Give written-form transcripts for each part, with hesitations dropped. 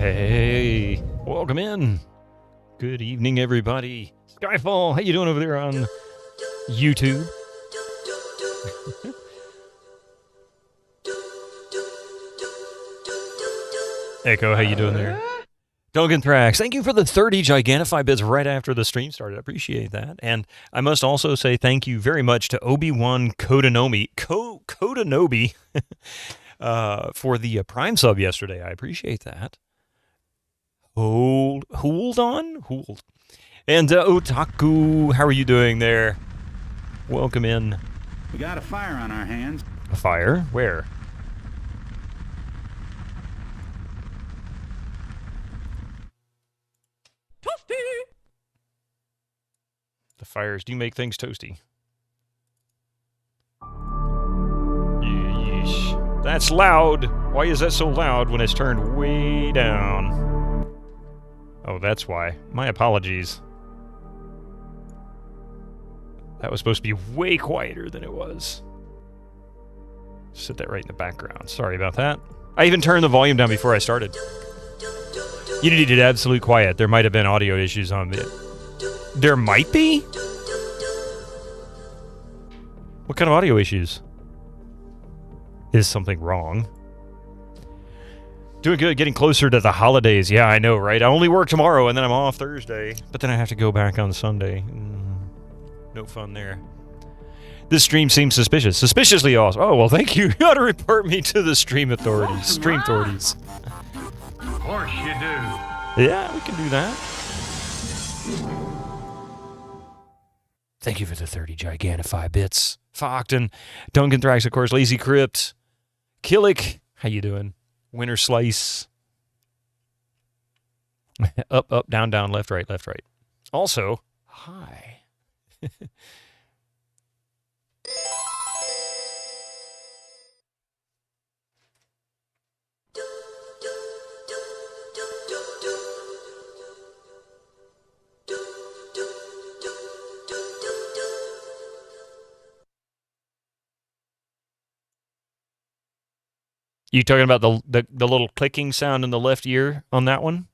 Hey, welcome in. Good evening, everybody. Skyfall, how you doing over there on YouTube? Echo, how you doing there? Duncan Thrax, thank you for the 30 Gigantify bits right after the stream started. I appreciate that. And I must also say thank you very much to Obi-Wan Kodanobi, for the Prime sub yesterday. I appreciate that. Hold on. And Otaku, how are you doing there? Welcome in. We got a fire on our hands. A fire? Where? Toasty! The fires do make things toasty. Yeesh. That's loud. Why is that so loud when it's turned way down? Oh, that's why. My apologies. That was supposed to be way quieter than it was. Set that right in the background. Sorry about that. I even turned the volume down before I started. You needed absolute quiet. There might have been audio issues on it. There might be? What kind of audio issues? Is something wrong? Doing good, getting closer to the holidays. Yeah, I know, right? I only work tomorrow, and then I'm off Thursday. But then I have to go back on Sunday. No fun there. This stream seems suspicious. Suspiciously awesome. Oh, well, thank you. You ought to report me to the stream authorities. Stream authorities. Of course you do. Yeah, we can do that. Thank you for the 30 Gigantify bits. Fockton, Duncan Thrax, of course, Lazy Crypt, Killick, how you doing? Winter Slice. Up, up, down, down, left, right, left, right. Also, hi. You talking about the little clicking sound in the left ear on that one?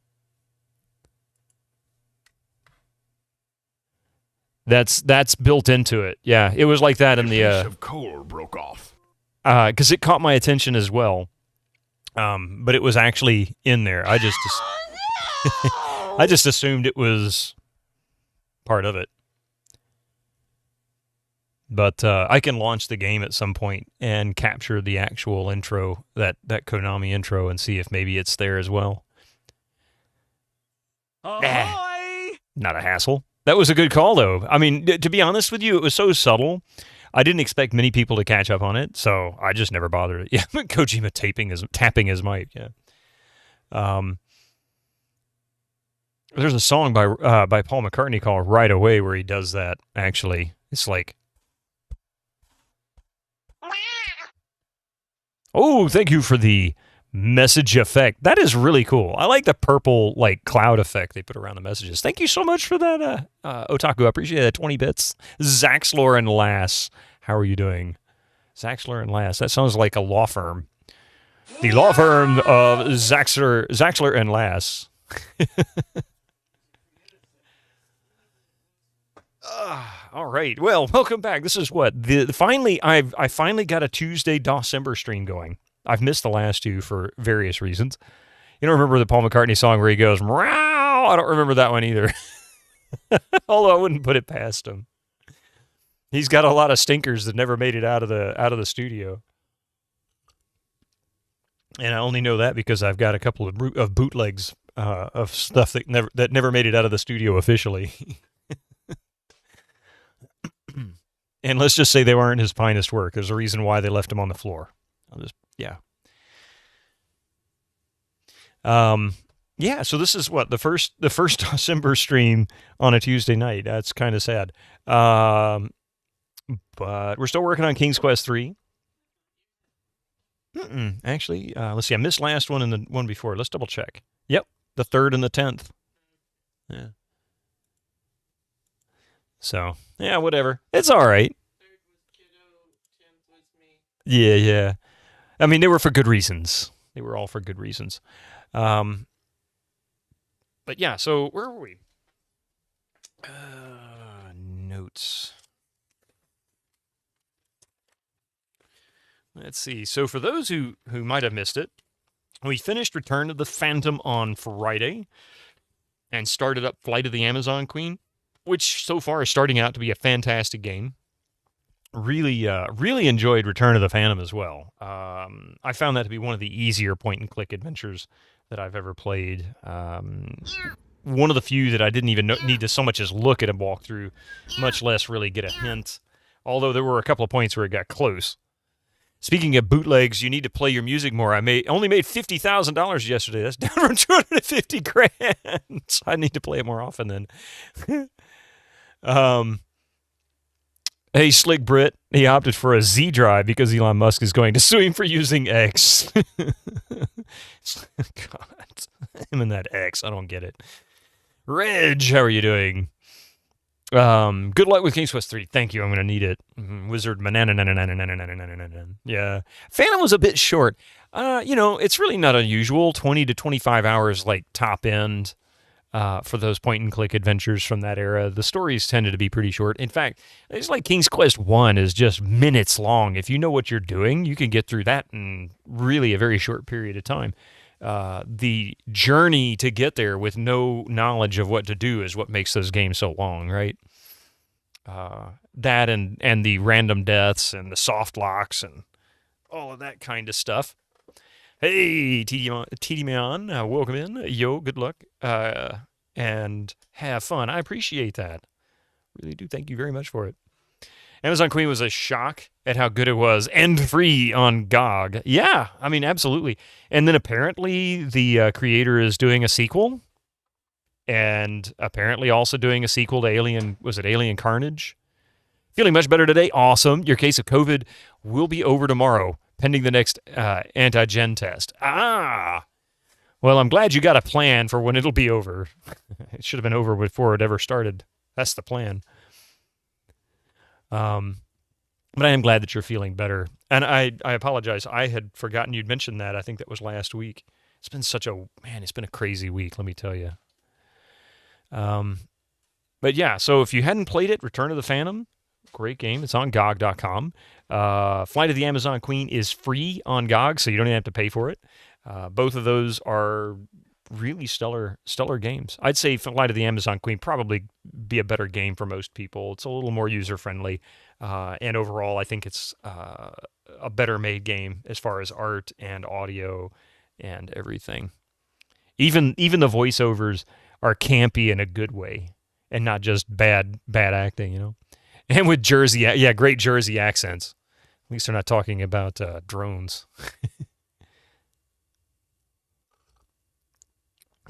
That's built into it. Yeah, it was like that in the piece of coal broke off. Because it caught my attention as well. But it was actually in there. I just I just assumed it was part of it. But I can launch the game at some point and capture the actual intro, that Konami intro, and see if maybe it's there as well. Not a hassle. That was a good call, though. I mean, to be honest with you, it was so subtle. I didn't expect many people to catch up on it, so I just never bothered. Yeah, Kojima tapping his mic. Yeah. There's a song by Paul McCartney called "Right Away" where he does that. Actually, it's like. Oh, thank you for the message effect. That is really cool. I like the purple like cloud effect they put around the messages. Thank you so much for that, Otaku. I appreciate that. 20 bits. Zaxlor and Lass. How are you doing? Zaxlor and Lass. That sounds like a law firm. The law firm of Zaxlor and Lass. All right. Well, welcome back. This is what finally I finally got a Tuesday DOSember stream going. I've missed the last two for various reasons. You don't remember the Paul McCartney song where he goes, "Meow"? I don't remember that one either. Although I wouldn't put it past him. He's got a lot of stinkers that never made it out of the studio. And I only know that because I've got a couple of bootlegs of stuff that never made it out of the studio officially. And let's just say they weren't his finest work. There's a reason why they left him on the floor. Yeah, so this is what the first December stream on a Tuesday night. That's kind of sad. But we're still working on King's Quest 3. Actually, let's see. I missed last one and the one before. Let's double check. Yep, the 3rd and the 10th. Yeah. So, yeah, whatever. It's all right. 3rd was Kiddo, 10th was me. Yeah. I mean, they were for good reasons. They were all for good reasons. But yeah, so where were we? Notes. Let's see. So for those who might have missed it, we finished Return of the Phantom on Friday and started up Flight of the Amazon Queen, which so far is starting out to be a fantastic game. Really enjoyed Return of the Phantom as well. I found that to be one of the easier point-and-click adventures that I've ever played. One of the few that I didn't even need to so much as look at a walkthrough, much less really get a hint. Although there were a couple of points where it got close. Speaking of bootlegs, you need to play your music more. I only made $50,000 yesterday. That's down from 250 grand. So I need to play it more often then. Hey, Slick Brit, he opted for a Z drive because Elon Musk is going to sue him for using X. God, him and that X, I don't get it. Reg, how are you doing? Good luck with King's Quest 3. Thank you, I'm going to need it. Wizard, yeah. Phantom was a bit short. It's really not unusual. 20 to 25 hours, like, top end. For those point-and-click adventures from that era. The stories tended to be pretty short. In fact, it's like King's Quest 1 is just minutes long. If you know what you're doing, you can get through that in really a very short period of time. The journey to get there with no knowledge of what to do is what makes those games so long, right? That and the random deaths and the soft locks and all of that kind of stuff. Hey, TD Man, welcome in. Yo, good luck. And have fun. I appreciate that. Really do. Thank you very much for it. Amazon Queen was a shock at how good it was and free on GOG. Yeah, I mean, absolutely. And then apparently the creator is doing a sequel and apparently also doing a sequel to Alien Carnage? Feeling much better today? Awesome. Your case of COVID will be over tomorrow, pending the next antigen test. Well, I'm glad you got a plan for when it'll be over. It should have been over before it ever started. That's the plan. But I am glad that you're feeling better. And I apologize. I had forgotten you'd mentioned that. I think that was last week. It's been it's been a crazy week, let me tell you. But yeah, so if you hadn't played it, Return of the Phantom, great game. It's on GOG.com. Flight of the Amazon Queen is free on GOG, so you don't even have to pay for it. Both of those are really stellar games. I'd say Flight of the Amazon Queen probably be a better game for most people. It's a little more user-friendly, and overall, I think it's a better made game as far as art and audio and everything. Even the voiceovers are campy in a good way, and not just bad acting, you know. And with great Jersey accents. At least they're not talking about drones.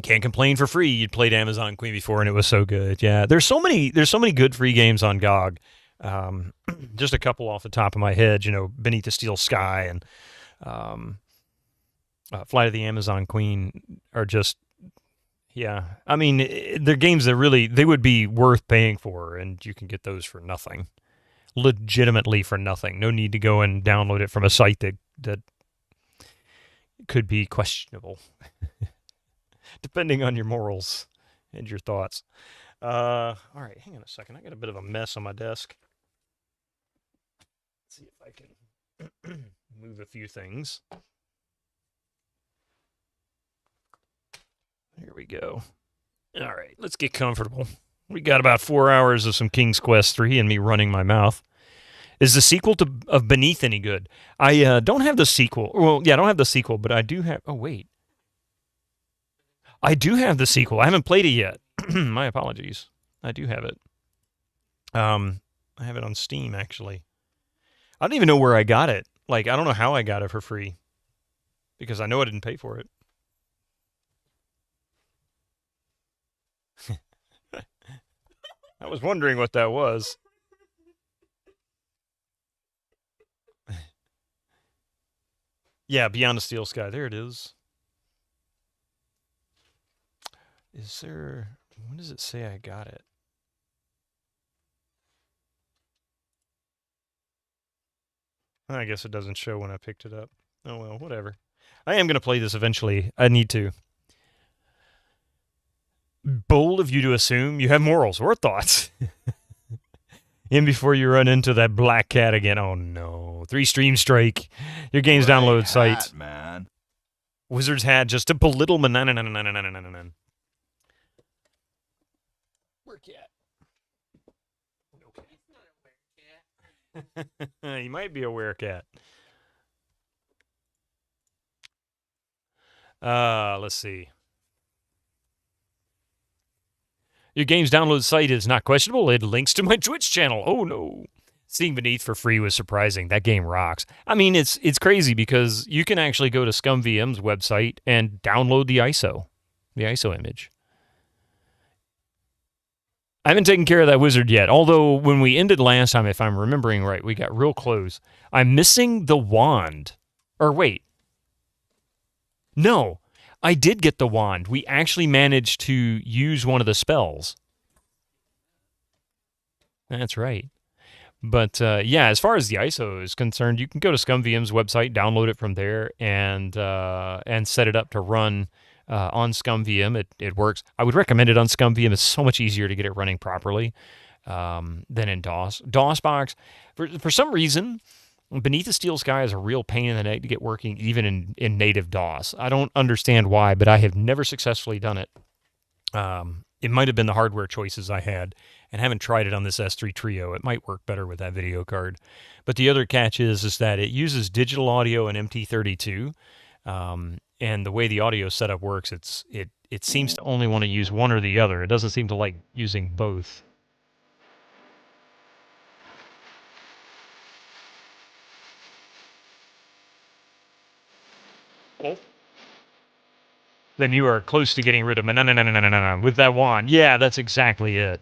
Can't complain for free. You'd played Amazon Queen before and it was so good. Yeah, there's so many good free games on GOG. Just a couple off the top of my head, Beneath the Steel Sky and Flight of the Amazon Queen are just, yeah. I mean, they're games that they would be worth paying for, and you can get those for nothing. Legitimately for nothing. No need to go and download it from a site that could be questionable. Depending on your morals and your thoughts. All right, hang on a second. I got a bit of a mess on my desk. Let's see if I can move a few things. Here we go. All right, let's get comfortable. We got about 4 hours of some King's Quest 3 and me running my mouth. Is the sequel of Beneath any good? I don't have the sequel. Well, yeah, I don't have the sequel, but I do have... Oh, wait. I do have the sequel. I haven't played it yet. My apologies. I do have it. I have it on Steam, actually. I don't even know where I got it. I don't know how I got it for free. Because I know I didn't pay for it. I was wondering what that was. Yeah, Beyond the Steel Sky. There it is. Is there... When does it say I got it? I guess it doesn't show when I picked it up. Oh, well, whatever. I am going to play this eventually. I need to. Bold of you to assume you have morals or thoughts. In before you run into that black cat again. Oh no. 3 stream strike. Your game's download site. Man. Wizard's hat just to belittle me. Where cat? He's not a werecat. He might be a werecat. Let's see. Your game's download site is not questionable. It links to my Twitch channel. Oh, no. Seeing Beneath for free was surprising. That game rocks. I mean, it's crazy because you can actually go to SCUMMVM's website and download the ISO image. I haven't taken care of that wizard yet, although when we ended last time, if I'm remembering right, we got real close. I'm missing the wand. Or wait. No. I did get the wand. We actually managed to use one of the spells. That's right. But yeah, as far as the ISO is concerned, you can go to SCUMMVM's website, download it from there, and set it up to run on SCUMMVM. It works. I would recommend it on SCUMMVM. It's so much easier to get it running properly than in DOS. DOSBox, for some reason, Beneath the Steel Sky is a real pain in the neck to get working, even in native DOS. I don't understand why, but I have never successfully done it. It might have been the hardware choices I had, and haven't tried it on this S3 Trio. It might work better with that video card. But the other catch is that it uses digital audio and MT32, and the way the audio setup works, it seems to only want to use one or the other. It doesn't seem to like using both. Oh. Then you are close to getting rid of no, with that wand. Yeah, that's exactly it.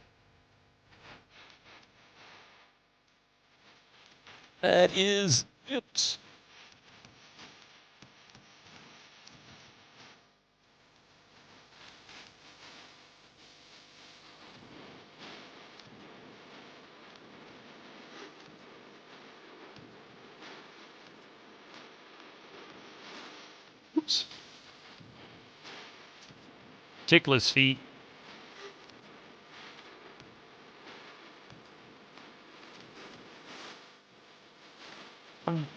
That is it. Oops. Tickle his feet.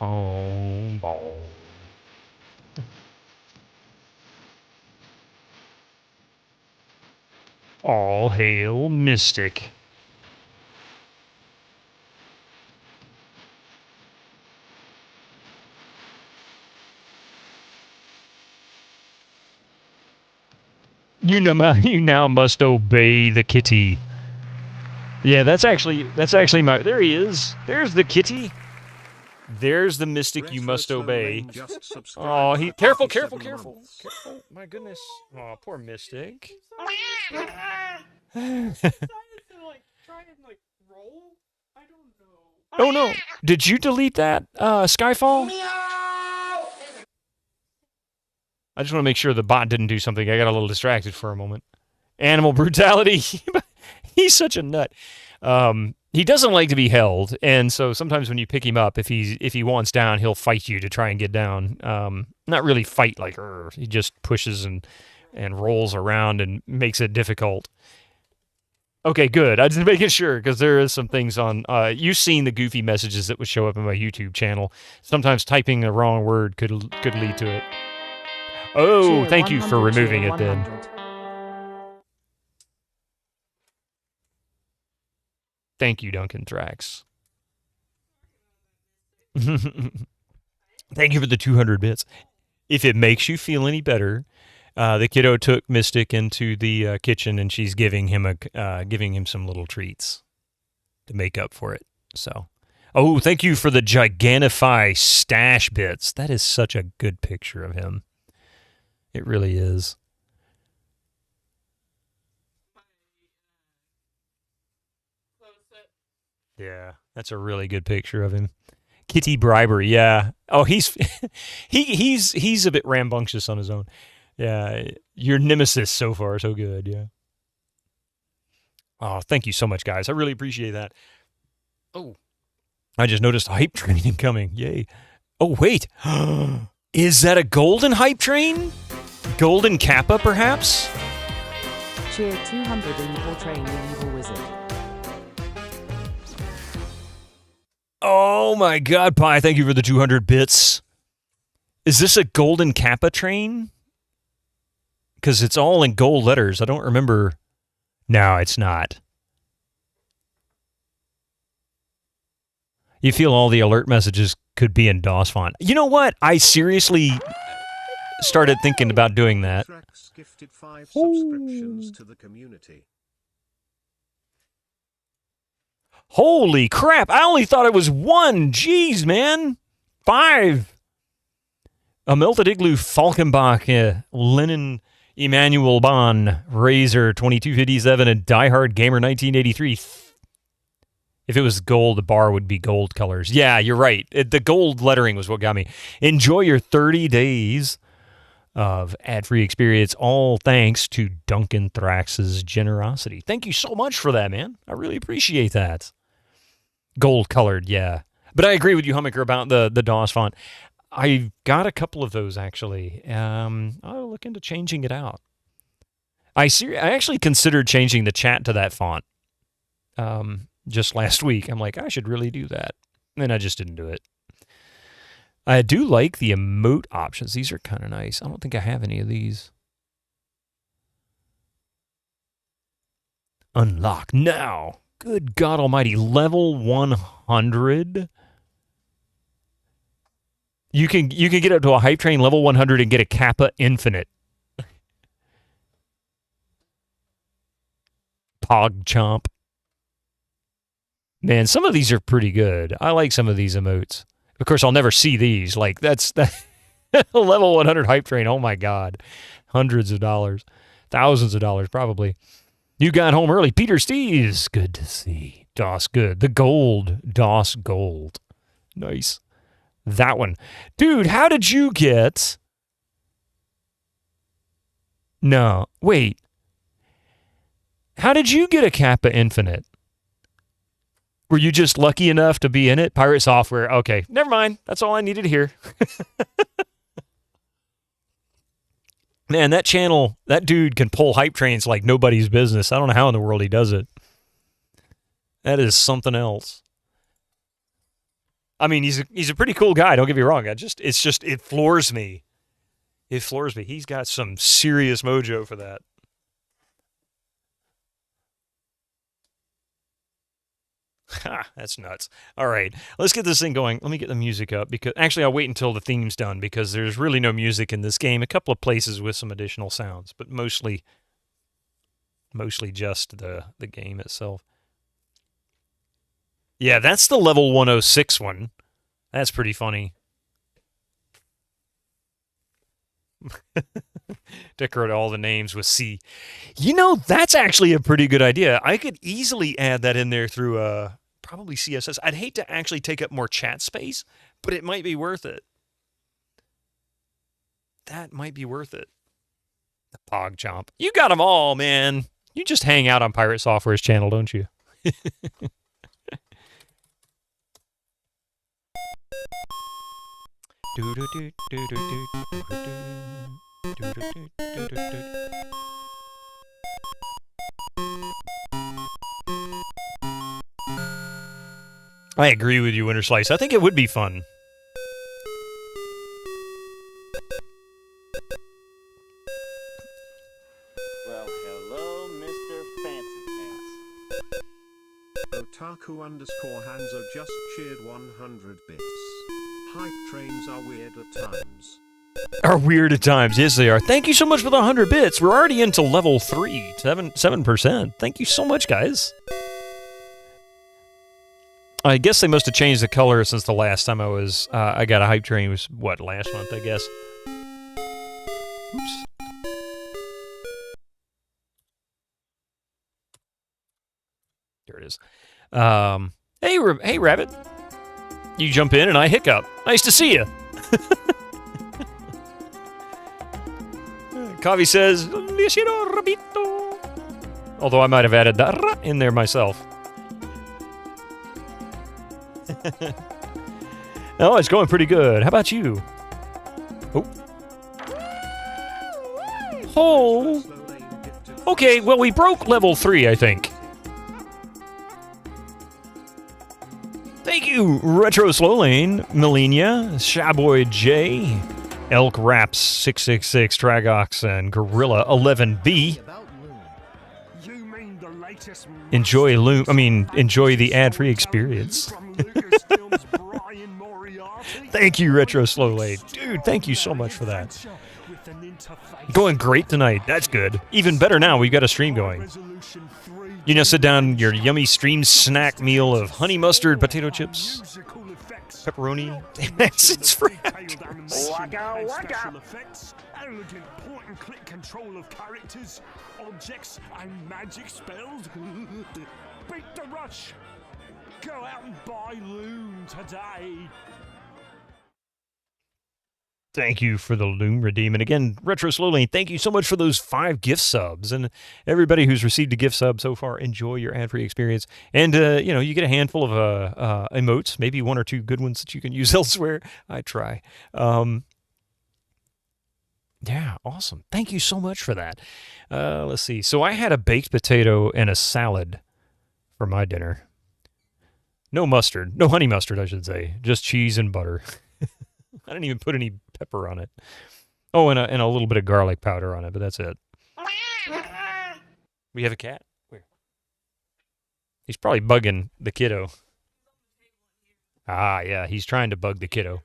Oh. All hail Mystic. You now must obey the kitty. Yeah, that's actually my. There he is. There's the kitty. There's the Mystic you must obey. Oh, careful. My goodness. Oh, poor Mystic. Decided to try and roll. I don't know. Oh no! Did you delete that, Skyfall? I just want to make sure the bot didn't do something. I got a little distracted for a moment. Animal brutality. He's such a nut. He doesn't like to be held, and so sometimes when you pick him up, if he wants down, he'll fight you to try and get down. Not really fight like he just pushes and rolls around and makes it difficult. Okay, good. I just making sure because there is some things on. You've seen the goofy messages that would show up in my YouTube channel. Sometimes typing the wrong word could lead to it. Oh, thank you for removing it then. Thank you, Duncan Thrax. Thank you for the 200 bits. If it makes you feel any better, the kiddo took Mystic into the kitchen, and she's giving him some little treats to make up for it. So, oh, thank you for the Gigantify stash bits. That is such a good picture of him. It really is. Yeah, that's a really good picture of him. Kitty bribery, yeah. Oh, he's a bit rambunctious on his own. Yeah, your nemesis so far, so good, yeah. Oh, thank you so much, guys. I really appreciate that. Oh, I just noticed a hype train incoming. Yay. Oh, wait. Is that a golden hype train? Golden Kappa, perhaps? Cheer 200 in portraying the evil wizard. Oh my God, Pi! Thank you for the 200 bits. Is this a golden Kappa train? Because it's all in gold letters. I don't remember. No, it's not. You feel all the alert messages could be in DOS font. You know what? I seriously started thinking about doing that. Trax gifted 5 subscriptions to the community. Holy crap! I only thought it was 1. Jeez, man. 5. A Melted Igloo Falkenbach, Lennon Emmanuel Bon, Razor 2257, and Die Hard Gamer 1983. If it was gold, the bar would be gold colors. Yeah, you're right. The gold lettering was what got me. Enjoy your 30 days of ad-free experience, all thanks to Duncan Thrax's generosity. Thank you so much for that, man. I really appreciate that. Gold colored, yeah. But I agree with you, Hummicker, about the DOS font. I've got a couple of those, actually. I'll look into changing it out. I actually considered changing the chat to that font just last week. I'm like, I should really do that. And I just didn't do it. I do like the emote options. These are kind of nice. I don't think I have any of these. Unlock now. Good God almighty. Level 100. You can get up to a hype train level 100 and get a Kappa Infinite. Pog Chomp. Man, some of these are pretty good. I like some of these emotes. Of course, I'll never see these. Like, that's level 100 hype train. Oh, my God. Hundreds of dollars. Thousands of dollars, probably. You got home early. Peter Steves. Good to see. DOS good. The gold. DOS gold. Nice. That one. Dude, how did you get... No. Wait. How did you get a Kappa Infinite? Were you just lucky enough to be in it? Pirate Software. Okay, never mind. That's all I needed to hear. Man, that channel, that dude can pull hype trains like nobody's business. I don't know how in the world he does it. That is something else. I mean, he's a pretty cool guy. Don't get me wrong. It floors me. It floors me. He's got some serious mojo for that. Ha, that's nuts. All right, let's get this thing going. Let me get the music up, because actually I'll wait until the theme's done, because there's really no music in this game. A couple of places with some additional sounds, but mostly just the game itself. Yeah, that's the level 106 one. That's pretty funny. Decorate all the names with C. You know, that's actually a pretty good idea. I could easily add that in there through probably CSS. I'd hate to actually take up more chat space, but it might be worth it. That might be worth it. The Pog Chomp. You got them all, man. You just hang out on Pirate Software's channel, don't you? I agree with you, Winter Slice. I think it would be fun. Well, hello, Mr. Fancy Pants. Otaku_Hanzo just cheered 100 bits. Hype trains are weird at times. Are weird at times. Yes, they are. Thank you so much for the 100 bits. We're already into level 3, 7%. Thank you so much, guys. I guess they must have changed the color since the last time I got a hype train. It was, what, last month, I guess? Oops. There it is. Hey, Rabbit. You jump in and I hiccup. Nice to see you. Kavi says, although I might have added that in there myself. Oh, it's going pretty good. How about you? Oh. Oh. Okay, well, we broke level 3, I think. Thank you, Retro Slow Lane, Melina, Shaboy J, Elk Raps 666, Tragox, and Gorilla 11B. Enjoy enjoy the ad-free experience. Thank you, Retro Slow Lane. Dude, thank you so much for that. Going great tonight. That's good. Even better now, we've got a stream going. You know, sit down your yummy stream snack meal of honey mustard potato chips, pepperoni. It's for Waka waka. Elegant point and click control of characters, objects, and magic spells. Beat the rush. Go out and buy Loom today. Thank you for the Loom Redeem. And again, Retro Slow Lane, thank you so much for those 5 gift subs. And everybody who's received a gift sub so far, enjoy your ad-free experience. And, you know, you get a handful of emotes, maybe 1 or 2 good ones that you can use elsewhere. I try. Yeah, awesome. Thank you so much for that. Let's see. So I had a baked potato and a salad for my dinner. No mustard. No honey mustard, I should say. Just cheese and butter. I didn't even put any pepper on it. Oh, and a little bit of garlic powder on it, but that's it. We have a cat? Where? He's probably bugging the kiddo. Ah, yeah, he's trying to bug the kiddo.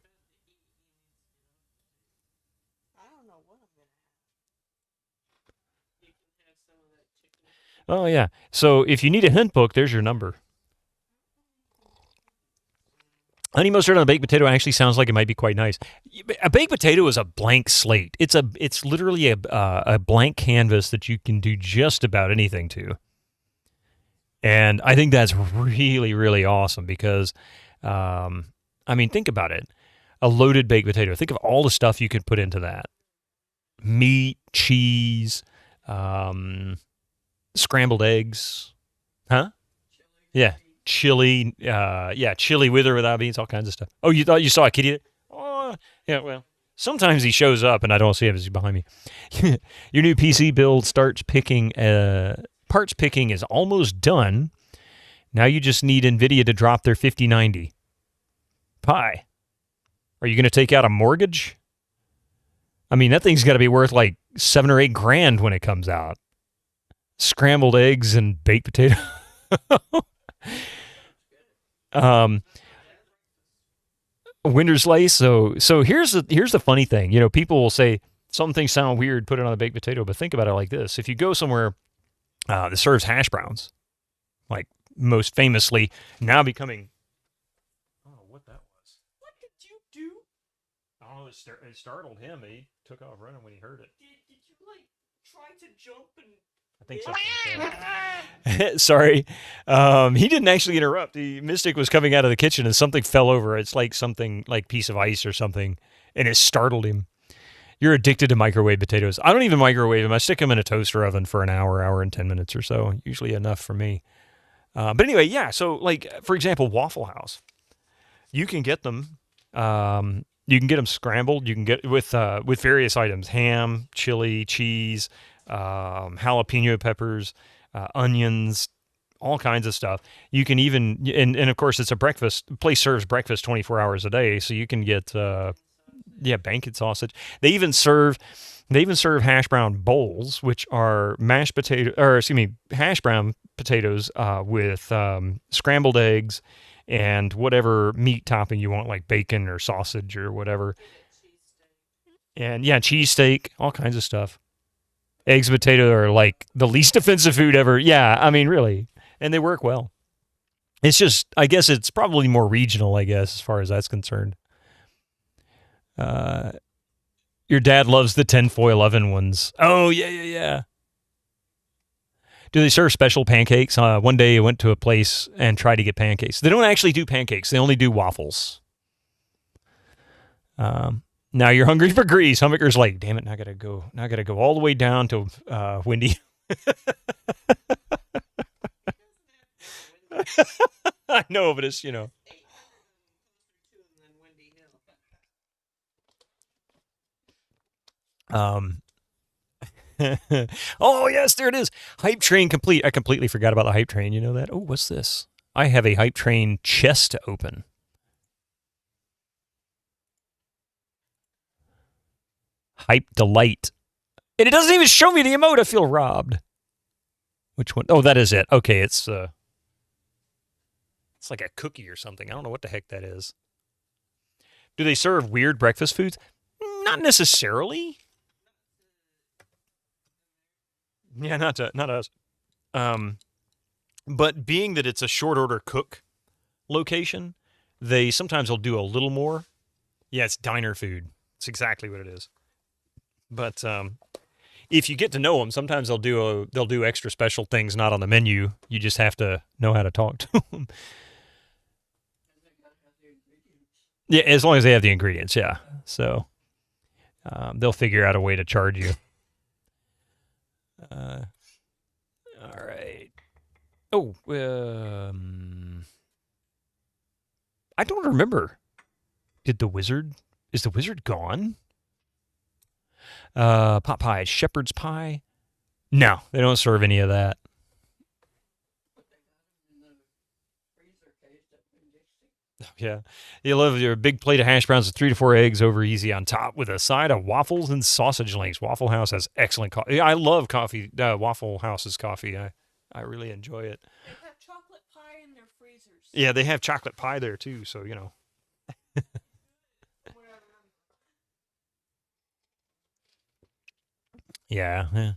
Oh, yeah. So if you need a hint book, there's your number. Honey mustard on a baked potato actually sounds like it might be quite nice. A baked potato is a blank slate. It's literally a blank canvas that you can do just about anything to. And I think that's really, really awesome because, I mean, think about it. A loaded baked potato. Think of all the stuff you could put into that. Meat, cheese, scrambled eggs. Huh? Yeah. Chili, chili with or without beans, all kinds of stuff. Oh, you thought you saw a kitty? Oh, yeah, well, sometimes he shows up and I don't see him as he's behind me. Your new PC build starts picking, parts picking is almost done. Now you just need NVIDIA to drop their 5090. Pi, are you going to take out a mortgage? I mean, that thing's got to be worth like $7 or $8 grand when it comes out. Scrambled eggs and baked potato. Winter's Lace. So here's the funny thing. You know, people will say some things sound weird, put it on a baked potato, but think about it like this. If you go somewhere that serves hash browns, like most famously now becoming, I don't know what that was. What did you do? I don't know, it startled him. He took off running when he heard it. Did you, like, try to jump and... I think so. Sorry. He didn't actually interrupt. The Mystic was coming out of the kitchen and something fell over. It's like something like piece of ice or something, and it startled him. You're addicted to microwave potatoes. I don't even microwave them. I stick them in a toaster oven for an hour and 10 minutes or so. Usually enough for me. But anyway, yeah. So, like, for example, Waffle House. You can get them. You can get them scrambled. You can get with various items: ham, chili, cheese, jalapeno peppers, onions, all kinds of stuff. You can even, and of course, it's a breakfast place, serves breakfast 24 hours a day, so you can get banquet sausage. They even serve hash brown bowls, which are hash brown potatoes with scrambled eggs and whatever meat topping you want, like bacon or sausage or whatever. And yeah, cheesesteak, all kinds of stuff. Eggs and potato are like the least offensive food ever. Yeah, I mean, really. And they work well. It's just, I guess it's probably more regional, I guess, as far as that's concerned. Your dad loves the tinfoil oven ones. Oh, yeah. Do they serve special pancakes? One day I went to a place and tried to get pancakes. They don't actually do pancakes. They only do waffles. Now you're hungry for grease. Humbucker's like, damn it, now I gotta go all the way down to Windy. I know, but it's, you know. Oh, yes, there it is. Hype train complete. I completely forgot about the hype train. You know that? Oh, what's this? I have a hype train chest to open. Hype delight. And it doesn't even show me the emote. I feel robbed. Which one? Oh, that is it. Okay, it's like a cookie or something. I don't know what the heck that is. Do they serve weird breakfast foods? Not necessarily. Yeah, not us. But being that it's a short order cook location, they sometimes will do a little more. Yeah, it's diner food. It's exactly what it is. But if you get to know them, sometimes they'll do extra special things not on the menu. You just have to know how to talk to them. Yeah, as long as they have the ingredients, yeah. So they'll figure out a way to charge you. All right. Oh, I don't remember. Is the wizard gone? Pot pie, shepherd's pie. No, they don't serve any of that. Yeah. You love your big plate of hash browns with 3 to 4 eggs over easy on top with a side of waffles and sausage links. Waffle House has excellent coffee. I love coffee. Waffle House's coffee. I really enjoy it. They have chocolate pie in their freezers. Yeah, they have chocolate pie there too, so you know. Yeah.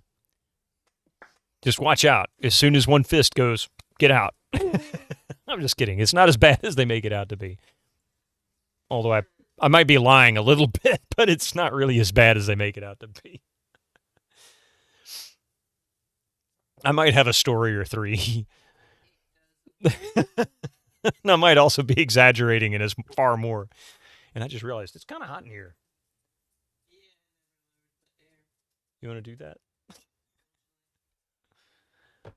Just watch out. As soon as one fist goes, get out. I'm just kidding. It's not as bad as they make it out to be. Although I might be lying a little bit, but it's not really as bad as they make it out to be. I might have a story or 3. And I might also be exaggerating it as far more. And I just realized it's kind of hot in here. You want to do that? What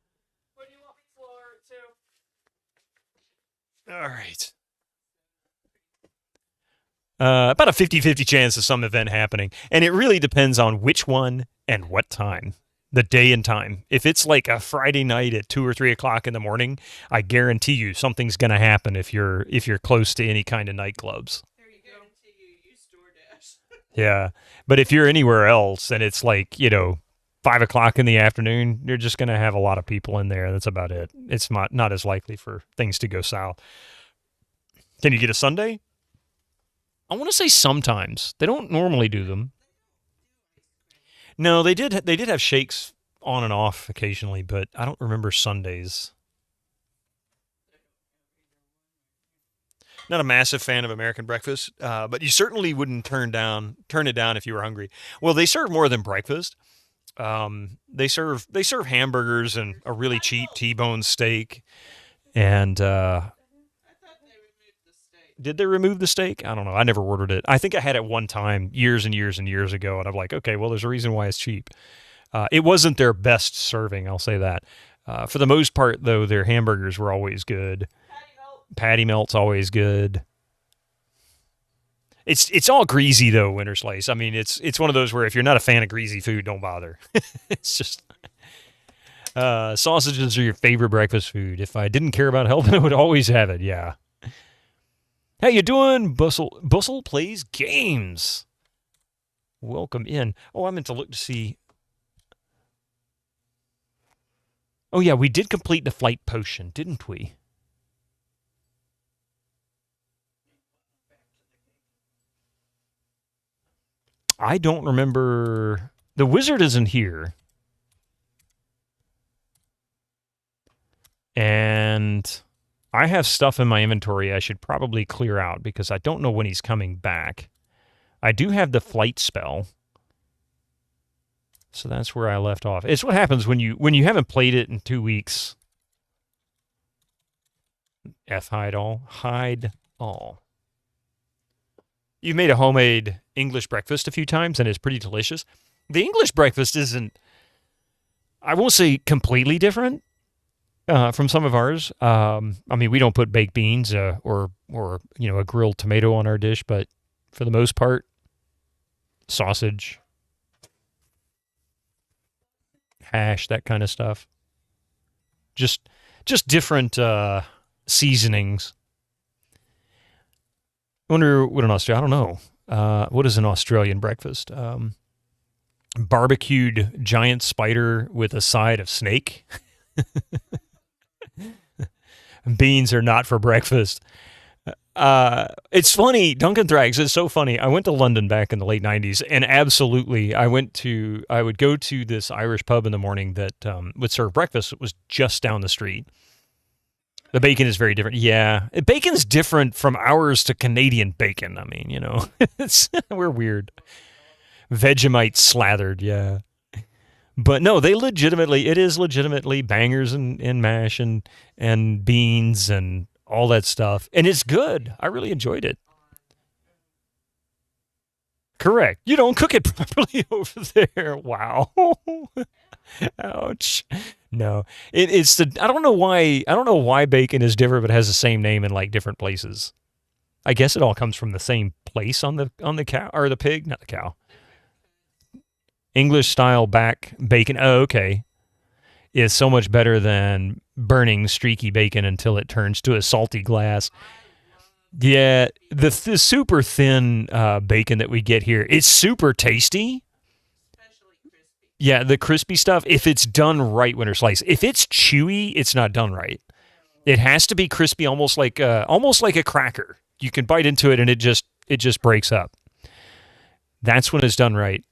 do you want me for, too? All right. About a 50-50 chance of some event happening. And it really depends on which one and what time. The day and time. If it's like a Friday night at 2 or 3 o'clock in the morning, I guarantee you something's going to happen if you're close to any kind of nightclubs. There you go. Use DoorDash. Yeah. But if you're anywhere else and it's like, 5 o'clock in the afternoon, you're just going to have a lot of people in there. That's about it. It's not as likely for things to go south. Can you get a sundae? I want to say sometimes. They don't normally do them. No, they did have shakes on and off occasionally, but I don't remember Sundays. Not a massive fan of American breakfast, but you certainly wouldn't turn it down if you were hungry. Well, they serve more than breakfast. They serve hamburgers and a really cheap T-bone steak, and did they remove the steak? I don't know. I never ordered it. I think I had it one time years and years and years ago, and I'm like, okay, well, there's a reason why it's cheap. It wasn't their best serving, I'll say that. For the most part, though, their hamburgers were always good. Patty melt's always good. It's all greasy, though, Winter Slice. I mean, it's one of those where if you're not a fan of greasy food, don't bother. It's just... sausages are your favorite breakfast food. If I didn't care about health, I would always have it, yeah. How you doing? Bustle plays games. Welcome in. Oh, I meant to look to see. Oh, yeah, we did complete the flight potion, didn't we? I don't remember. The wizard isn't here. And I have stuff in my inventory I should probably clear out because I don't know when he's coming back. I do have the flight spell. So that's where I left off. It's what happens when you haven't played it in 2 weeks. Hide all. You've made a homemade English breakfast a few times, and it's pretty delicious. The English breakfast isn't, I won't say completely different from some of ours. I mean, we don't put baked beans or a grilled tomato on our dish, but for the most part, sausage. hash, that kind of stuff. Just different seasonings. I wonder what an Australian, I don't know. What is an Australian breakfast? Barbecued giant spider with a side of snake. Beans are not for breakfast. It's funny, Duncan Thrags, it's so funny. I went to London back in the late 90s, and absolutely, I would go to this Irish pub in the morning that would serve breakfast. It was just down the street. The bacon is very different. Yeah. Bacon's different from ours to Canadian bacon. I mean, you know, we're weird. Vegemite slathered, yeah. But no, it is legitimately bangers and mash and beans and all that stuff. And it's good. I really enjoyed it. Correct. You don't cook it properly over there. Wow. Ouch. No, it's I don't know why bacon is different, but has the same name in like different places. I guess it all comes from the same place on the cow or the pig, not the cow. English style back bacon. Oh, okay. Is so much better than burning streaky bacon until it turns to a salty glass. Yeah, the super thin bacon that we get here, it's super tasty. Yeah, the crispy stuff, if it's done right when they're sliced. If it's chewy, it's not done right. It has to be crispy, almost like a cracker. You can bite into it and it just breaks up. That's when it's done right.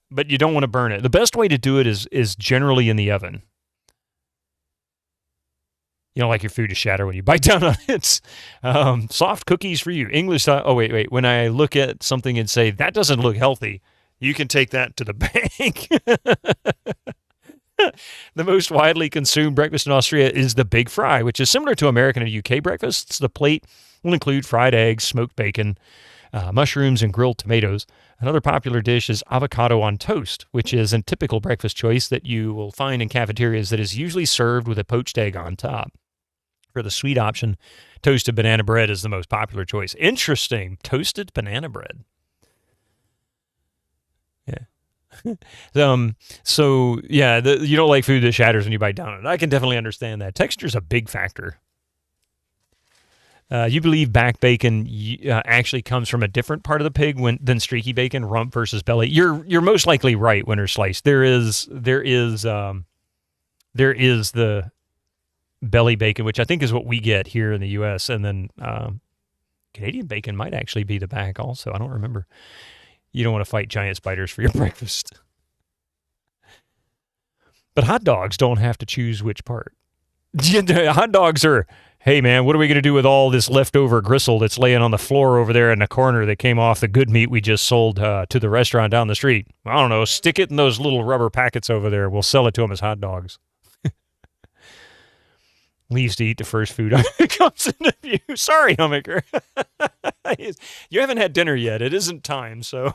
But you don't want to burn it. The best way to do it is generally in the oven. You don't like your food to shatter when you bite down on it. Soft cookies for you. English style. Oh, wait. When I look at something and say, that doesn't look healthy, you can take that to the bank. The most widely consumed breakfast in Austria is the Big Fry, which is similar to American and UK breakfasts. The plate will include fried eggs, smoked bacon, mushrooms, and grilled tomatoes. Another popular dish is avocado on toast, which is a typical breakfast choice that you will find in cafeterias that is usually served with a poached egg on top. For the sweet option, toasted banana bread is the most popular choice. Interesting. Toasted banana bread. Yeah. So yeah, you don't like food that shatters when you bite down on it. I can definitely understand that. Texture's a big factor. You believe back bacon actually comes from a different part of the pig than streaky bacon, rump versus belly. You're most likely right when they're sliced. There is the belly bacon, which I think is what we get here in the U.S., and then Canadian bacon might actually be the back also. I don't remember. You don't want to fight giant spiders for your breakfast. But hot dogs don't have to choose which part. Hot dogs are, hey man, what are we going to do with all this leftover gristle that's laying on the floor over there in the corner that came off the good meat we just sold to the restaurant down the street? I don't know, stick it in those little rubber packets over there. We'll sell it to them as hot dogs. Leaves to eat the first food that comes into view. Sorry, Hummaker. You haven't had dinner yet. It isn't time, so.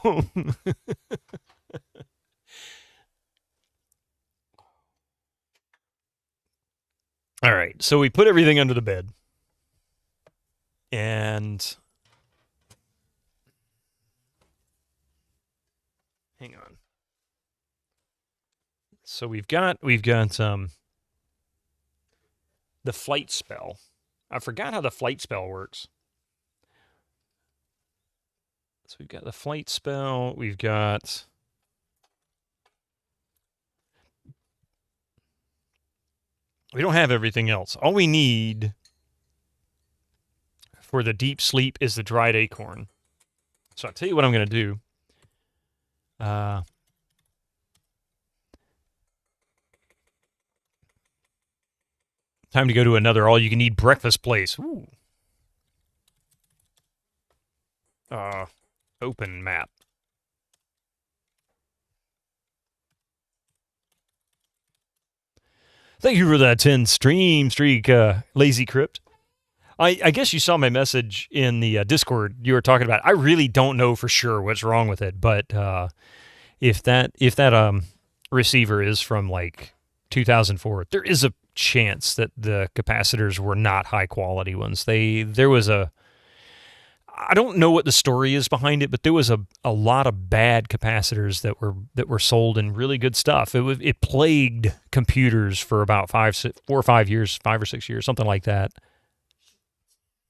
All right, so we put everything under the bed. And hang on. So we've got the flight spell. I forgot how the flight spell works. So we've got the flight spell. We don't have everything else. All we need for the deep sleep is the dried acorn. So I'll tell you what I'm going to do. Time to go to another all-you-can-eat breakfast place. Ooh. Open map. Thank you for that 10 stream streak, Lazy Crypt. I guess you saw my message in the Discord you were talking about. I really don't know for sure what's wrong with it, but if that receiver is from like 2004, there is a chance that the capacitors were not high quality ones. I don't know what the story is behind it, but there was a lot of bad capacitors that were sold and really good stuff. It plagued computers for about 4 or 5 years, 5 or 6 years, something like that.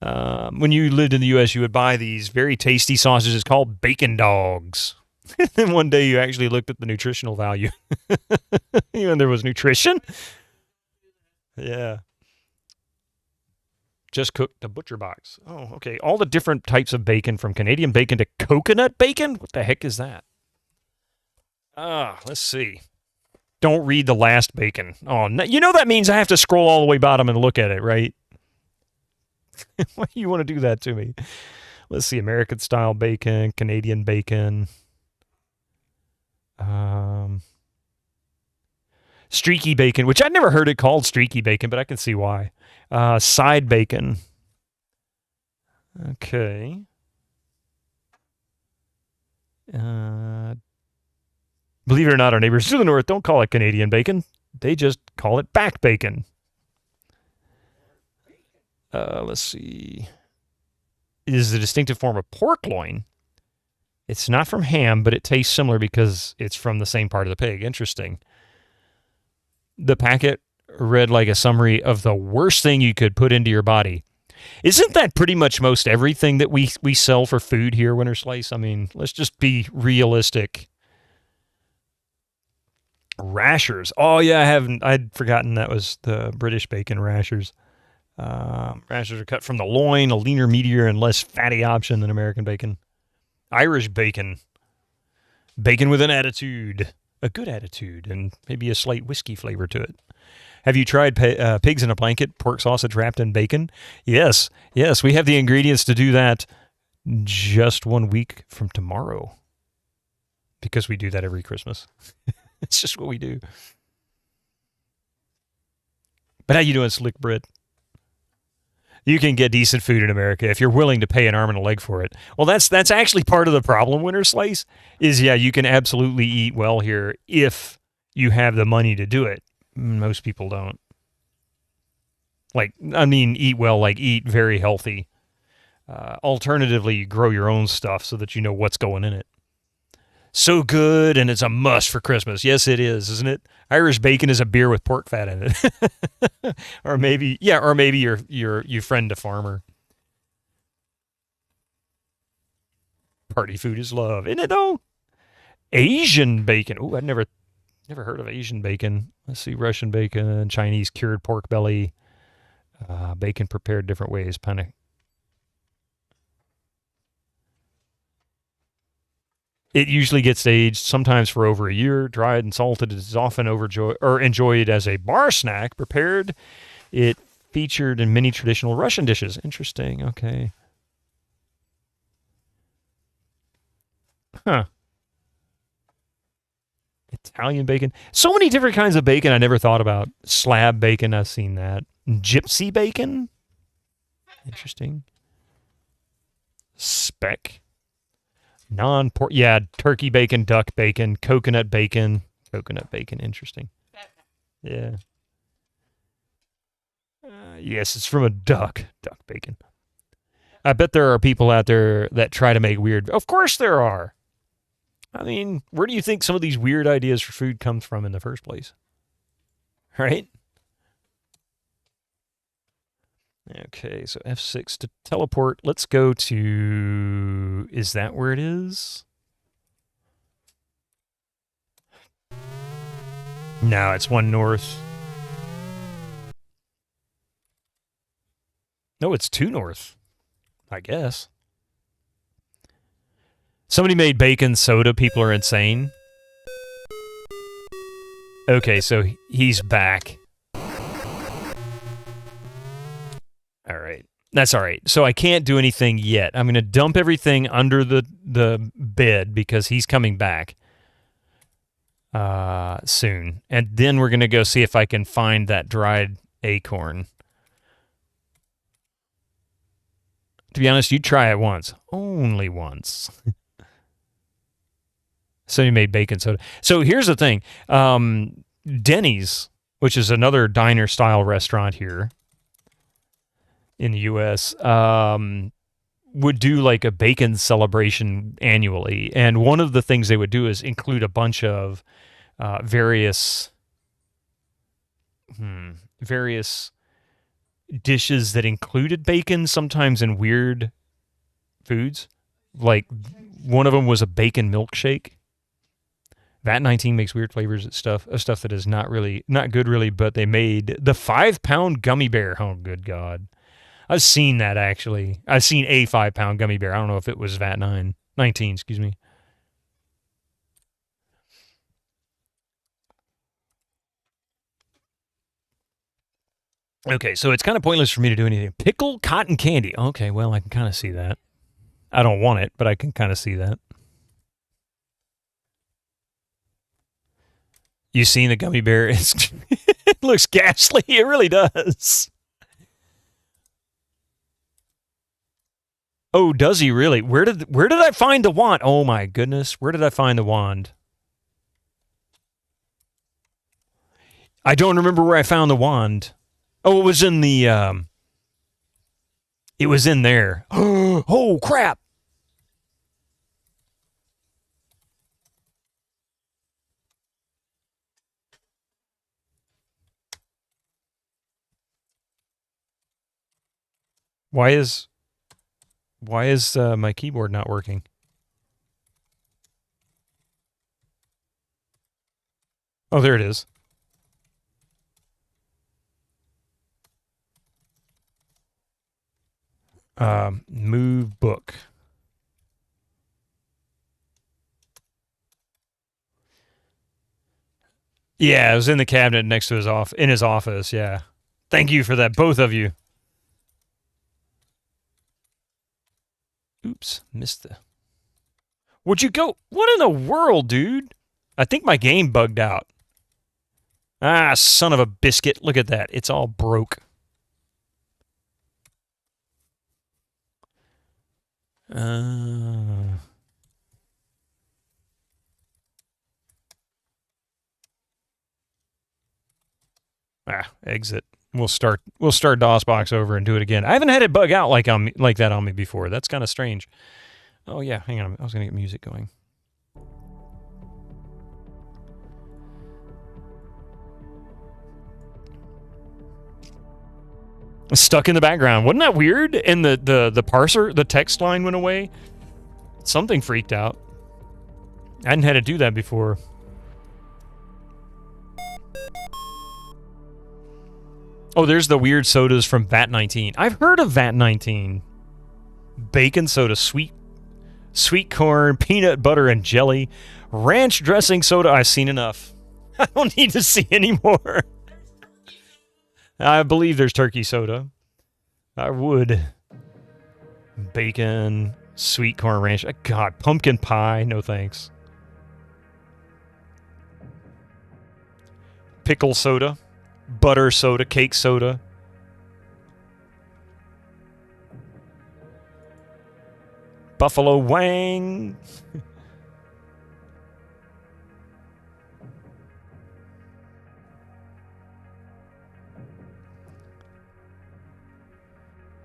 When you lived in the U.S., you would buy these very tasty sausages called bacon dogs. And then one day you actually looked at the nutritional value. Even there was nutrition. Yeah. Just cooked the butcher box. Oh, okay. All the different types of bacon, from Canadian bacon to coconut bacon? What the heck is that? Let's see. Don't read the last bacon. Oh, no, you know that means I have to scroll all the way bottom and look at it, right? Why do you want to do that to me? Let's see. American style bacon, Canadian bacon. Streaky bacon, which I'd never heard it called streaky bacon, but I can see why. Side bacon. Okay. Believe it or not, our neighbors to the north don't call it Canadian bacon. They just call it back bacon. Let's see. It is a distinctive form of pork loin. It's not from ham, but it tastes similar because it's from the same part of the pig. Interesting. The packet read like a summary of the worst thing you could put into your body. Isn't that pretty much most everything that we sell for food here, Winter Slice? I mean, let's just be realistic. Rashers. Oh, yeah, I'd forgotten that was the British bacon rashers. Rashers are cut from the loin, a leaner, meatier, and less fatty option than American bacon. Irish bacon. Bacon with an attitude. A good attitude, and maybe a slight whiskey flavor to it. Have you tried pigs in a blanket, pork sausage wrapped in bacon? Yes, we have the ingredients to do that just 1 week from tomorrow. Because we do that every Christmas. It's just what we do. But how you doing, Slick Brit? You can get decent food in America if you're willing to pay an arm and a leg for it. Well, that's actually part of the problem, Winter Slice, is, yeah, you can absolutely eat well here if you have the money to do it. Most people don't. Like, I mean, eat well, like eat very healthy. Alternatively, you grow your own stuff so that you know what's going in it. So good, and it's a must for Christmas. Yes, it is, isn't it? Irish bacon is a beer with pork fat in it. or maybe you friend a farmer. Party food is love, isn't it though? Asian bacon. Oh, I'd never heard of Asian bacon. Let's see, Russian bacon, Chinese cured pork belly, bacon prepared different ways. It usually gets aged, sometimes for over a year. Dried and salted, it is often enjoyed as a bar snack. Prepared, it featured in many traditional Russian dishes. Interesting. Okay. Huh. Italian bacon. So many different kinds of bacon I never thought about. Slab bacon, I've seen that. Gypsy bacon. Interesting. Speck. Non-pork, yeah, turkey bacon, duck bacon, coconut bacon. Coconut bacon, interesting. Yeah. Yes, it's from a duck bacon. I bet there are people out there that try to make weird. Of course there are. I mean, where do you think some of these weird ideas for food comes from in the first place? Right? Okay, so F6 to teleport. Let's go to... Is that where it is? No, it's one north. No, it's two north, I guess. Somebody made bacon soda. People are insane. Okay, so he's back. All right. That's all right. So I can't do anything yet. I'm going to dump everything under the bed because he's coming back soon. And then we're going to go see if I can find that dried acorn. To be honest, you try it once. Only once. So you made bacon soda. So here's the thing. Denny's, which is another diner-style restaurant here in the U.S., would do like a bacon celebration annually, and one of the things they would do is include a bunch of various dishes that included bacon, sometimes in weird foods. Like one of them was a bacon milkshake. VAT19 makes weird flavors of stuff that is not good really, but they made the 5-pound gummy bear. Oh, good God. I've seen that actually. I've seen a 5-pound gummy bear. I don't know if it was VAT19, excuse me. Okay, so it's kind of pointless for me to do anything. Pickle cotton candy. Okay, well, I can kind of see that. I don't want it, but I can kind of see that. You seen the gummy bear? It looks ghastly. It really does. Oh, does he really? Where did I find the wand? Oh my goodness, where did I find the wand? I don't remember where I found the wand. Oh, it was in the it was in there. Oh crap. Why is my keyboard not working? Oh, there it is. Move book. Yeah, it was in the cabinet next to his office. Yeah. Thank you for that, both of you. Oops, missed the... Would you go... What in the world, dude? I think my game bugged out. Ah, son of a biscuit. Look at that. It's all broke. Exit. We'll start DOSBox over and do it again. I haven't had it bug out like that on me before. That's kind of strange. Oh yeah, hang on. I was gonna get music going. Stuck in the background. Wasn't that weird? And the parser, the text line went away. Something freaked out. I hadn't had to do that before. Oh, there's the weird sodas from VAT19. I've heard of VAT19. Bacon soda, sweet corn, peanut butter and jelly, ranch dressing soda. I've seen enough. I don't need to see any more. I believe there's turkey soda. I would. Bacon, sweet corn ranch. God, pumpkin pie. No thanks. Pickle soda. Butter soda, cake soda. Buffalo Wang.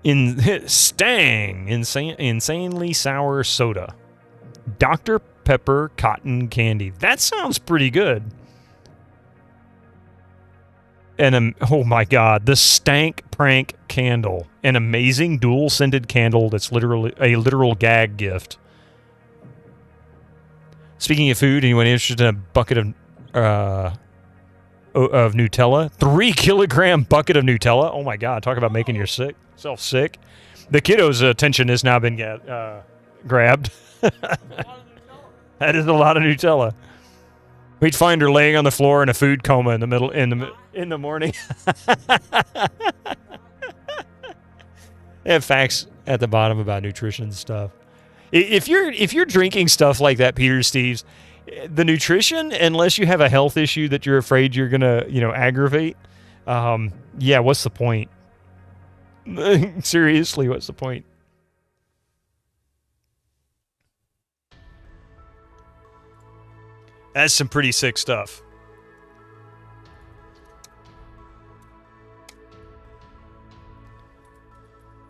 Insanely sour soda. Dr. Pepper cotton candy. That sounds pretty good. And oh my God, the Stank Prank candle, an amazing dual scented candle that's literally a literal gag gift. Speaking of food, anyone interested in a bucket of Nutella? 3 kilogram bucket of Nutella. Oh my God, talk about making yourself sick. The kiddo's attention has now been grabbed. That is a lot of Nutella. We'd find her laying on the floor in a food coma in the morning. They have facts at the bottom about nutrition stuff. If you're drinking stuff like that, Peter Steves, the nutrition, unless you have a health issue that you're afraid you're gonna aggravate, yeah, what's the point? Seriously, what's the point? That's some pretty sick stuff.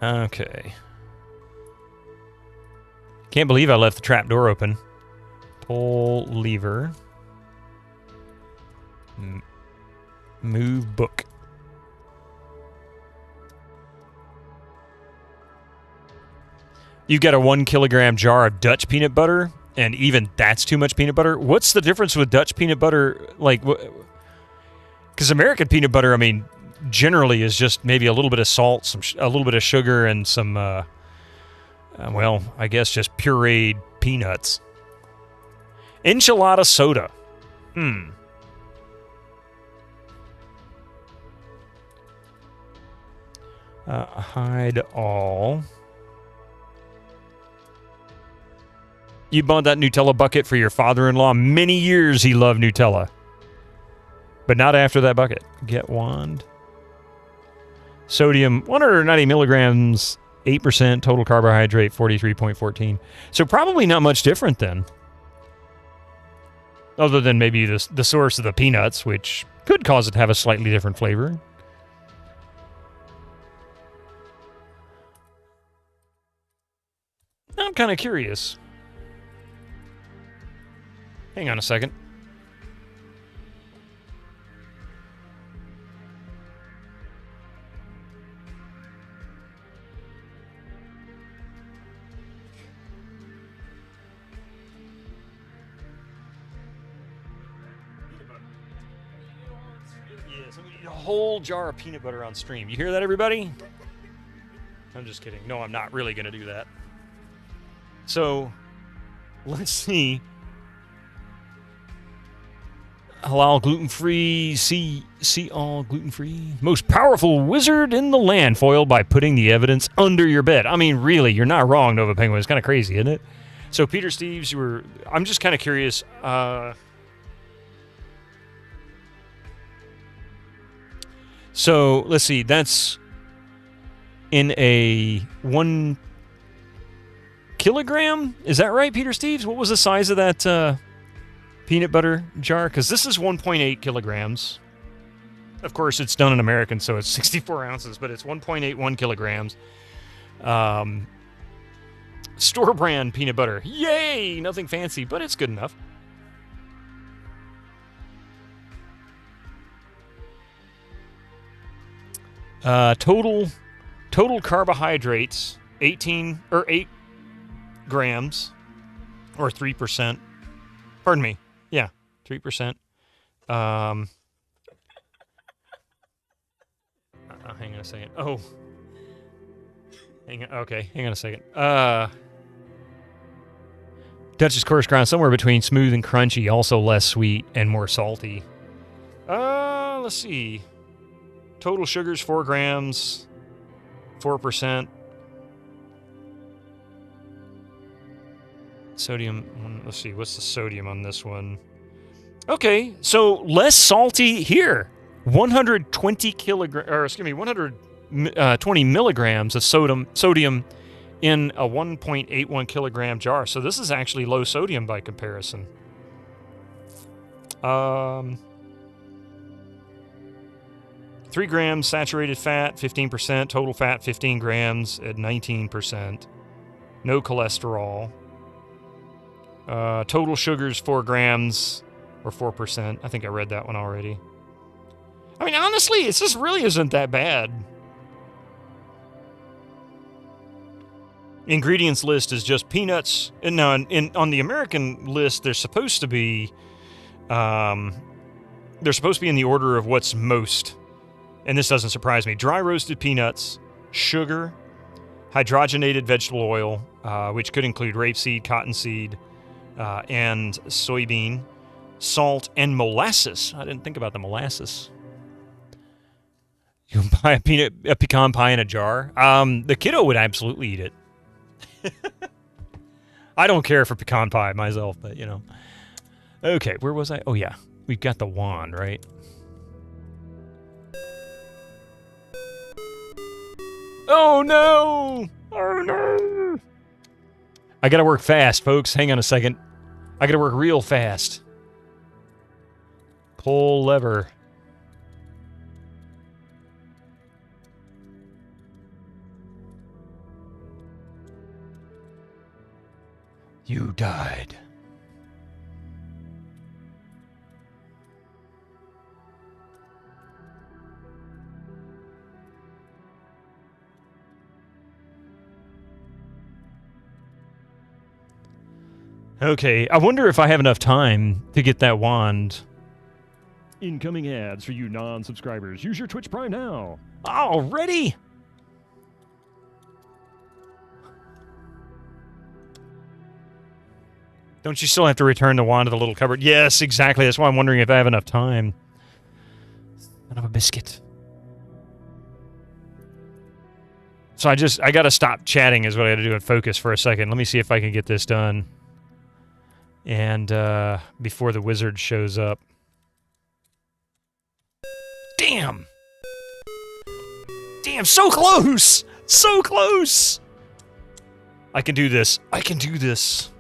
Okay. Can't believe I left the trap door open. Pull lever. Move book. You've got a 1 kilogram jar of Dutch peanut butter, and even that's too much peanut butter. What's the difference with Dutch peanut butter? Like, because American peanut butter, I mean, generally is just maybe a little bit of salt, a little bit of sugar, and some, well, I guess just pureed peanuts. Enchilada soda. Hide all. You bought that Nutella bucket for your father-in-law. Many years he loved Nutella. But not after that bucket. Get wand. Sodium, 190 milligrams, 8%. Total carbohydrate, 43.14. So probably not much different then. Other than maybe the source of the peanuts, which could cause it to have a slightly different flavor. I'm kind of curious. Hang on a second. Yes, I'm gonna eat a whole jar of peanut butter on stream. You hear that, everybody? I'm just kidding. No, I'm not really going to do that. So, let's see. Halal gluten-free, see all gluten-free. Most powerful wizard in the land, foiled by putting the evidence under your bed. I mean, really, you're not wrong, Nova Penguin. It's kind of crazy, isn't it? So, Peter Steves, I'm just kind of curious. So, let's see. That's in a 1 kilogram? Is that right, Peter Steves? What was the size of that peanut butter jar? Because this is 1.8 kilograms. Of course, it's done in American, so it's 64 ounces, but it's 1.81 kilograms. Store brand peanut butter. Yay! Nothing fancy, but it's good enough. Total carbohydrates, 8 grams, or 3%. Pardon me. Yeah, 3%. Hang on a second. Oh. Hang on. Okay, hang on a second. Dutch's coarse ground, somewhere between smooth and crunchy, also less sweet and more salty. Let's see. Total sugars, 4 grams, 4%. Sodium, let's see, what's the sodium on this one? Okay, so less salty here. 120 milligrams of sodium in a 1.81 kilogram jar. So this is actually low sodium by comparison. 3 grams saturated fat, 15%. Total fat, 15 grams at 19%. No cholesterol. Total sugars, 4 grams or 4%. I think I read that one already. I mean, honestly, it just really isn't that bad. Ingredients list is just peanuts. And now, on the American list, they're supposed to be in the order of what's most. And this doesn't surprise me. Dry roasted peanuts, sugar, hydrogenated vegetable oil, which could include rapeseed, cottonseed, and soybean, salt, and molasses. I didn't think about the molasses. You can buy a pecan pie in a jar. The kiddo would absolutely eat it. I don't care for pecan pie myself, but you know. Okay, where was I? Oh yeah, we've got the wand, right? Oh no! Oh no! I gotta work fast, folks. Hang on a second. I gotta work real fast. Pull lever. You died. Okay, I wonder if I have enough time to get that wand. Incoming ads for you non-subscribers. Use your Twitch Prime now. Already? Don't you still have to return the wand to the little cupboard? Yes, exactly. That's why I'm wondering if I have enough time. Son of a biscuit. So I gotta stop chatting is what I gotta do and focus for a second. Let me see if I can get this done. And, before the wizard shows up. Damn! Damn, so close! So close! I can do this. I can do this.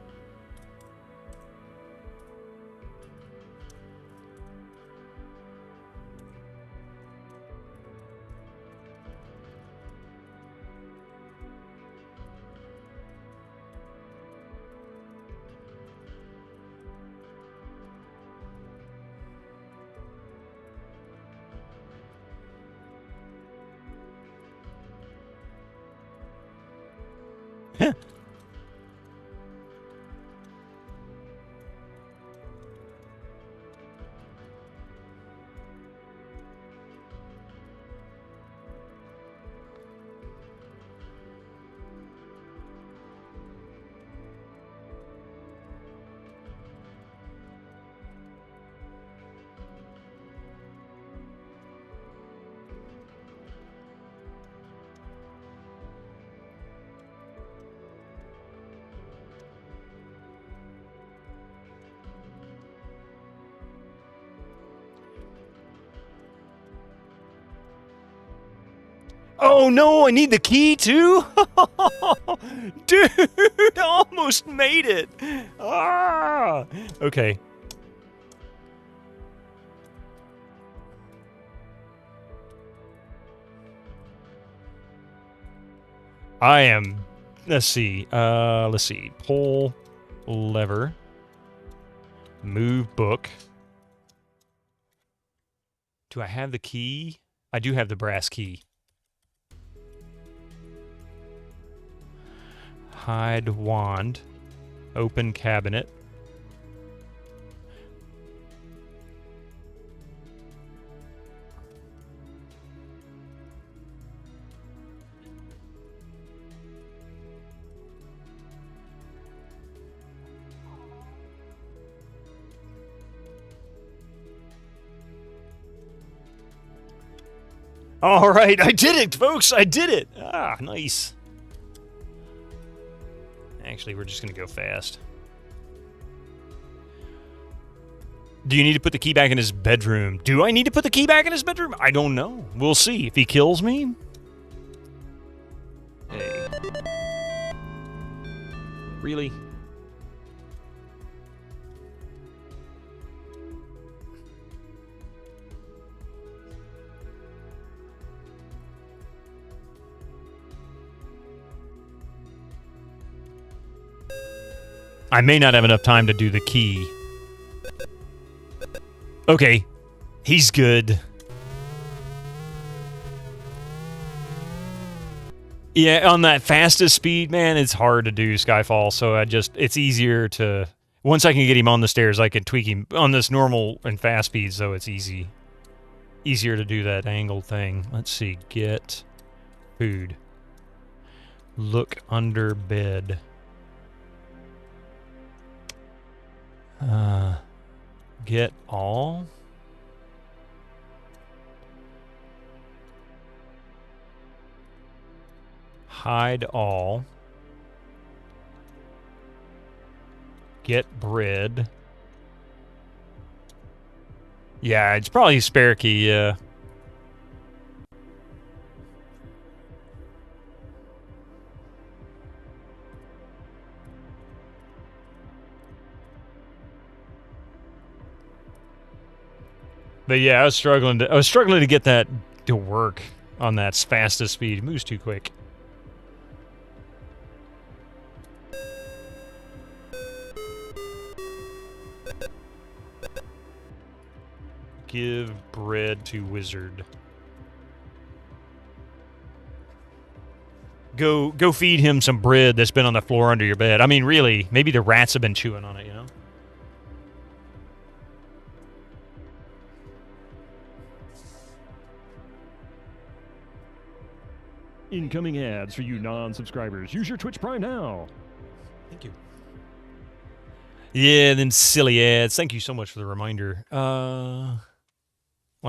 Oh no, I need the key too? Dude, almost made it. Ah! Okay. I am, let's see. Pull lever. Move book. Do I have the key? I do have the brass key. Hide wand. Open cabinet. All right, I did it, folks. I did it. Ah, nice. Actually, we're just going to go fast. Do you need to put the key back in his bedroom? Do I need to put the key back in his bedroom? I don't know. We'll see. If he kills me... Hey. Really? I may not have enough time to do the key. Okay. He's good. Yeah, on that fastest speed, man, it's hard to do Skyfall, so it's easier to... Once I can get him on the stairs, I can tweak him on this normal and fast speed, so it's easy. Easier to do that angled thing. Let's see. Get food. Look under bed. Get all. Hide all. Get bread. Yeah, it's probably a spare key, yeah. But yeah, I was struggling to get that to work on that fastest speed. It moves too quick. Give bread to wizard. Go feed him some bread that's been on the floor under your bed. I mean, really, maybe the rats have been chewing on it, you know? Incoming ads for you non-subscribers. Use your Twitch Prime now. Thank you. Yeah, then silly ads. Thank you so much for the reminder. I'll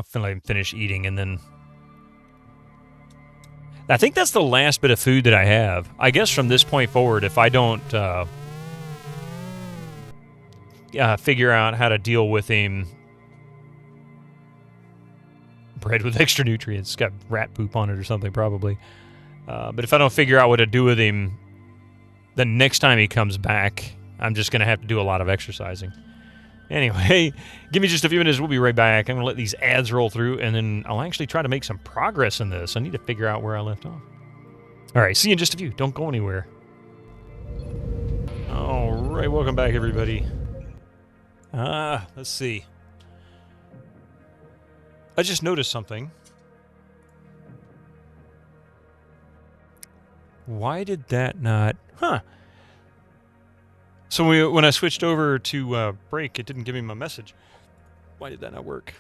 finish eating and then... I think that's the last bit of food that I have. I guess from this point forward, if I don't figure out how to deal with him... Bread with extra nutrients. It's got rat poop on it or something, probably. But if I don't figure out what to do with him, the next time he comes back, I'm just going to have to do a lot of exercising. Anyway, give me just a few minutes. We'll be right back. I'm going to let these ads roll through, and then I'll actually try to make some progress in this. I need to figure out where I left off. All right, see you in just a few. Don't go anywhere. All right, welcome back, everybody. Let's see. I just noticed something. Why did that not... Huh. So when I switched over to break, it didn't give me my message. Why did that not work?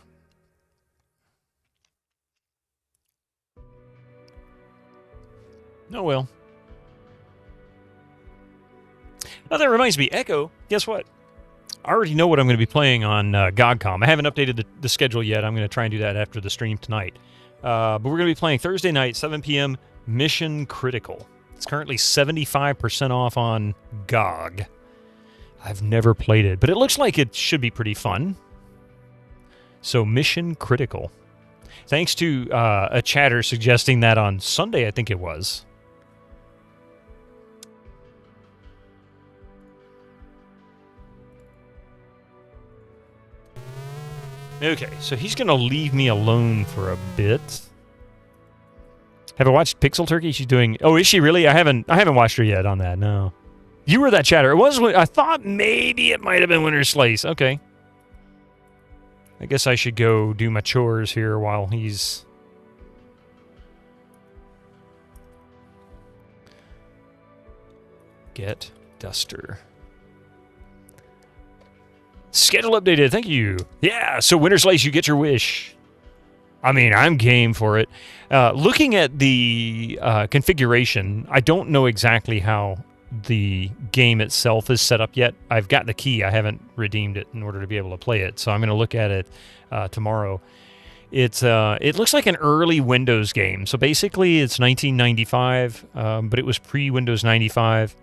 Oh, well. Oh, that reminds me. Echo, guess what? I already know what I'm going to be playing on GOGCOM. I haven't updated the schedule yet. I'm going to try and do that after the stream tonight. But we're going to be playing Thursday night, 7 p.m., Mission Critical. It's currently 75% off on GOG. I've never played it, but it looks like it should be pretty fun. So, Mission Critical. Thanks to a chatter suggesting that on Sunday, I think it was. Okay, so he's going to leave me alone for a bit. Have I watched Pixel Turkey? She's doing... Oh, is she really? I haven't watched her yet on that, no. You were that chatter. It was... I thought maybe it might have been Winter Slice. Okay. I guess I should go do my chores here while he's... Get Duster. Schedule updated. Thank you. Yeah, so Winter Slice, you get your wish. I mean, I'm game for it. Looking at the configuration, I don't know exactly how the game itself is set up yet. I've got the key. I haven't redeemed it in order to be able to play it, so I'm going to look at it tomorrow. It looks like an early Windows game. So basically, it's 1995, but it was pre-Windows 95.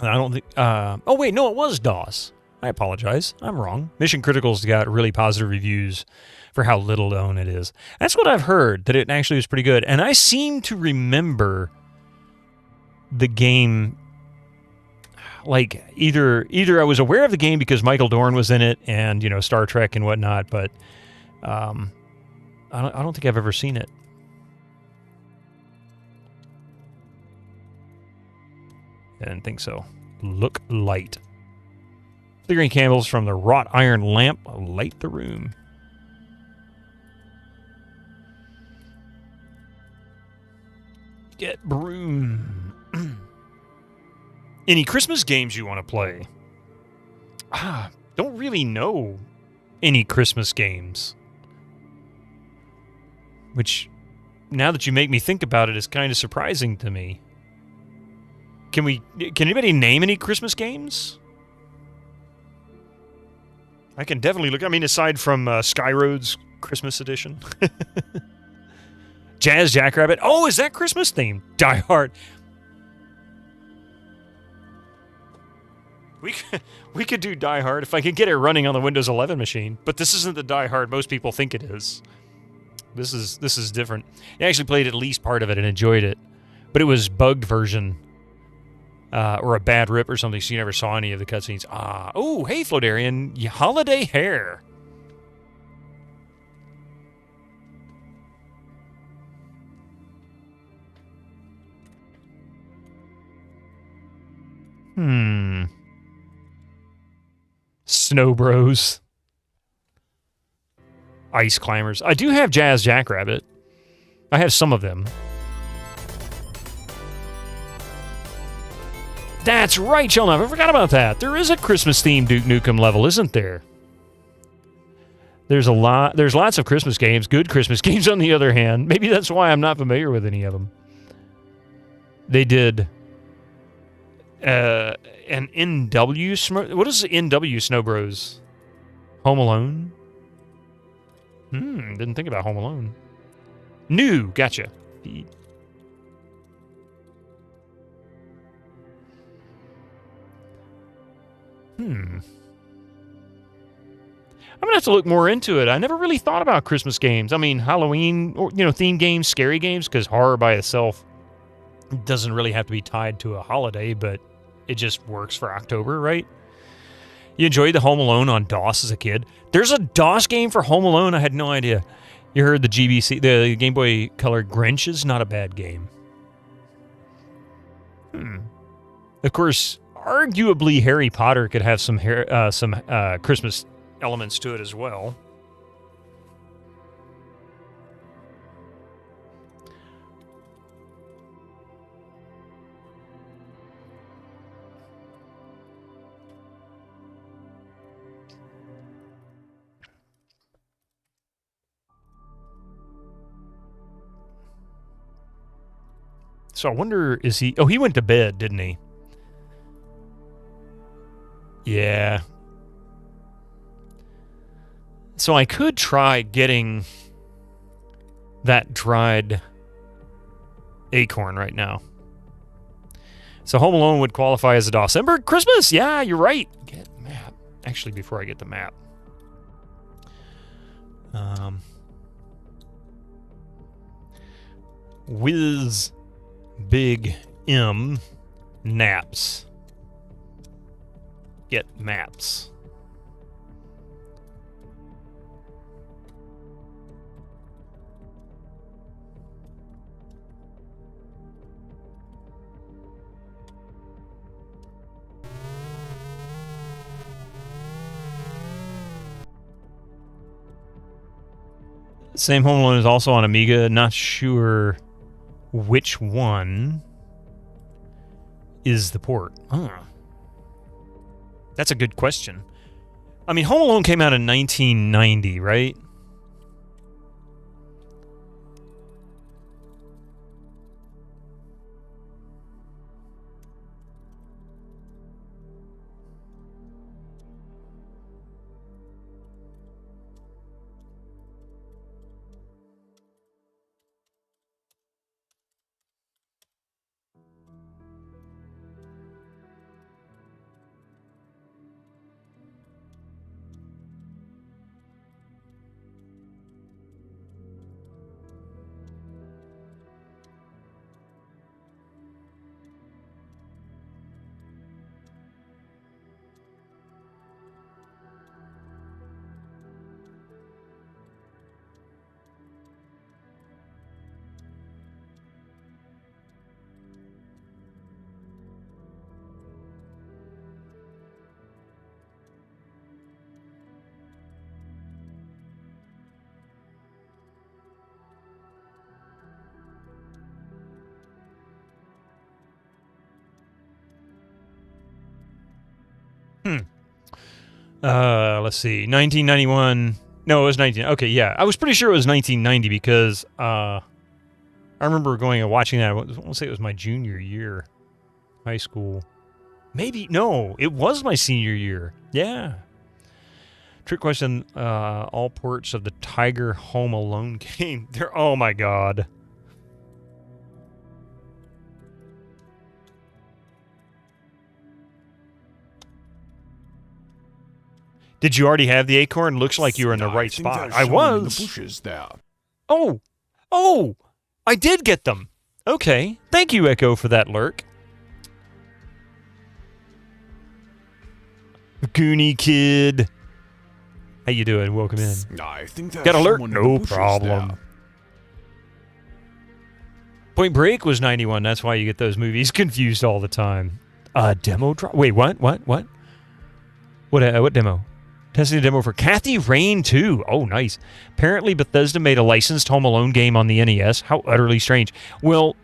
I don't think... oh, wait, no, it was DOS. I apologize. I'm wrong. Mission Critical's got really positive reviews for how little known it is. That's what I've heard, that it actually was pretty good. And I seem to remember the game, like, either I was aware of the game because Michael Dorn was in it and, you know, Star Trek and whatnot, but I don't think I've ever seen it. I didn't think so. Look light. Flickering candles from the wrought iron lamp light the room. Get broom. Any Christmas games you want to play? Don't really know any Christmas games. Which, now that you make me think about it, is kind of surprising to me. Can anybody name any Christmas games? I can definitely look. I mean, aside from Skyroad's Christmas edition. Jazz Jackrabbit. Oh, is that Christmas themed? Die Hard. We could do Die Hard if I could get it running on the Windows 11 machine. But this isn't the Die Hard most people think it is. This is different. I actually played at least part of it and enjoyed it. But it was bugged version. Or a bad rip or something, so you never saw any of the cutscenes. Oh, hey, Flodarian. Holiday Hair. Snow Bros. Ice Climbers. I do have Jazz Jackrabbit. I have some of them. That's right, Sheldon. I forgot about that. There is a Christmas-themed Duke Nukem level, isn't there? There's lots of Christmas games. Good Christmas games, on the other hand. Maybe that's why I'm not familiar with any of them. They did an NW... What is the NW Snow Bros? Home Alone? Didn't think about Home Alone. New, gotcha. I'm gonna have to look more into it. I never really thought about Christmas games. I mean, Halloween, or theme games, scary games, because horror by itself doesn't really have to be tied to a holiday, but it just works for October, right? You enjoyed the Home Alone on DOS as a kid? There's a DOS game for Home Alone? I had no idea. You heard the GBC, the Game Boy Color Grinch is not a bad game. Of course, arguably Harry Potter could have some Christmas elements to it as well. So I wonder, is he... Oh, he went to bed, didn't he? Yeah. So I could try getting that dried acorn right now. So Home Alone would qualify as a DOSember. Christmas! Yeah, you're right. Get map. Actually, before I get the map. Wiz Big M Naps. Get maps. Same Home Alone is also on Amiga. Not sure which one is the port. That's a good question. I mean, Home Alone came out in 1990, right? Let's see. 1991. No, it was 19. Okay, yeah. I was pretty sure it was 1990 because I remember going and watching that. I want to say it was my junior year, high school. Maybe. No, it was my senior year. Yeah. Trick question. All ports of the Tiger Home Alone game. They're, oh my God. Did you already have the acorn? Looks like you were in the right spot. I was. The bushes there. Oh, I did get them. Okay. Thank you, Echo, for that lurk. Goonie Kid. How you doing? Welcome in. I think there's Got a lurk? someone in No the bushes problem. there. Point Break was 91. That's why you get those movies confused all the time. Demo drop? Wait, what? What demo? Testing the demo for Kathy Rain 2. Oh, nice. Apparently, Bethesda made a licensed Home Alone game on the NES. How utterly strange. Well,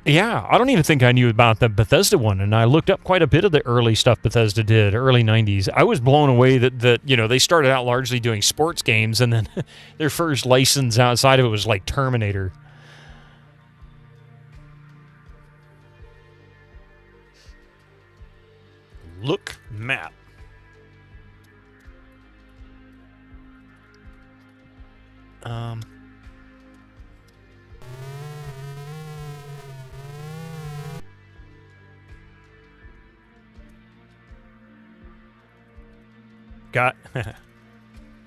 yeah, I don't even think I knew about the Bethesda one, and I looked up quite a bit of the early stuff Bethesda did, early 90s. I was blown away that you know, they started out largely doing sports games, and then their first license outside of it was like Terminator. Look map. Got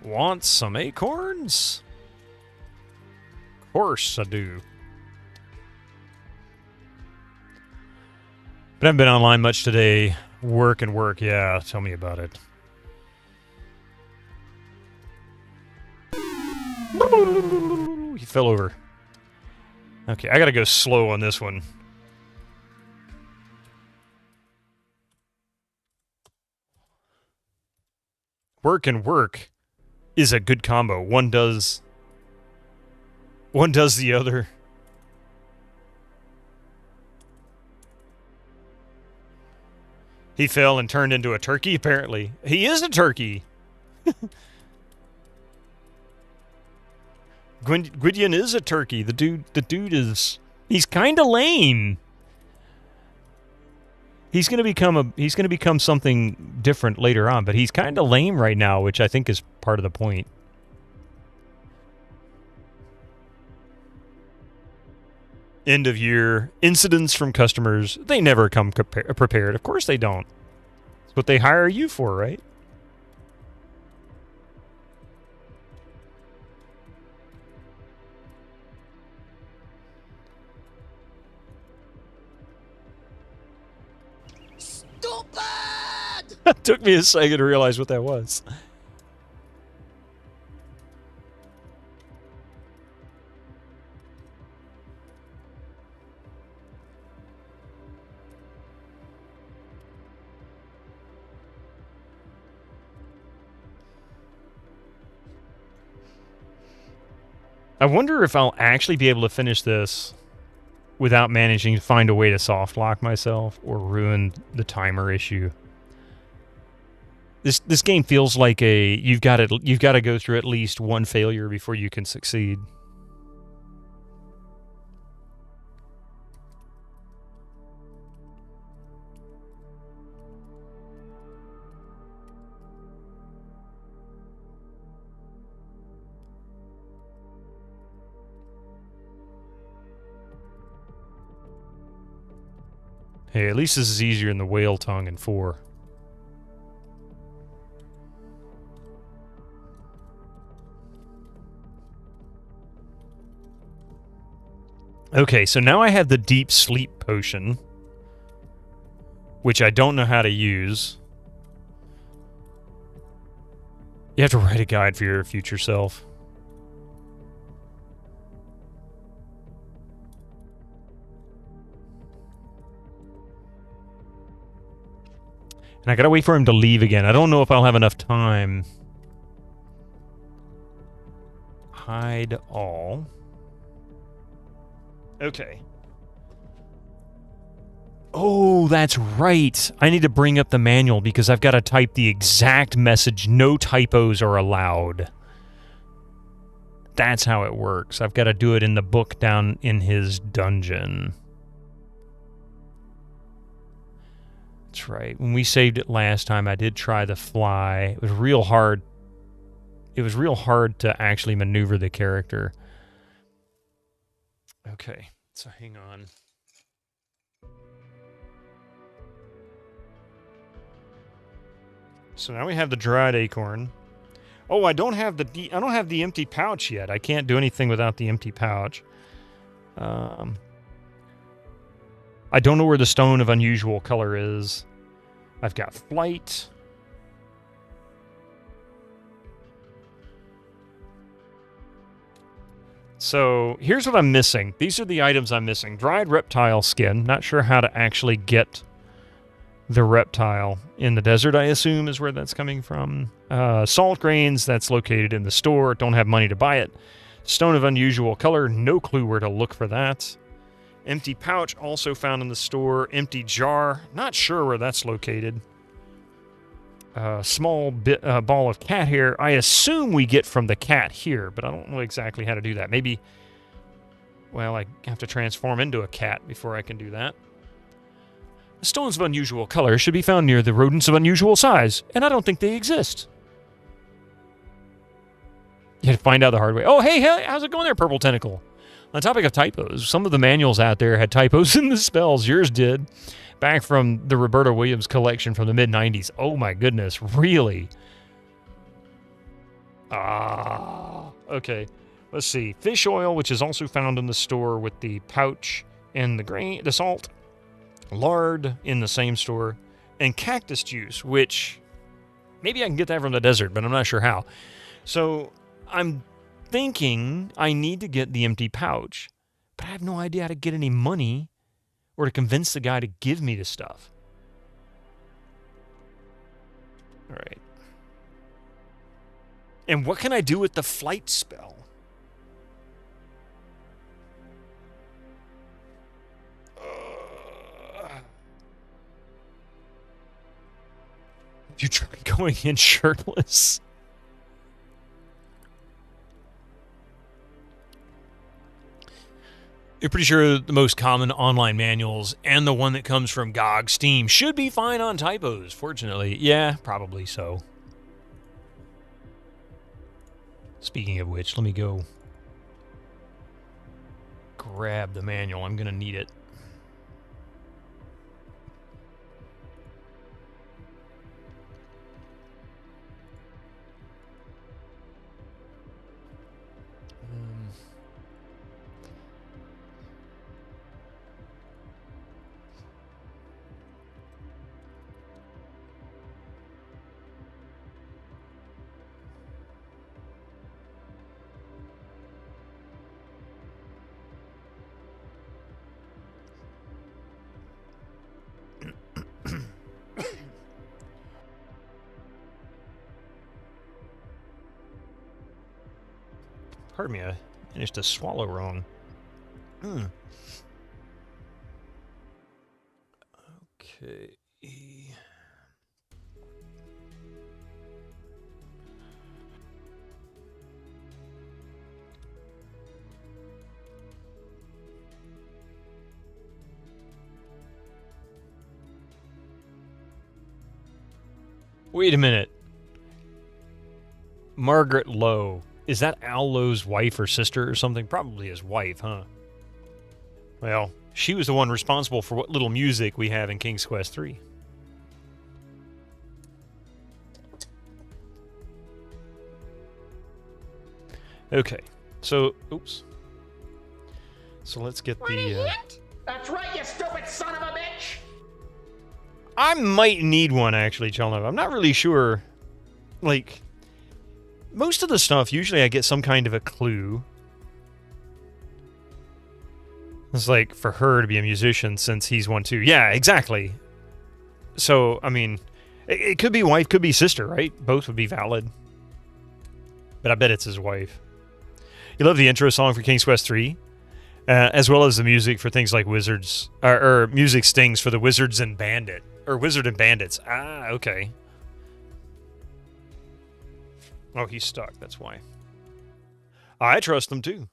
want some acorns? Of course I do. But I haven't been online much today. Work and work, yeah. Tell me about it. He fell over. Okay, I gotta go slow on this one. Work and work is a good combo. One does the other. He fell and turned into a turkey, apparently. He is a turkey. Gwydion is a turkey. The dude is... He's kind of lame. He's gonna become something different later on, but he's kind of lame right now, which I think is part of the point. End of year incidents from customers. They never come prepared. Of course they don't. It's what they hire you for, right? It took me a second to realize what that was. I wonder if I'll actually be able to finish this without managing to find a way to soft lock myself or ruin the timer issue. This game feels like you've got to go through at least one failure before you can succeed. Hey, at least this is easier than the whale tongue in 4. Okay, so now I have the deep sleep potion, which I don't know how to use. You have to write a guide for your future self. And I gotta wait for him to leave again. I don't know if I'll have enough time. Hide all. Okay. Oh, that's right. I need to bring up the manual because I've got to type the exact message. No typos are allowed. That's how it works. I've got to do it in the book down in his dungeon. That's right. When we saved it last time, I did try the fly. It was real hard. It was real hard to actually maneuver the character. Okay, so hang on. So now we have the dried acorn. Oh, I don't have the empty pouch yet. I can't do anything without the empty pouch. I don't know where the stone of unusual color is. I've got flight. So here's what I'm missing. These are the items I'm missing. Dried reptile skin. Not sure how to actually get The reptile in the desert, I assume, is where that's coming from. Salt grains, that's located in the store. Don't have money to buy it. Stone of unusual color, no clue where to look for that. Empty pouch, also found in the store. Empty jar, not sure where that's located. Small ball of cat hair, I assume we get from the cat here, but I don't know exactly how to do that. Maybe, well, I have to transform into a cat before I can do that. The stones of unusual color should be found near the rodents of unusual size, and I don't think they exist. You had to find out the hard way. Oh, hey, how's it going there, Purple Tentacle? On the topic of typos, some of the manuals out there had typos in the spells. Yours did. Back from the Roberta Williams collection from the mid-90s. Oh, my goodness. Really? Okay. Let's see. Fish oil, which is also found in the store with the pouch and the salt. Lard in the same store. And cactus juice, which maybe I can get that from the desert, but I'm not sure how. So I'm thinking I need to get the empty pouch, but I have no idea how to get any money or to convince the guy to give me the stuff. All right. And what can I do with the flight spell? You try going in shirtless? You're pretty sure the most common online manuals and the one that comes from GOG Steam should be fine on typos, fortunately. Yeah, probably so. Speaking of which, let me go grab the manual. I'm going to need it. Pardon me, I managed to swallow wrong. Okay. Wait a minute. Margaret Lowe. Is that Al Lowe's wife or sister or something? Probably his wife, huh? Well, she was the one responsible for what little music we have in King's Quest III. Okay, so, oops. So let's get the... That's right, you stupid son of a bitch! I might need one, actually, Chelnov. I'm not really sure. Like, most of the stuff, usually I get some kind of a clue. It's like, for her to be a musician since he's one too. Yeah, exactly. So, I mean, it could be wife, could be sister, right? Both would be valid. But I bet it's his wife. You love the intro song for King's Quest III? As well as the music for things like Wizards, or music stings for the Wizards and Bandit, or Wizard and Bandits. Ah, okay. Oh, he's stuck, that's why. I trust him too.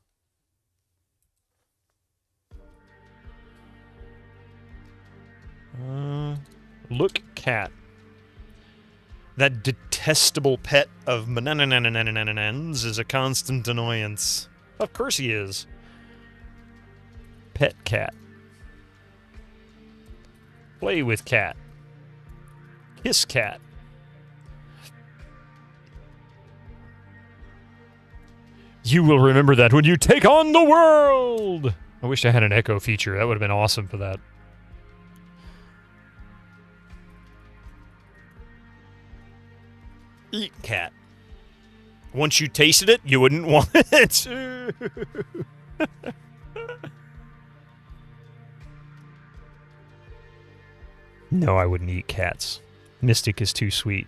Look, cat. That detestable pet of Manananananananans is a constant annoyance. Of course he is. Pet cat. Play with cat. Kiss cat. You will remember that when you take on the world! I wish I had an echo feature. That would have been awesome for that. Eat cat. Once you tasted it, you wouldn't want it. No, I wouldn't eat cats. Mystic is too sweet.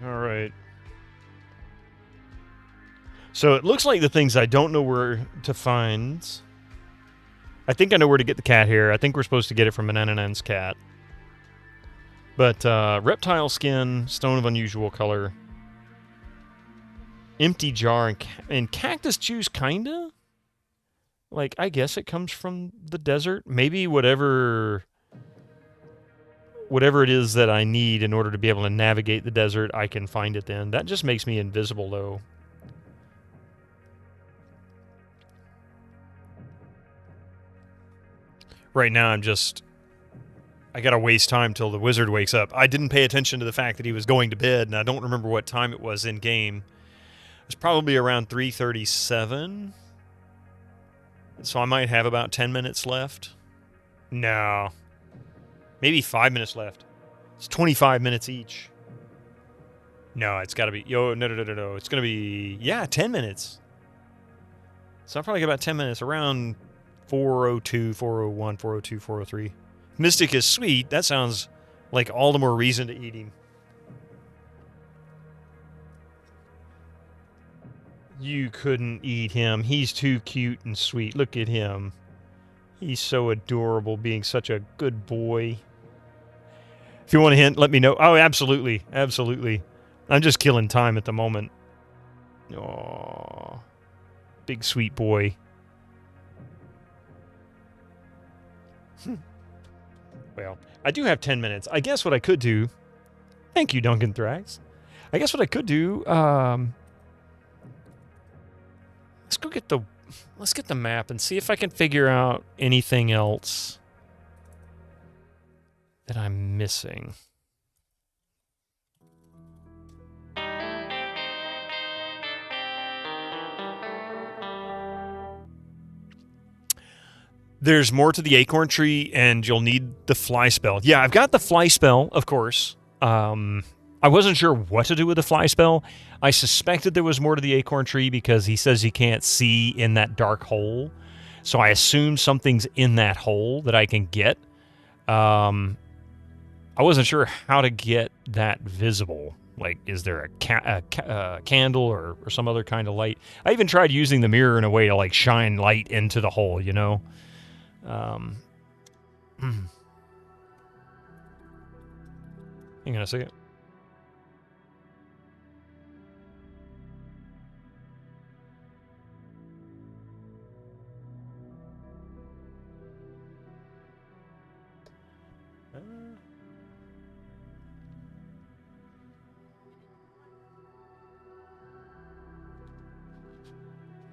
All right. So it looks like the things I don't know where to find. I think I know where to get the cat hair. I think we're supposed to get it from an Ananan's cat. But reptile skin, stone of unusual color, empty jar, and cactus juice, kinda? Like, I guess it comes from the desert. Maybe whatever it is that I need in order to be able to navigate the desert, I can find it then. That just makes me invisible, though. Right now, I gotta waste time till the wizard wakes up. I didn't pay attention to the fact that he was going to bed, and I don't remember what time it was in-game. It was probably around 3:37. So I might have about 10 minutes left. No. Maybe 5 minutes left. It's 25 minutes each. No, it's gotta be... no. It's gonna be... yeah, 10 minutes. So I'll probably get about 10 minutes, around 4:02, 4:01, 4:02, 4:03. Mystic is sweet. That sounds like all the more reason to eat him. You couldn't eat him. He's too cute and sweet. Look at him. He's so adorable, being such a good boy. If you want a hint, let me know. Oh, absolutely. Absolutely. I'm just killing time at the moment. Aww. Big sweet boy. Well, I do have 10 minutes. I guess what I could do... Thank you, Duncan Thrax. I guess what I could do... let's get the map and see if I can figure out anything else that I'm missing. There's more to the acorn tree, and you'll need the fly spell. Yeah, I've got the fly spell, of course. I wasn't sure what to do with the fly spell. I suspected there was more to the acorn tree because he says he can't see in that dark hole. So I assume something's in that hole that I can get. I wasn't sure how to get that visible. Like, is there a candle or some other kind of light? I even tried using the mirror in a way to, like, shine light into the hole, you know? Hang on a second.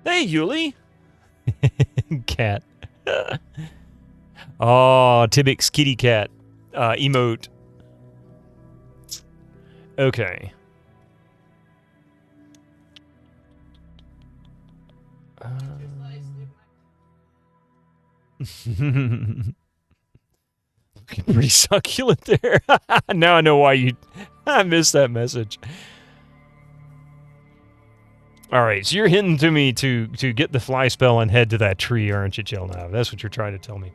Hey, Yuli! Cat. Oh, Tibic's kitty cat. Emote. Okay. Pretty succulent there. Now I know why I missed that message. All right, so you're hinting to me to get the fly spell and head to that tree, aren't you, Chelnav? That's what you're trying to tell me.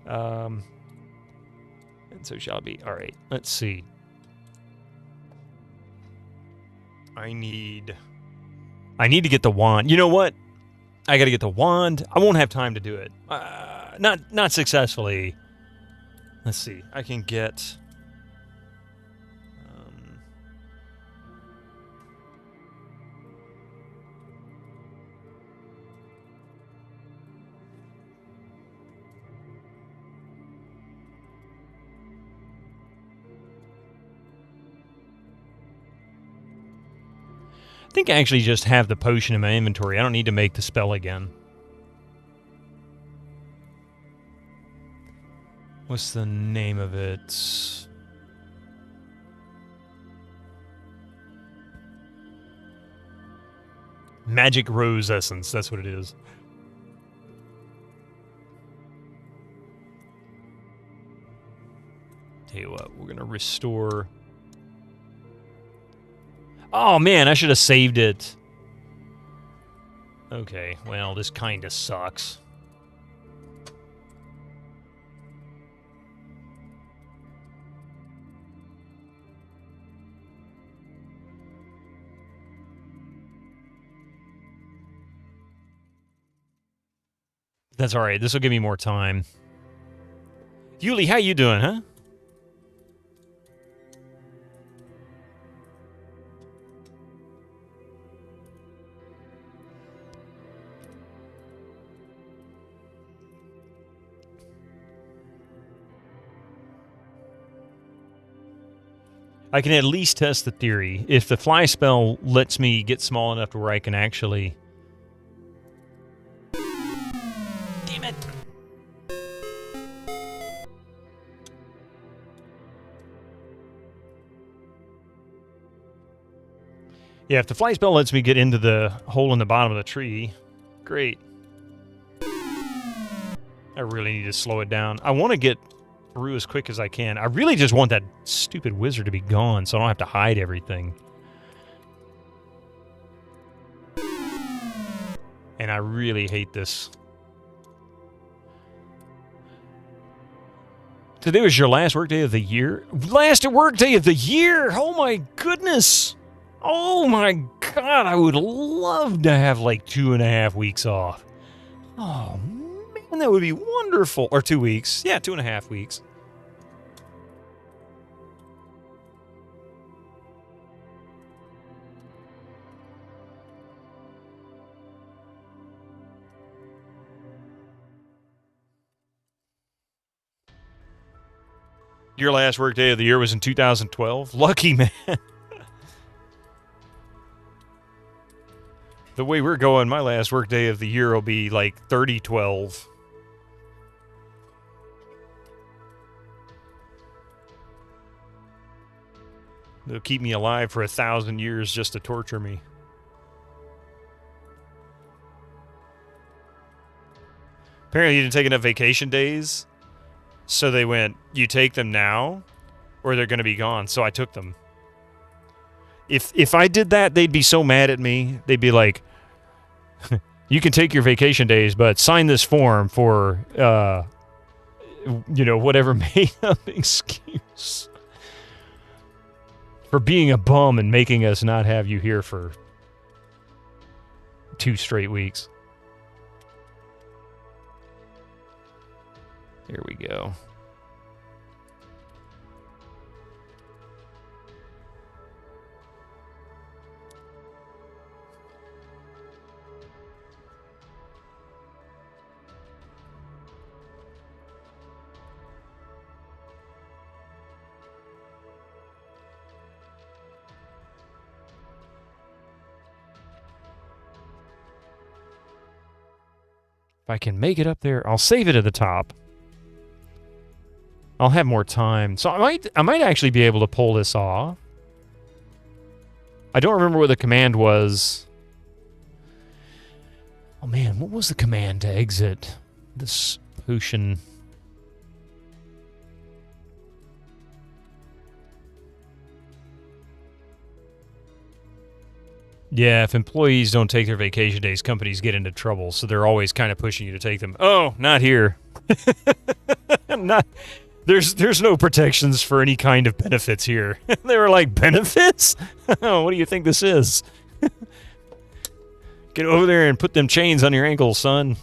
And so shall it be. All right, let's see. I need to get the wand. You know what? I got to get the wand. I won't have time to do it. Not successfully. Let's see. I can get... I think I actually just have the potion in my inventory. I don't need to make the spell again. What's the name of it? Magic rose essence, that's what it is. Tell you what, we're gonna restore. Oh man, I should have saved it. Okay, well, this kinda sucks. That's alright, this will give me more time. Yuli, how you doing, huh? I can at least test the theory. If the fly spell lets me get small enough to where I can actually... Damn it! Yeah, if the fly spell lets me get into the hole in the bottom of the tree, great. I really need to slow it down. I want to get through as quick as I can. I really just want that stupid wizard to be gone so I don't have to hide everything. And I really hate this. Today was your last workday of the year? Last workday of the year! Oh my goodness! Oh my god, I would love to have like 2.5 weeks off. Oh man, that would be wonderful. Or 2 weeks. Yeah, 2.5 weeks. Your last workday of the year was in 2012? Lucky man. The way we're going, my last workday of the year will be like 3012. They'll keep me alive for 1,000 years just to torture me. Apparently you didn't take enough vacation days. So they went, you take them now, or they're going to be gone. So I took them. If I did that, they'd be so mad at me. They'd be like, you can take your vacation days, but sign this form for, you know, whatever made-up excuse. For being a bum and making us not have you here for 2 straight weeks. Here we go. If I can make it up there, I'll save it at the top. I'll have more time. So I might actually be able to pull this off. I don't remember what the command was. Oh man, what was the command to exit this potion? Yeah, if employees don't take their vacation days, companies get into trouble, so they're always kind of pushing you to take them. Oh, not here. Not... There's no protections for any kind of benefits here. They were like, benefits? What do you think this is? Get over there and put them chains on your ankles, son.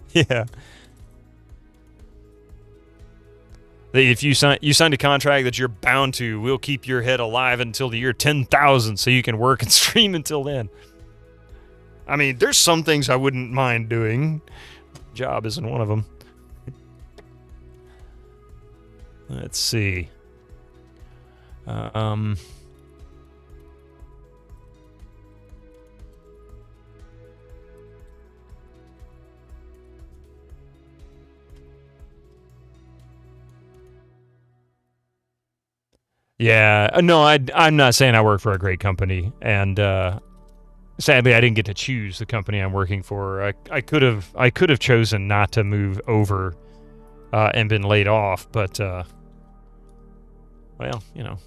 Yeah. If you signed a contract that you're bound to, we'll keep your head alive until the year 10,000 so you can work and stream until then. I mean, there's some things I wouldn't mind doing. Job isn't one of them. Let's see. Yeah, no, I'm not saying I work for a great company, and sadly, I didn't get to choose the company I'm working for. I could have chosen not to move over and been laid off, but well, you know.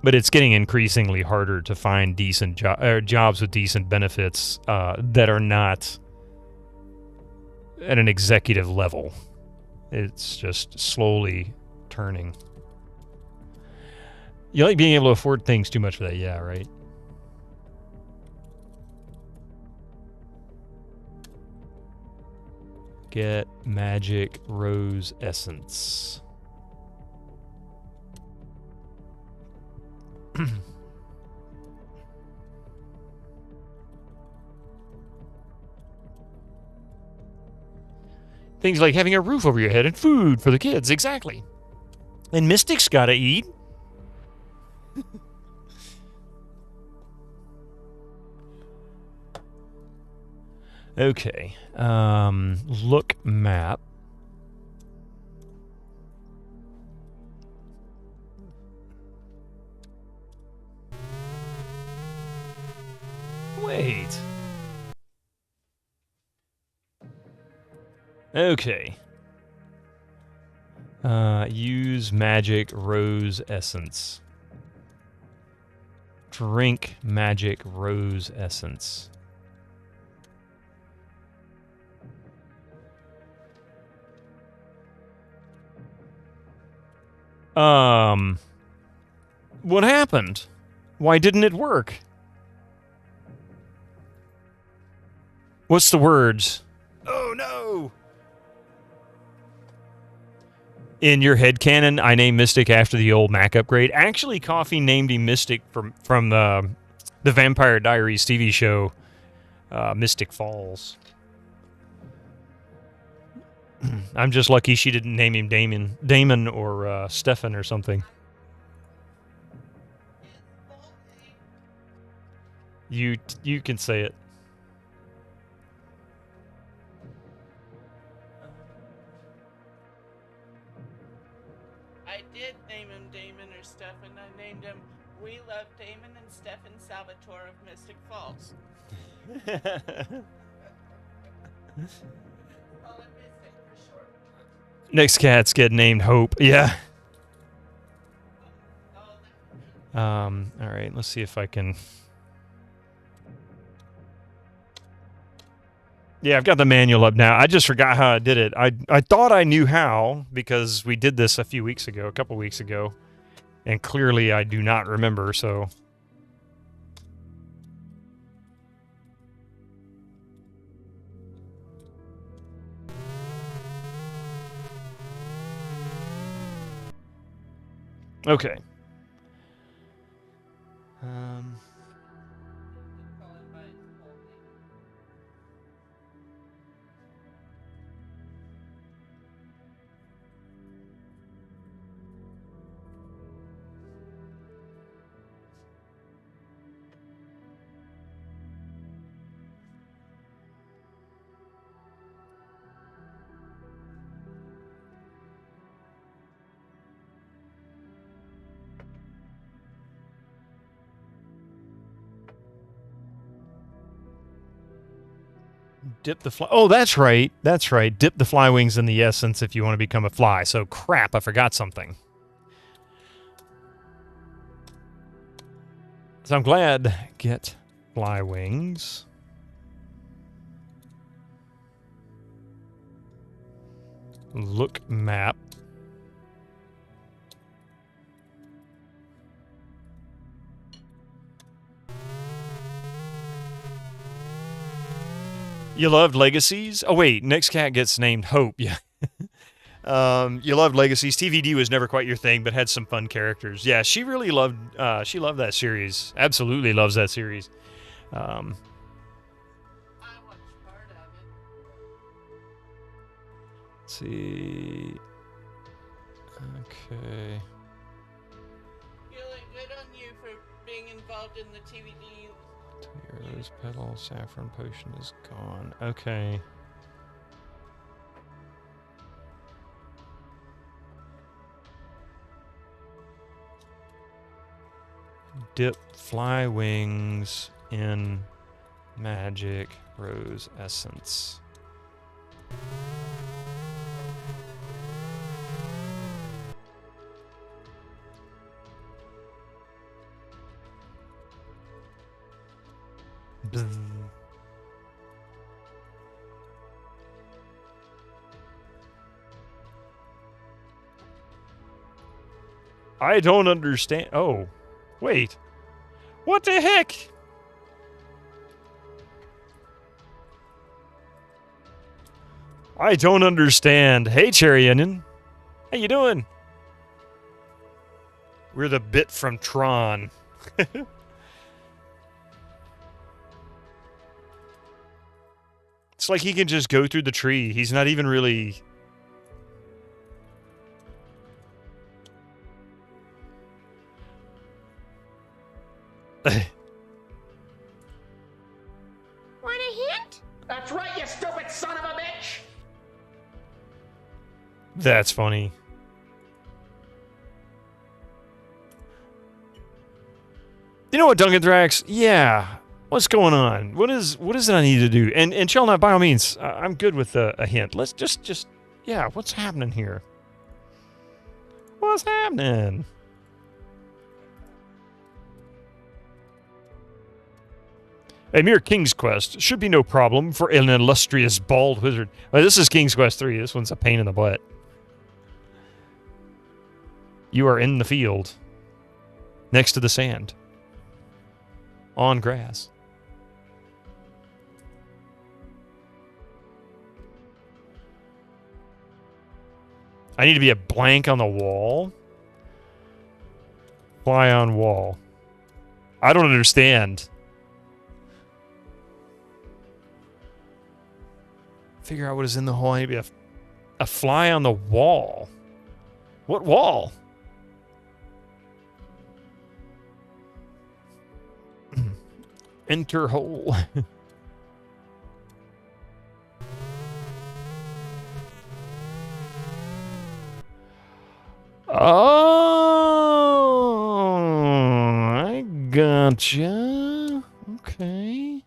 But it's getting increasingly harder to find decent jobs with decent benefits that are not at an executive level. It's just slowly turning. You like being able to afford things too much for that, yeah, right? Get magic rose essence. Things like having a roof over your head and food for the kids, exactly. And Mystic's gotta eat. Okay. Look map. Wait. Okay. Use magic rose essence. Drink magic rose essence. What happened? Why didn't it work? What's the words? Oh no! In your headcanon, I named Mystic after the old Mac upgrade. Actually, Coffee named him Mystic from the Vampire Diaries TV show, Mystic Falls. I'm just lucky she didn't name him Damon or Stefan or something. You can say it. I did name him Damon or Stefan. I named him We Love Damon and Stefan Salvatore of Mystic Falls. Next cat's get named Hope. Yeah. All right. Let's see if I can. Yeah, I've got the manual up now. I just forgot how I did it. I thought I knew how because we did this a couple weeks ago, and clearly I do not remember. So. Okay. Dip the fly. Oh, that's right. That's right. Dip the fly wings in the essence if you want to become a fly. So crap, I forgot something. So I'm glad. Get fly wings. Look map. You loved Legacies? Oh, wait. Next cat gets named Hope. Yeah. You loved Legacies. TVD was never quite your thing, but had some fun characters. Yeah, she really loved that series. Absolutely loves that series. I watched part of it. Let's see. Okay. Feeling good on you. being involved in the TVD. Rose petal, saffron potion is gone. Okay. Dip fly wings in magic rose essence. Bzz. I don't understand. Oh, wait. What the heck? I don't understand. Hey, Cherry Onion. How you doing? We're the bit from Tron. It's like he can just go through the tree. He's not even really... Want a hint? That's right, you stupid son of a bitch! That's funny. You know what, Duncan Thrax? Yeah. What's going on? What is it I need to do? And Chelnut, by all means, I'm good with a hint. Let's just yeah, what's happening here? What's happening? A mere King's Quest should be no problem for an illustrious bald wizard. Well, this is King's Quest 3. This one's a pain in the butt. You are in the field, next to the sand, on grass. I need to be a blank on the wall. Fly on wall. I don't understand. Figure out what is in the hole. I need to be a fly on the wall. What wall? Enter hole. Oh, I gotcha. Okay.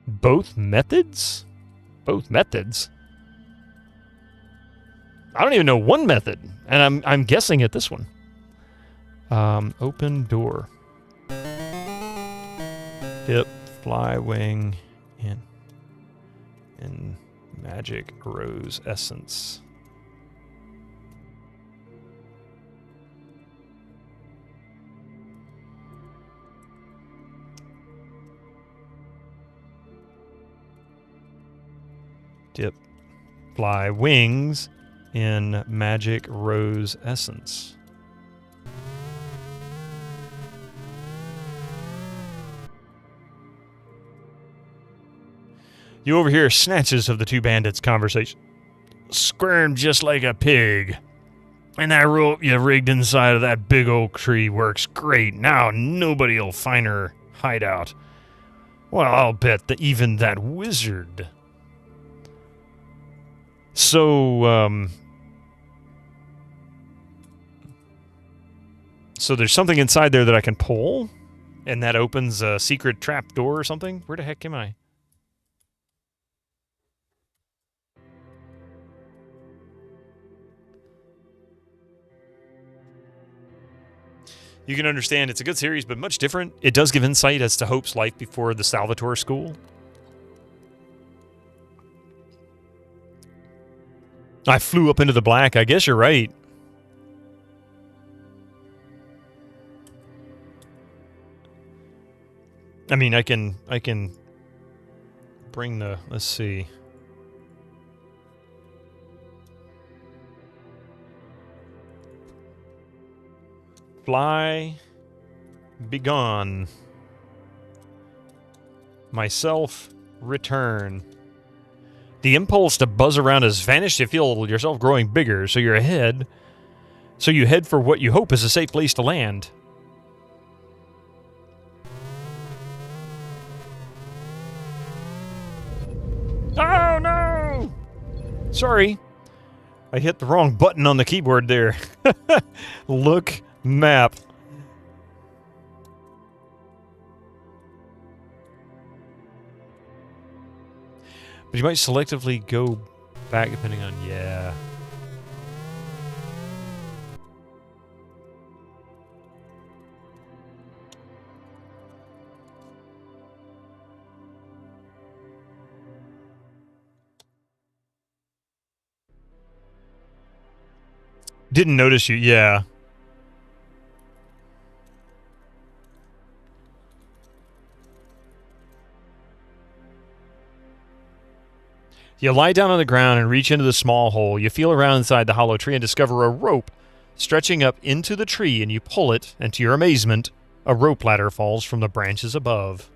Both methods? Both methods? I don't even know one method, and I'm guessing at this one. Open door. Dip fly wing in magic rose essence. Dip fly wings in magic rose essence. You overhear snatches of the two bandits' conversation. Squirm just like a pig. And that rope you rigged inside of that big oak tree works great. Now nobody'll find her hideout. Well, I'll bet that even that wizard... So there's something inside there that I can pull, and that opens a secret trap door or something? Where the heck am I? You can understand it's a good series, but much different. It does give insight as to Hope's life before the Salvatore School. I flew up into the black. I guess you're right. I mean, I can bring the... Let's see. Fly. Be gone. Myself. Return. The impulse to buzz around has vanished. You feel yourself growing bigger, so you're ahead. So you head for what you hope is a safe place to land. Oh, no! Sorry. I hit the wrong button on the keyboard there. Look, map. But you might selectively go back depending on... Yeah. Didn't notice you, yeah. You lie down on the ground and reach into the small hole. You feel around inside the hollow tree and discover a rope stretching up into the tree, and you pull it, and to your amazement, a rope ladder falls from the branches above.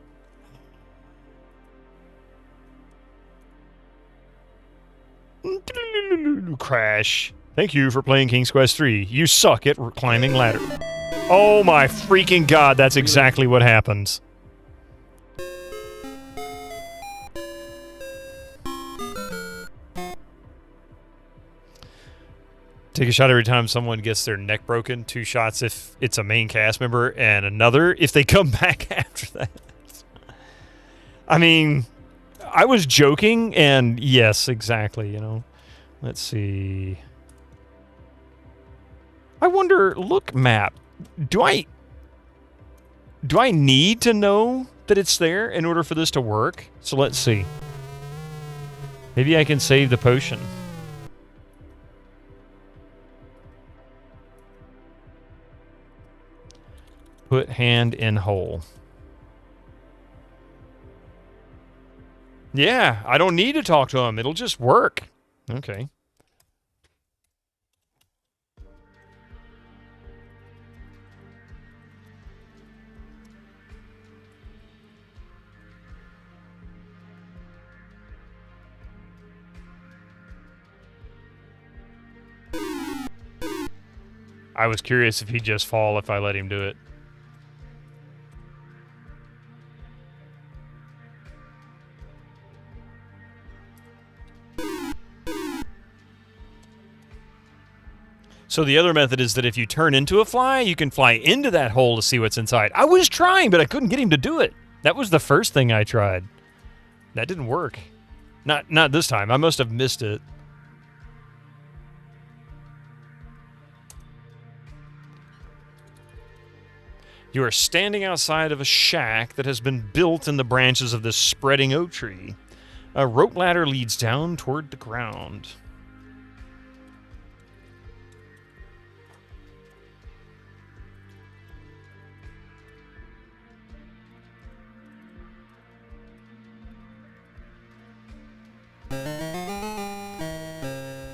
Crash. Thank you for playing King's Quest 3. You suck at climbing ladder. Oh my freaking god, that's exactly what happens. Take a shot every time someone gets their neck broken. 2 shots if it's a main cast member, and another if they come back after that. I mean, I was joking, and yes, exactly, you know. Let's see. I wonder, look, map. Do I need to know that it's there in order for this to work? So let's see. Maybe I can save the potion. Put hand in hole. Yeah, I don't need to talk to him. It'll just work. Okay. I was curious if he'd just fall if I let him do it. So the other method is that if you turn into a fly, you can fly into that hole to see what's inside. I was trying, but I couldn't get him to do it. That was the first thing I tried. That didn't work. Not this time. I must have missed it. You are standing outside of a shack that has been built in the branches of this spreading oak tree. A rope ladder leads down toward the ground.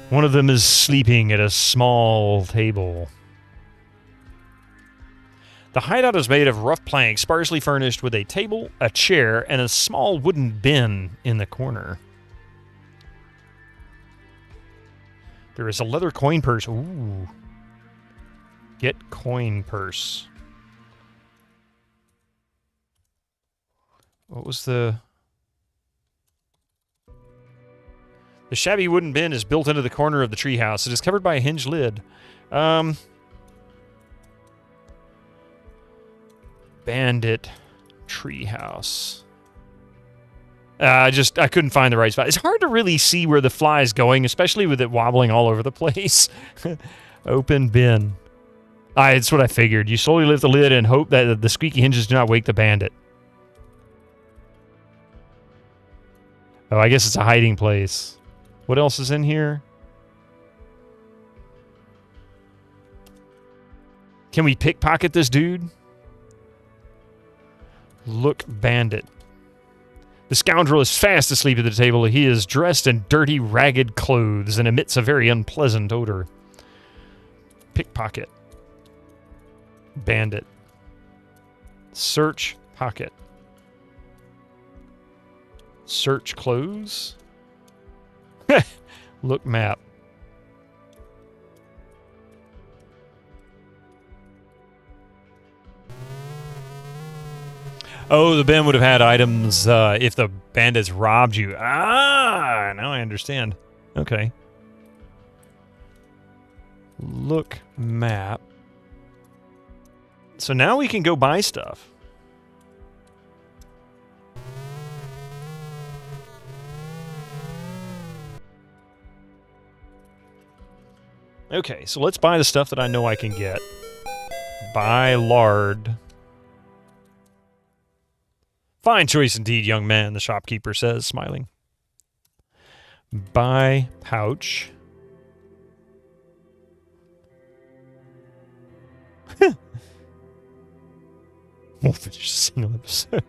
One of them is sleeping at a small table. The hideout is made of rough planks, sparsely furnished with a table, a chair, and a small wooden bin in the corner. There is a leather coin purse. Ooh. Get coin purse. What was the... The shabby wooden bin is built into the corner of the treehouse. It is covered by a hinged lid. Bandit treehouse. I couldn't find the right spot. It's hard to really see where the fly is going, especially with it wobbling all over the place. Open bin. It's what I figured. You slowly lift the lid and hope that the squeaky hinges do not wake the bandit. Oh, I guess it's a hiding place. What else is in here? Can we pickpocket this dude? Look, bandit. The scoundrel is fast asleep at the table. He is dressed in dirty, ragged clothes and emits a very unpleasant odor. Pickpocket. Bandit. Search pocket. Search clothes. Look map. Oh, the bin would have had items if the bandits robbed you. Ah, now I understand. Okay. Look map. So now we can go buy stuff. Okay, so let's buy the stuff that I know I can get. Buy lard. Fine choice indeed, young man, the shopkeeper says, smiling. Buy pouch. We'll finish a single episode.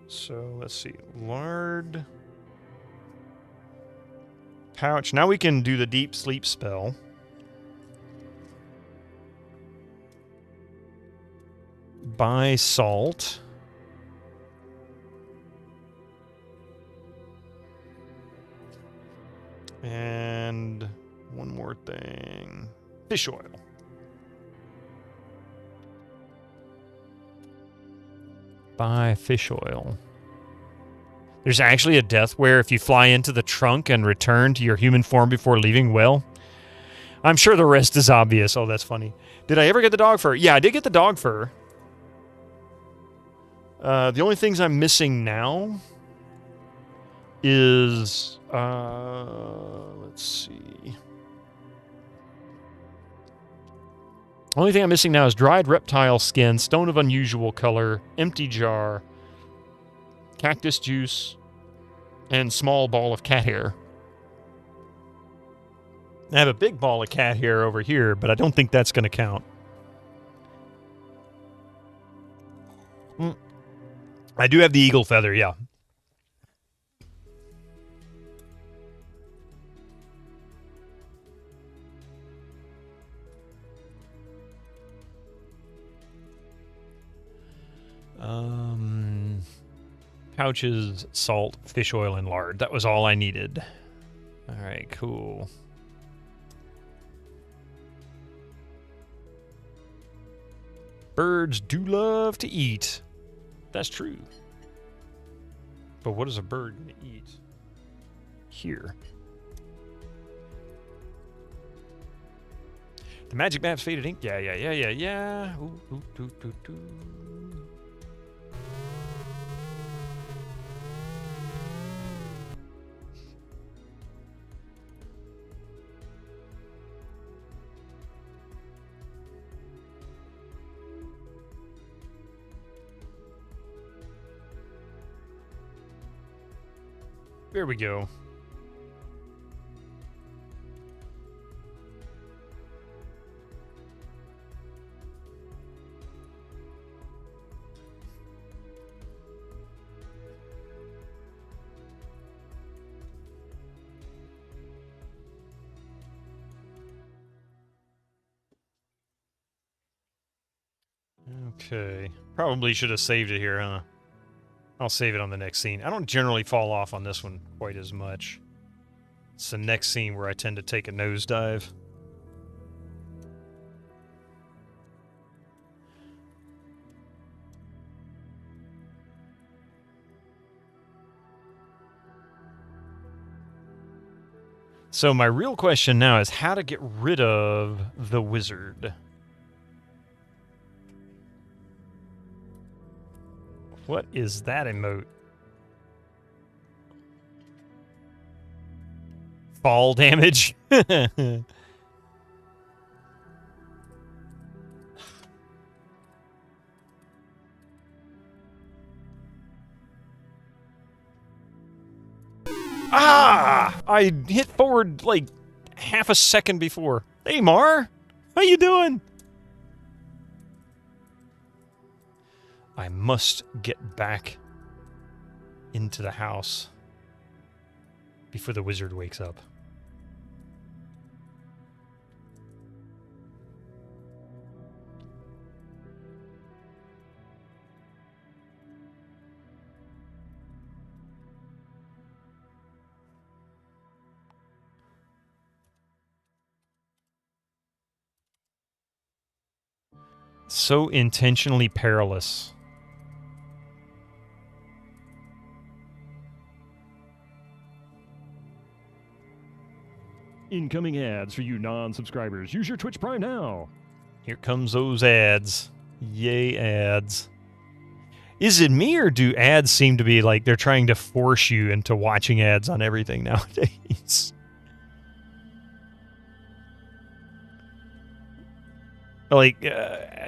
So, let's see. Lard. Pouch. Now we can do the deep sleep spell. Buy salt. And one more thing. Fish oil. Buy fish oil. There's actually a death where if you fly into the trunk and return to your human form before leaving, well, I'm sure the rest is obvious. Oh, that's funny. Did I ever get the dog fur? Yeah, I did get the dog fur. The only things I'm missing now is, let's see. Only thing I'm missing now is dried reptile skin, stone of unusual color, empty jar, cactus juice, and small ball of cat hair. I have a big ball of cat hair over here, but I don't think that's going to count. I do have the eagle feather, yeah. Pouches, salt, fish oil, and lard. That was all I needed. All right, cool. Birds do love to eat. That's true. But what is a bird going to eat? Here. The magic map's faded ink. Yeah. Ooh. There we go. Okay. Probably should have saved it here, huh? I'll save it on the next scene. I don't generally fall off on this one quite as much. It's the next scene where I tend to take a nosedive. So my real question now is how to get rid of the wizard. What is that emote? Fall damage? Ah! I hit forward like half a second before. Hey, Mar! How you doing? I must get back into the house before the wizard wakes up. So intentionally perilous. Incoming ads for you non-subscribers. Use your Twitch Prime now. Here comes those ads. Yay, ads. Is it me, or do ads seem to be like they're trying to force you into watching ads on everything nowadays? Like,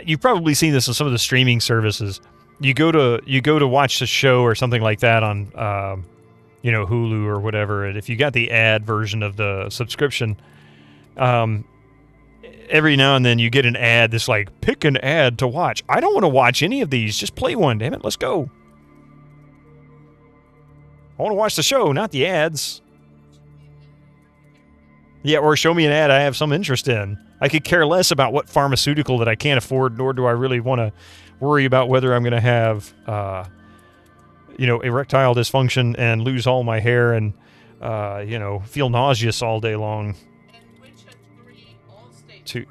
you've probably seen this on some of the streaming services. You go to watch a show or something like that on, Hulu or whatever. And if you got the ad version of the subscription, every now and then you get an ad that's like, pick an ad to watch. I don't want to watch any of these. Just play one, damn it. Let's go. I want to watch the show, not the ads. Yeah, or show me an ad I have some interest in. I could care less about what pharmaceutical that I can't afford, nor do I really want to worry about whether I'm going to have, erectile dysfunction and lose all my hair and, feel nauseous all day long. To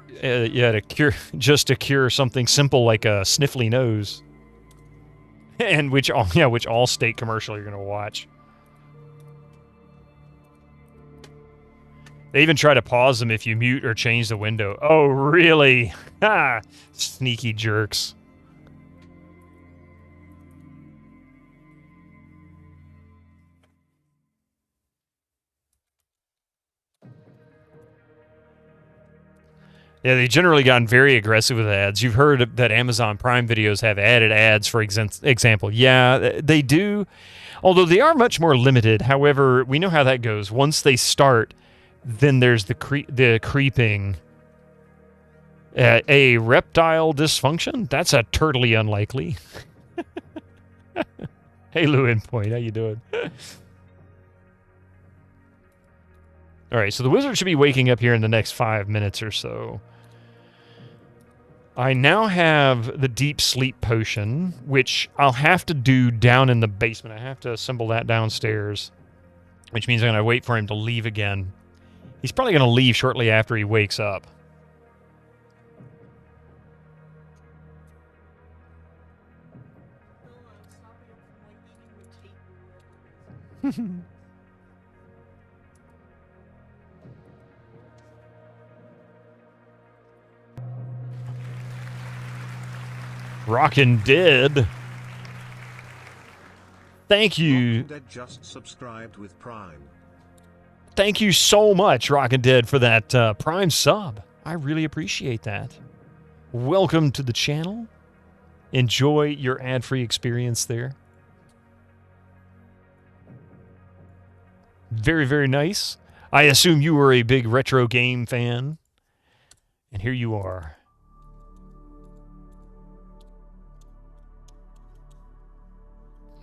cure something simple like a sniffly nose. And which Allstate commercial you're going to watch. They even try to pause them if you mute or change the window. Oh, really? Ha! Sneaky jerks. Yeah, they've generally gotten very aggressive with ads. You've heard that Amazon Prime videos have added ads, for example. Yeah, they do, although they are much more limited. However, we know how that goes. Once they start, then there's the creeping. A reptile dysfunction? That's a totally unlikely. Hey, Lewin Point, how you doing? All right, so the wizard should be waking up here in the next 5 minutes or so. I now have the deep sleep potion, which I'll have to do down in the basement. I have to assemble that downstairs, which means I'm going to wait for him to leave again. He's probably going to leave shortly after he wakes up. Rockin' Dead. Thank you. Rockin' Dead just subscribed with Prime. Thank you so much, Rockin' Dead, for that Prime sub. I really appreciate that. Welcome to the channel. Enjoy your ad-free experience there. Very, very nice. I assume you were a big retro game fan. And here you are.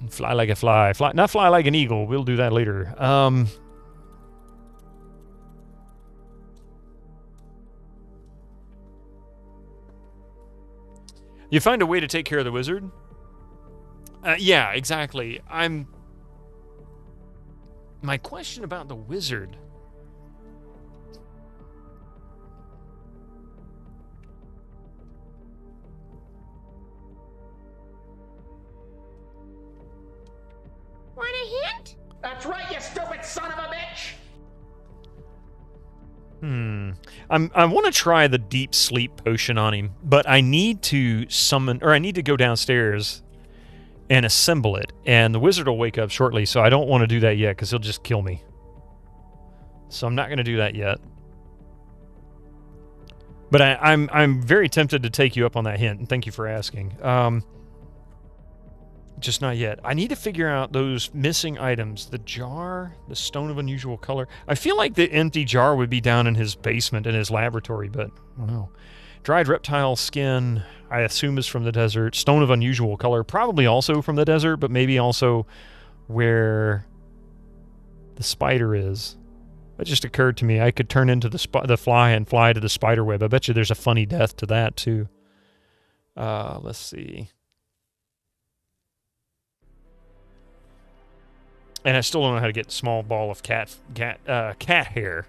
Fly like a fly. Not fly like an eagle. We'll do that later. You find a way to take care of the wizard? Yeah, exactly. My question about the wizard... Want a hint? That's right, you stupid son of a bitch! I want to try the deep sleep potion on him, but I need to I need to go downstairs and assemble it, and the wizard will wake up shortly, so I don't want to do that yet, because he'll just kill me. So I'm not going to do that yet. But I'm very tempted to take you up on that hint, and thank you for asking. Just not yet. I need to figure out those missing items. The jar, the stone of unusual color. I feel like the empty jar would be down in his basement in his laboratory, but I don't know. Dried reptile skin. I assume is from the desert. Stone of unusual color, probably also from the desert, but maybe also where the spider is. That just occurred to me. I could turn into the fly and fly to the spider web. I bet you there's a funny death to that, too. Let's see. And I still don't know how to get a small ball of cat hair.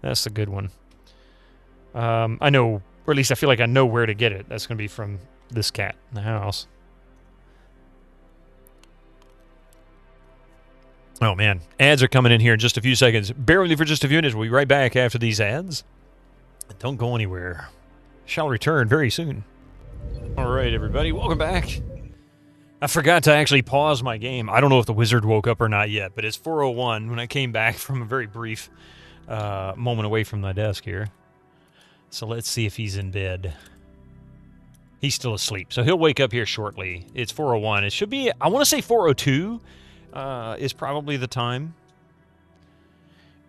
That's the good one. I know, or at least I feel like I know where to get it. That's going to be from this cat in the house. Oh, man. Ads are coming in here in just a few seconds. Bear with me for just a few minutes. We'll be right back after these ads. Don't go anywhere. Shall return very soon. All right, everybody. Welcome back. I forgot to actually pause my game. I don't know if the wizard woke up or not yet, but it's 4:01 when I came back from a very brief moment away from my desk here. So let's see if he's in bed. He's still asleep, so he'll wake up here shortly. It's 4:01. It should be, I want to say 4:02 is probably the time.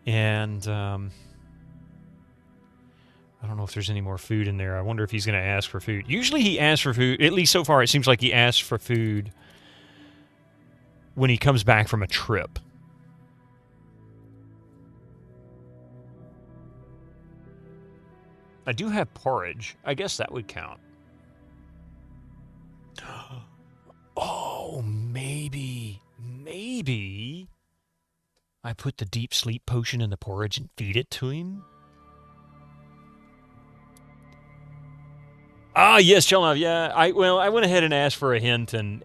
And I don't know if there's any more food in there. I wonder if he's going to ask for food. Usually he asks for food. At least so far, it seems like he asks for food when he comes back from a trip. I do have porridge. I guess that would count. Oh, maybe I put the deep sleep potion in the porridge and feed it to him? Ah, yes, Chelnav, yeah. I went ahead and asked for a hint, and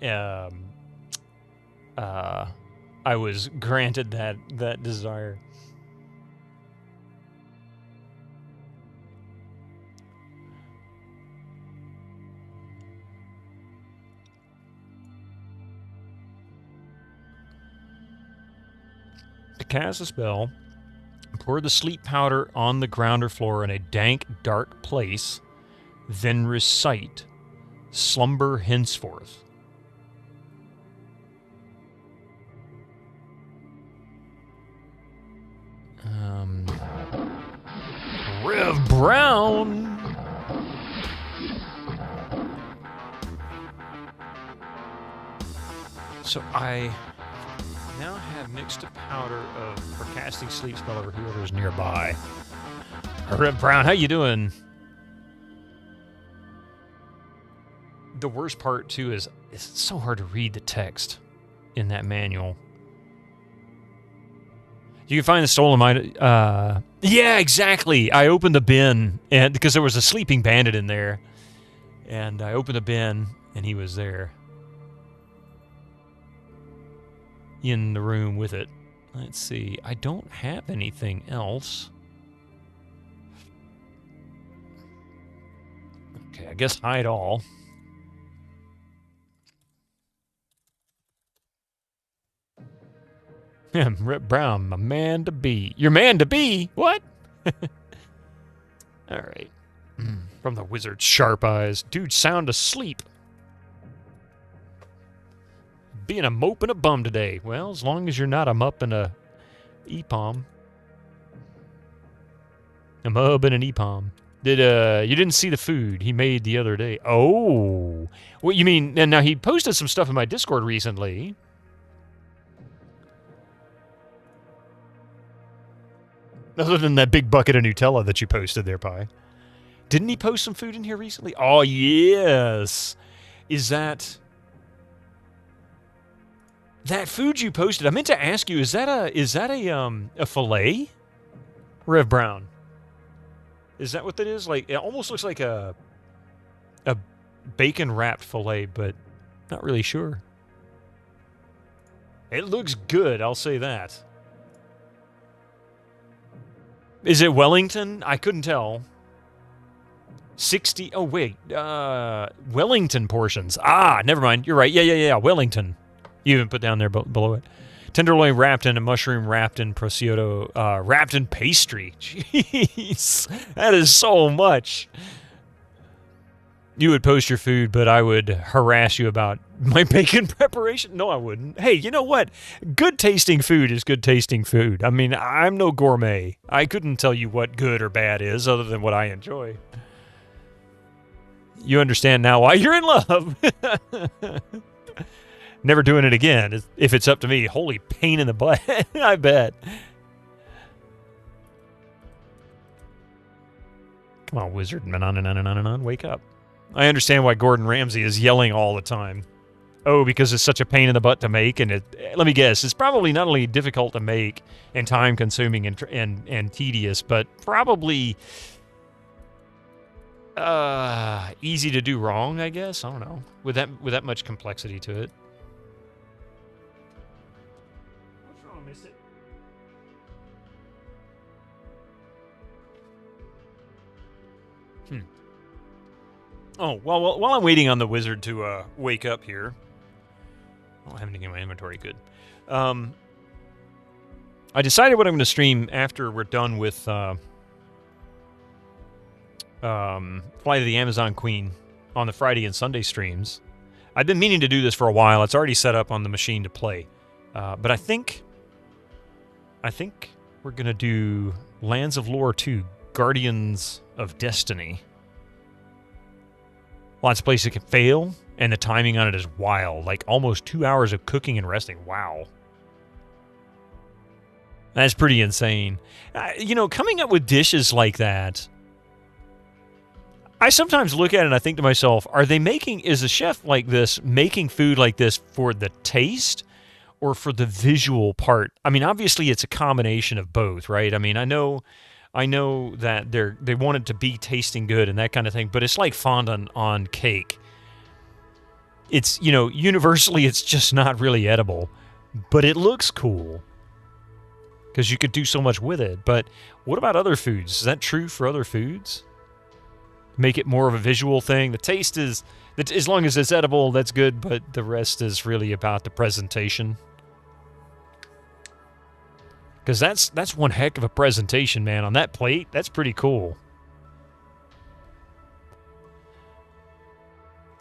I was granted that desire. To cast a spell, pour the sleep powder on the ground or floor in a dank, dark place. Then recite, slumber henceforth. Rev Brown. So I now have mixed a powder for casting sleep spell over whoever's nearby. Rev Brown, how you doing? The worst part, too, is it's so hard to read the text in that manual. You can find the stolen item. Yeah, exactly. I opened the bin, and because there was a sleeping bandit in there. And I opened the bin, and he was there. In the room with it. Let's see. I don't have anything else. Okay, I guess hide all. Rip Brown, my man to be. Your man to be? What? All right. From the wizard's sharp eyes. Dude, sound asleep. Being a mope and a bum today. Well, as long as you're not a mup and a e-palm. A mub and an e-palm. You didn't see the food he made the other day. Oh. What you mean? And now he posted some stuff in my Discord recently. Other than that big bucket of Nutella that you posted there, Pi. Didn't he post some food in here recently? Oh, yes. Is that food you posted? I meant to ask you, is that a fillet? Rev Brown. Is that what that is? Like, it almost looks like a bacon wrapped fillet, but not really sure. It looks good, I'll say that. Is it Wellington? I couldn't tell. 60. Oh, wait. Wellington portions. Ah, never mind. You're right. Yeah. Wellington. You even put down there below it. Tenderloin wrapped in a mushroom, wrapped in prosciutto, wrapped in pastry. Jeez. That is so much. You would post your food, but I would harass you about my bacon preparation. No, I wouldn't. Hey, you know what? Good tasting food is good tasting food. I mean, I'm no gourmet. I couldn't tell you what good or bad is other than what I enjoy. You understand now why you're in love. Never doing it again if it's up to me. Holy pain in the butt. I bet. Come on, wizard. Wake up. I understand why Gordon Ramsay is yelling all the time. Oh, because it's such a pain in the butt to make, and let me guess, it's probably not only difficult to make and time-consuming and tedious, but probably easy to do wrong, I guess. I don't know. With that much complexity to it. What's wrong, miss it? Oh, well, while I'm waiting on the wizard to wake up here, I don't have anything in my inventory. Good. I decided what I'm going to stream after we're done with Flight of the Amazon Queen on the Friday and Sunday streams. I've been meaning to do this for a while. It's already set up on the machine to play. But I think we're going to do Lands of Lore 2, Guardians of Destiny. Lots of places it can fail, and the timing on it is wild. Like almost 2 hours of cooking and resting. Wow. That's pretty insane. Coming up with dishes like that, I sometimes look at it and I think to myself, is a chef like this making food like this for the taste or for the visual part? I mean, obviously it's a combination of both, right? I mean, I know that they want it to be tasting good and that kind of thing, but it's like fondant on cake. It's, universally it's just not really edible, but it looks cool because you could do so much with it. But what about other foods? Is that true for other foods? Make it more of a visual thing. The taste is, as long as it's edible, that's good, but the rest is really about the presentation. Because that's one heck of a presentation, man. On that plate, that's pretty cool.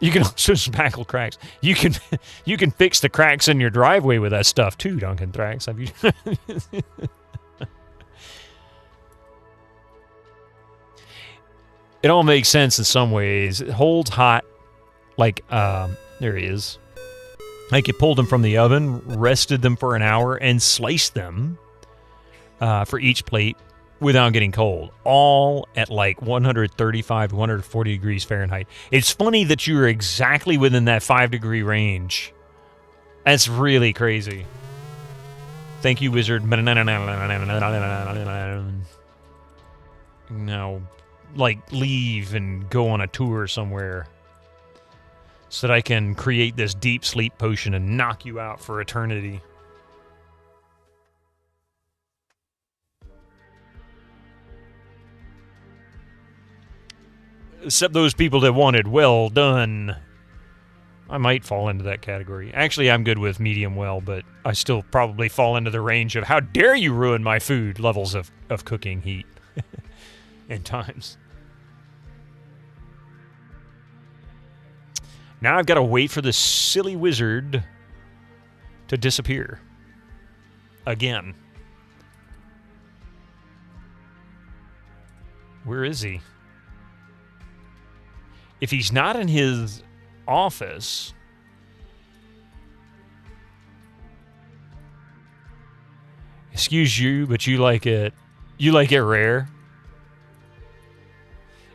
You can also spackle cracks. You can fix the cracks in your driveway with that stuff too, Duncan Thrax. Have you? It all makes sense in some ways. It holds hot, like there he is. Like you pulled them from the oven, rested them for an hour, and sliced them. For each plate without getting cold, all at like 135 to 140 degrees Fahrenheit. It's funny that you're exactly within that 5-degree range. That's really crazy. Thank you, wizard. Now, like, leave and go on a tour somewhere so that I can create this deep sleep potion and knock you out for eternity. Except those people that wanted well done. I might fall into that category. Actually, I'm good with medium well, but I still probably fall into the range of how dare you ruin my food levels of cooking heat and times. Now I've got to wait for this silly wizard to disappear. Again. Where is he? If he's not in his office, excuse you, but you like it rare.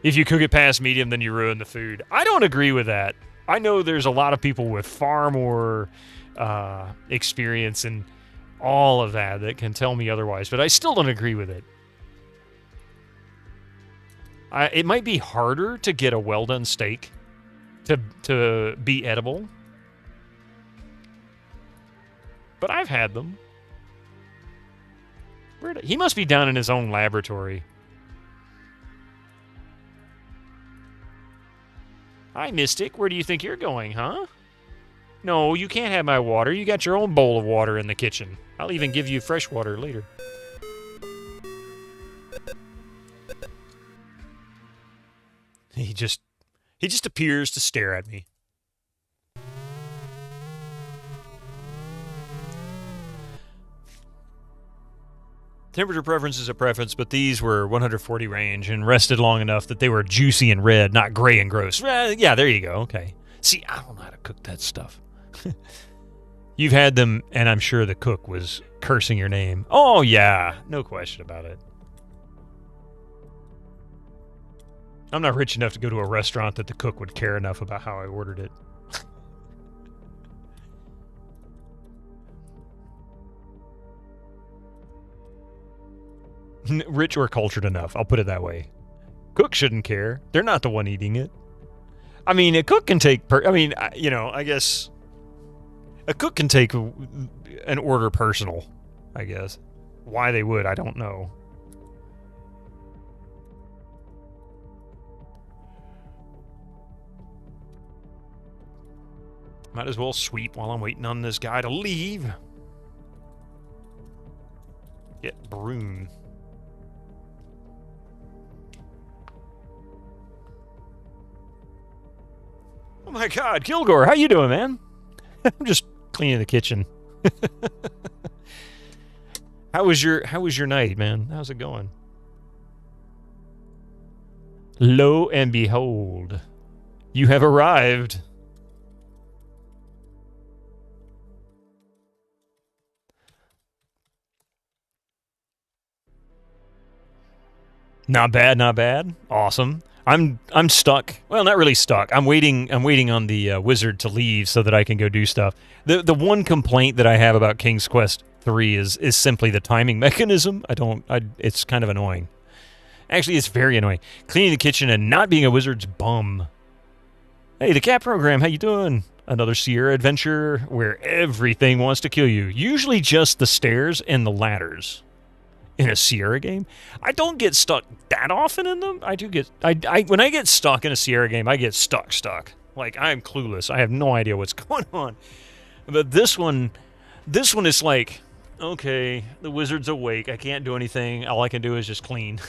If you cook it past medium, then you ruin the food. I don't agree with that. I know there's a lot of people with far more experience in all of that can tell me otherwise, but I still don't agree with it. It might be harder to get a well-done steak to be edible. But I've had them. He must be down in his own laboratory. Hi, Mystic. Where do you think you're going, huh? No, you can't have my water. You got your own bowl of water in the kitchen. I'll even give you fresh water later. He just appears to stare at me. Temperature preference is a preference, but these were 140 range and rested long enough that they were juicy and red, not gray and gross. Yeah, there you go. Okay. See, I don't know how to cook that stuff. You've had them, and I'm sure the cook was cursing your name. Oh, yeah. No question about it. I'm not rich enough to go to a restaurant that the cook would care enough about how I ordered it. Rich or cultured enough, I'll put it that way. Cook shouldn't care. They're not the one eating it. I mean, a cook can take... I guess... A cook can take an order personal, I guess. Why they would, I don't know. Might as well sweep while I'm waiting on this guy to leave. Get broom. Oh my God, Kilgore, how you doing, man? I'm just cleaning the kitchen. How was your night, man? How's it going? Lo and behold, you have arrived. Not bad, not bad. Awesome. I'm stuck. Well, not really stuck. I'm waiting on the wizard to leave so that I can go do stuff. The one complaint that I have about King's Quest 3 is simply the timing mechanism. It's kind of annoying. Actually, it's very annoying. Cleaning the kitchen and not being a wizard's bum. Hey, the cat program, how you doing? Another Sierra adventure where everything wants to kill you. Usually just the stairs and the ladders. In a Sierra game, I don't get stuck that often in them. I do get, when I get stuck in a Sierra game, I get stuck. Like, I'm clueless. I have no idea what's going on. But this one is like, okay, the wizard's awake. I can't do anything. All I can do is just clean.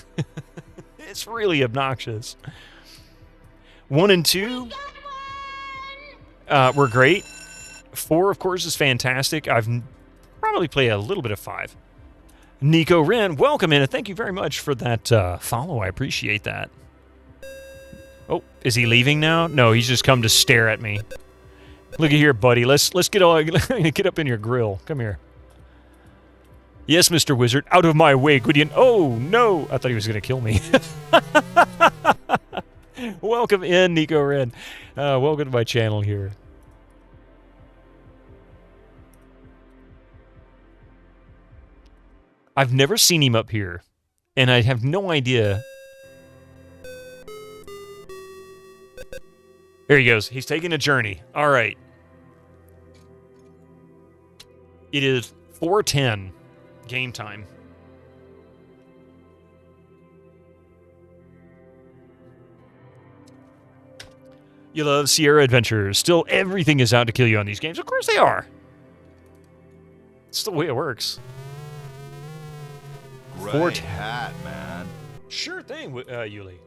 It's really obnoxious. 1 and 2 were great. 4, of course, is fantastic. I've probably played a little bit of 5. Nico Wren, welcome in, and thank you very much for that follow. I appreciate that. Oh, is he leaving now? No, he's just come to stare at me. Look at here, buddy. Let's get up in your grill. Come here. Yes, Mr. Wizard, out of my way, Gwydion. Oh no, I thought he was gonna kill me. Welcome in, Nico Wren. Welcome to my channel here. I've never seen him up here, and I have no idea. There he goes. He's taking a journey. All right. It is 4:10 game time. You love Sierra Adventures. Still, everything is out to kill you on these games. Of course they are. It's the way it works. Great hat, man. Sure thing, Yuli.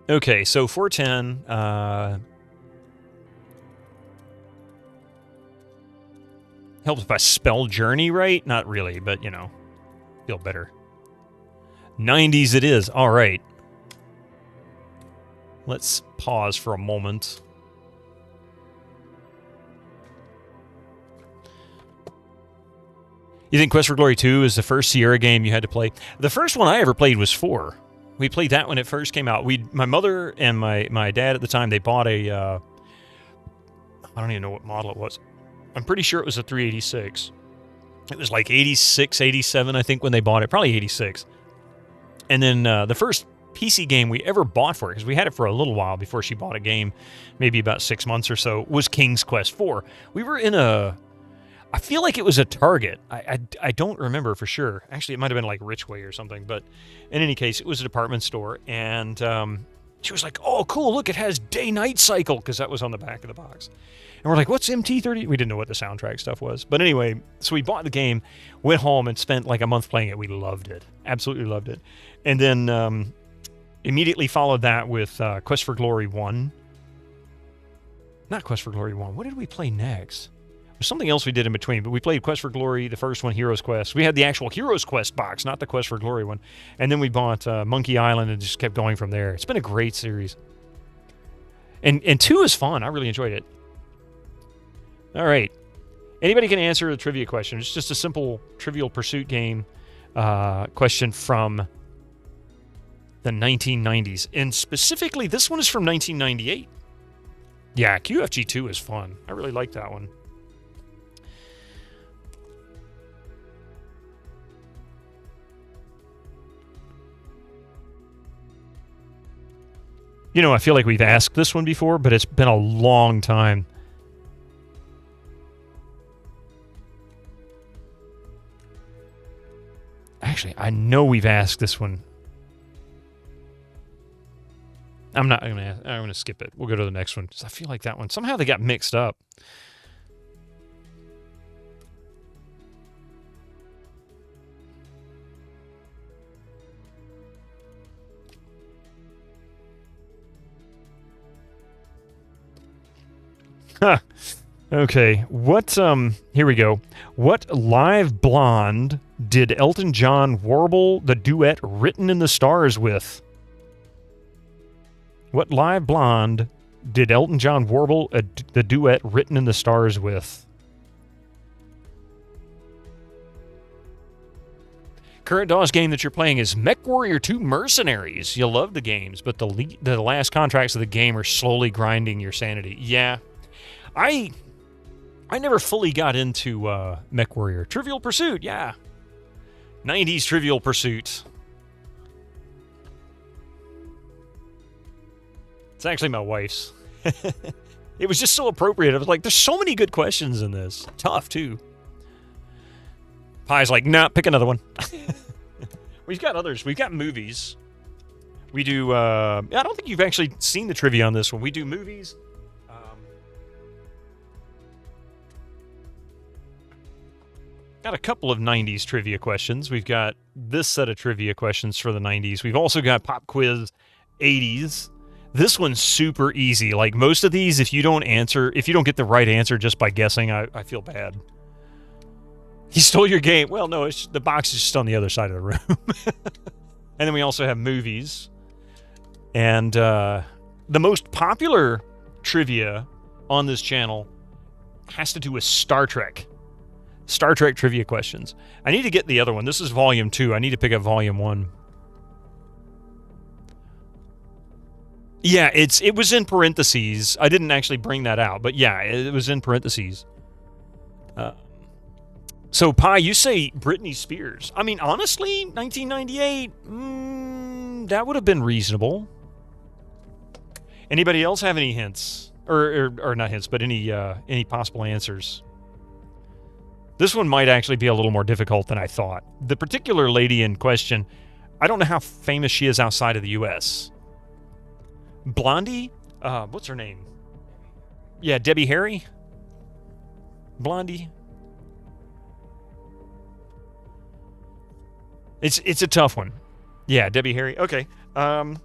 Okay, so 410 helps if I spell journey right. Not really, but, you know, feel better. 90s it is. All right. Let's pause for a moment. You think Quest for Glory 2 is the first Sierra game you had to play? The first one I ever played was 4. We played that when it first came out. My mother and my dad at the time, they bought a... I don't even know what model it was. I'm pretty sure it was a 386. It was like 86, 87, I think, when they bought it. Probably 86. And then the first PC game we ever bought for it, because we had it for a little while before she bought a game, maybe about 6 months or so, was King's Quest 4. We were in a... I feel like it was a Target. I don't remember for sure. Actually, it might have been like Richway or something. But in any case, it was a department store. And she was like, oh, cool, look, it has day-night cycle, because that was on the back of the box. And we're like, what's MT30? We didn't know what the soundtrack stuff was. But anyway, so we bought the game, went home, and spent like a month playing it. We loved it. Absolutely loved it. And then immediately followed that with Quest for Glory 1. Not Quest for Glory 1. What did we play next? There's something else we did in between, but we played Quest for Glory, the first one, Heroes Quest. We had the actual Heroes Quest box, not the Quest for Glory one. And then we bought Monkey Island and just kept going from there. It's been a great series. And 2 is fun. I really enjoyed it. All right. Anybody can answer the trivia question. It's just a simple Trivial Pursuit game question from the 1990s. And specifically, this one is from 1998. Yeah, QFG 2 is fun. I really like that one. You know, I feel like we've asked this one before, but it's been a long time. Actually, I know we've asked this one. I'm gonna skip it. We'll go to the next one. I feel like that one, somehow they got mixed up. Huh. Okay. What, here we go. What live blonde did Elton John warble the duet Written in the Stars with? What live blonde did Elton John warble the duet Written in the Stars with? Current DOS game that you're playing is MechWarrior 2 Mercenaries. You love the games, but the last contracts of the game are slowly grinding your sanity. Yeah. I never fully got into MechWarrior. Trivial Pursuit, yeah. 90s Trivial Pursuit. It's actually my wife's. It was just so appropriate. I was like, there's so many good questions in this. Tough, too. Pie's like, nah, pick another one. We've got others. We've got movies. We do, I don't think you've actually seen the trivia on this one. We do movies. Got a couple of 90s trivia questions. We've got this set of trivia questions for the 90s. We've also got Pop Quiz 80s. This one's super easy. Like most of these, if you don't get the right answer just by guessing, I feel bad. He stole your game. Well, no, the box is just on the other side of the room. And then we also have movies. And the most popular trivia on this channel has to do with Star Trek. Star Trek trivia questions. I need to get the other one. This is volume 2. I need to pick up volume 1. Yeah, it was in parentheses. I didn't actually bring that out, but yeah, it was in parentheses. So, Pi, you say Britney Spears. I mean, honestly, 1998, that would have been reasonable. Anybody else have any hints? Or not hints, but any possible answers? This one might actually be a little more difficult than I thought. The particular lady in question, I don't know how famous she is outside of the U.S. Blondie? What's her name? Yeah, Debbie Harry? Blondie? It's a tough one. Yeah, Debbie Harry. Okay. I'm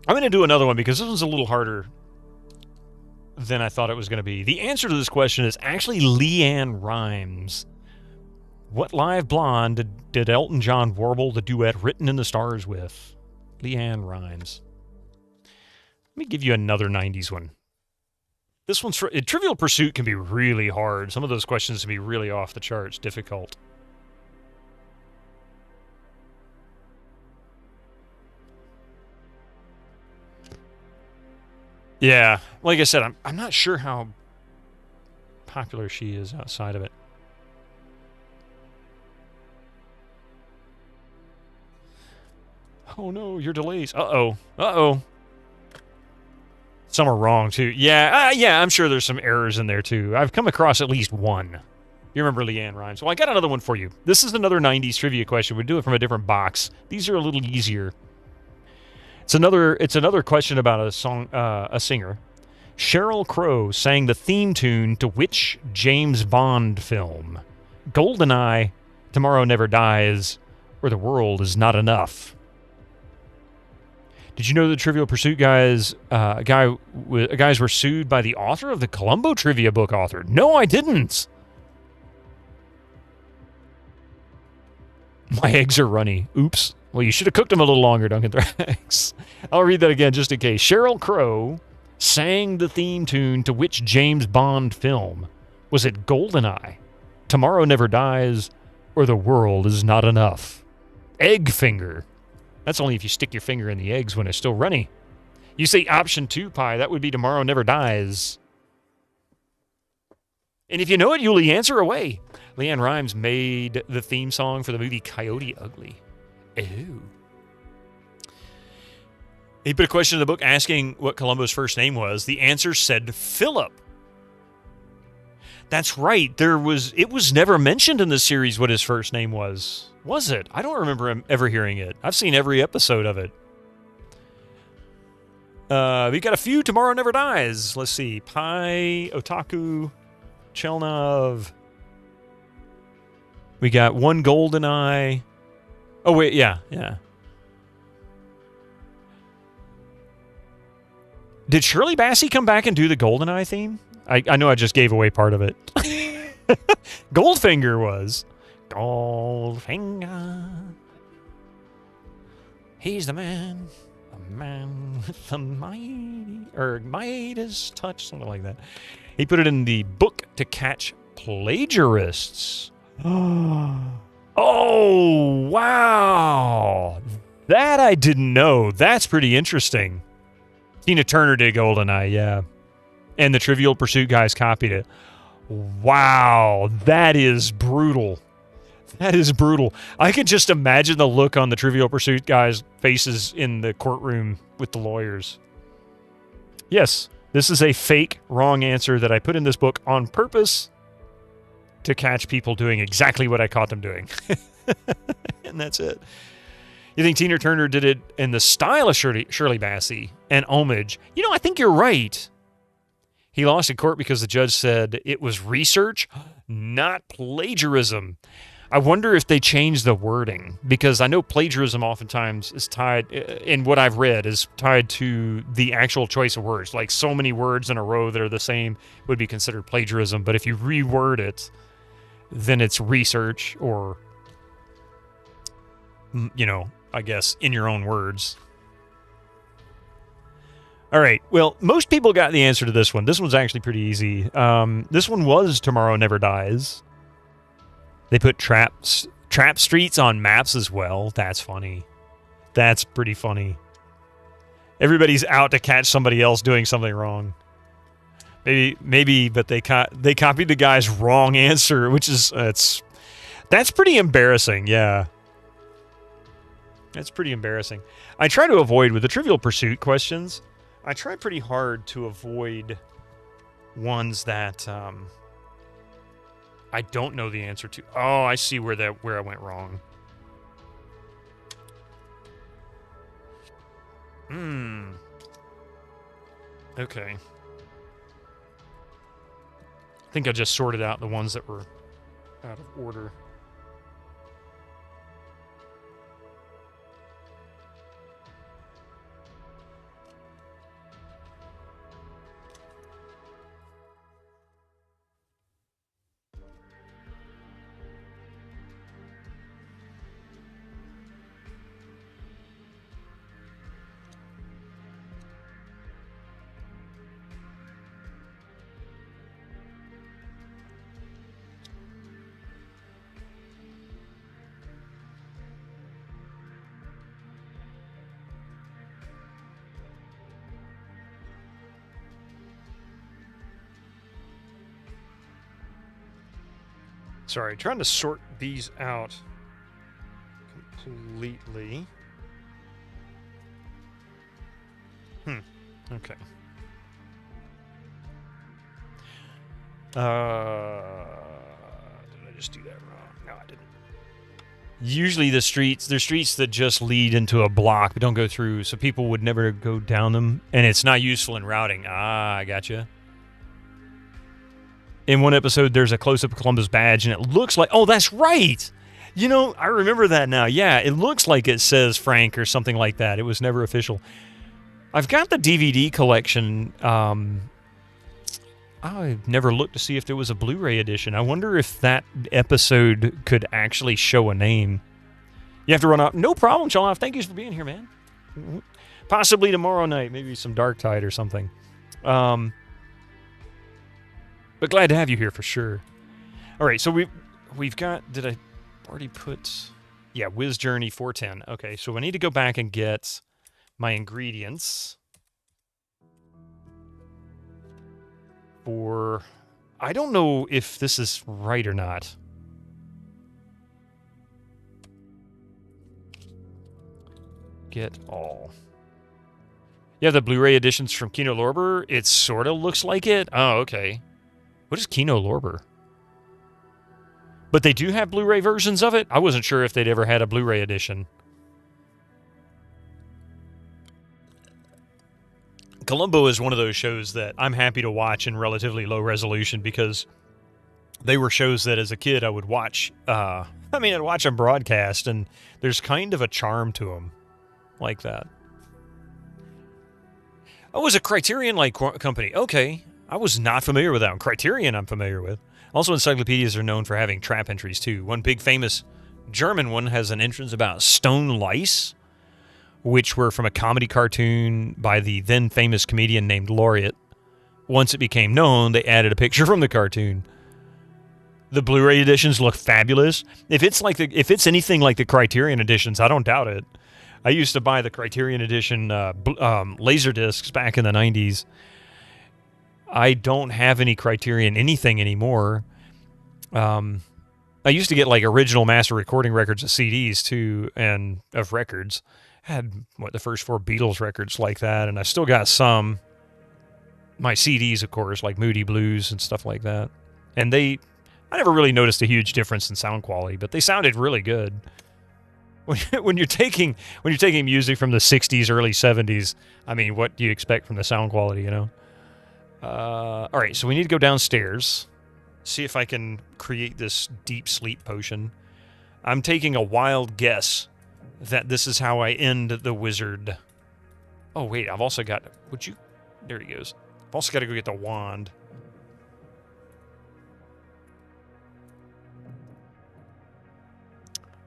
going to do another one because this one's a little harder than I thought it was going to be. The answer to this question is actually Leanne Rimes. What live blonde did Elton John warble the duet Written in the Stars with? Leanne Rimes. Let me give you another 90s one. This one's for... Trivial Pursuit can be really hard. Some of those questions can be really off the charts, difficult. Yeah, like I said, I'm not sure how popular she is outside of it. Oh no, your delays. Uh-oh. Some are wrong too. Yeah, I'm sure there's some errors in there too. I've come across at least one. You remember Leanne Rimes. Well, I got another one for you. This is another 90s trivia question. We do it from a different box. These are a little easier. It's another question about a singer. Sheryl Crow sang the theme tune to which James Bond film? GoldenEye, Tomorrow Never Dies, or The World Is Not Enough? Did you know the Trivial Pursuit guys guys were sued by the author of the Columbo trivia book author? No, I didn't. My eggs are runny. Oops. Well, you should have cooked them a little longer, Duncan Thrax. I'll read that again just in case. Sheryl Crow sang the theme tune to which James Bond film? Was it GoldenEye, Tomorrow Never Dies, or The World Is Not Enough? Egg finger. That's only if you stick your finger in the eggs when it's still runny. You say option 2, Pi. That would be Tomorrow Never Dies. And if you know it, Yuli, answer away. Leanne Rimes made the theme song for the movie Coyote Ugly. Oh. He put a question in the book asking what Columbo's first name was. The answer said Philip. That's right. It was never mentioned in the series what his first name was. Was it? I don't remember him ever hearing it. I've seen every episode of it. We got a few. Tomorrow Never Dies. Let's see. Pi, Otaku, Chelnov. We got one GoldenEye. Oh, wait. Yeah. Did Shirley Bassey come back and do the GoldenEye theme? I know I just gave away part of it. Goldfinger was. Goldfinger. He's the man with the Midas touch, something like that. He put it in the book to catch plagiarists. Oh, wow. That I didn't know. That's pretty interesting. Tina Turner did GoldenEye, yeah. And the Trivial Pursuit guys copied it. Wow, that is brutal. That is brutal. I can just imagine the look on the Trivial Pursuit guys' faces in the courtroom with the lawyers. Yes, this is a fake wrong answer that I put in this book on purpose to catch people doing exactly what I caught them doing. And that's it. You think Tina Turner did it in the style of Shirley Bassey and homage? You know, I think you're right. He lost in court because the judge said it was research, not plagiarism. I wonder if they changed the wording, because I know plagiarism oftentimes is tied, in what I've read, is tied to the actual choice of words. Like so many words in a row that are the same would be considered plagiarism. But if you reword it, then it's research or, you know, I guess in your own words. All right. Well, most people got the answer to this one. This one's actually pretty easy. This one was Tomorrow Never Dies. They put trap streets on maps as well. That's funny. That's pretty funny. Everybody's out to catch somebody else doing something wrong. Maybe, but they copied the guy's wrong answer, which is that's pretty embarrassing. Yeah. That's pretty embarrassing. I try to avoid with the Trivial Pursuit questions. I try pretty hard to avoid ones that I don't know the answer to. Oh, I see where I went wrong. Okay. I think I just sorted out the ones that were out of order. Sorry, trying to sort these out completely. Okay. Did I just do that wrong? No, I didn't. Usually they're streets that just lead into a block but don't go through, so people would never go down them, and it's not useful in routing. I gotcha. In one episode, there's a close-up of Columbus badge, and it looks like... Oh, that's right! You know, I remember that now. Yeah, it looks like it says Frank or something like that. It was never official. I've got the DVD collection. I've never looked to see if there was a Blu-ray edition. I wonder if that episode could actually show a name. You have to run off. No problem, Sean. Thank you for being here, man. Possibly tomorrow night, maybe some Dark Tide or something. But glad to have you here for sure. All right, so we've got. Did I already put? Yeah, Wiz Journey 410. Okay, so I need to go back and get my ingredients for. I don't know if this is right or not. Get all. You have the Blu-ray editions from Kino Lorber? It sort of looks like it. Oh, okay. What is Kino Lorber? But they do have Blu-ray versions of it? I wasn't sure if they'd ever had a Blu-ray edition. Columbo is one of those shows that I'm happy to watch in relatively low resolution because they were shows that as a kid I would watch. I'd watch them broadcast, and there's kind of a charm to them like that. Oh, it was a Criterion-like company. Okay. I was not familiar with that one. Criterion I'm familiar with. Also, encyclopedias are known for having trap entries, too. One big famous German one has an entrance about stone lice, which were from a comedy cartoon by the then famous comedian named Laureate. Once it became known, they added a picture from the cartoon. The Blu-ray editions look fabulous. If it's anything like the Criterion editions, I don't doubt it. I used to buy the Criterion edition laser discs back in the 90s. I don't have any Criterion anything anymore. I used to get like original master recording records of CDs too, and of records. I had the first 4 Beatles records like that, and I still got some. My CDs, of course, like Moody Blues and stuff like that. And I never really noticed a huge difference in sound quality, but they sounded really good. When you're taking music from the 60s, early 70s, I mean, what do you expect from the sound quality, you know? All right, so we need to go downstairs, see if I can create this deep sleep potion. I'm taking a wild guess that this is how I end the wizard. Oh, wait, I've also got... There he goes. I've also got to go get the wand.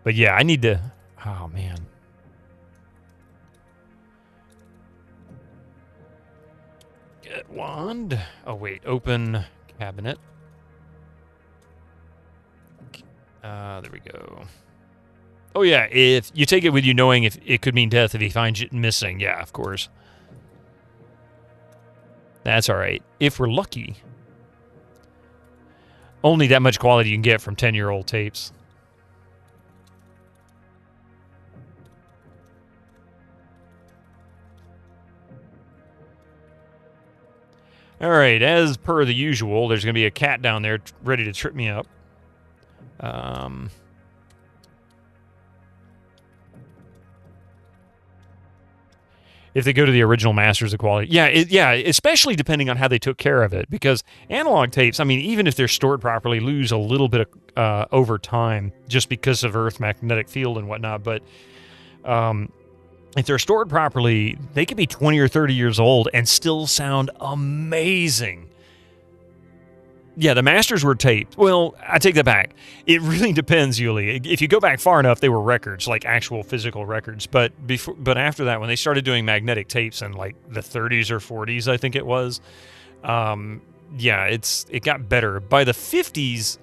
But yeah, I need to... Oh, man. Get wand. Oh, wait. Open cabinet. There we go. Oh, yeah. If you take it with you knowing if it could mean death if he finds it missing. Yeah, of course. That's all right. If we're lucky. Only that much quality you can get from 10-year-old tapes. All right, as per the usual, there's going to be a cat down there ready to trip me up. If they go to the original masters of quality. Yeah, especially depending on how they took care of it. Because analog tapes, I mean, even if they're stored properly, lose a little bit of, over time just because of Earth's magnetic field and whatnot. But if they're stored properly, they could be 20 or 30 years old and still sound amazing. Yeah, the masters were taped. Well, I take that back. It really depends, Yuli. If you go back far enough, they were records, like actual physical records. But after that, when they started doing magnetic tapes in like the 30s or 40s, I think it was, it got better. By the 50s,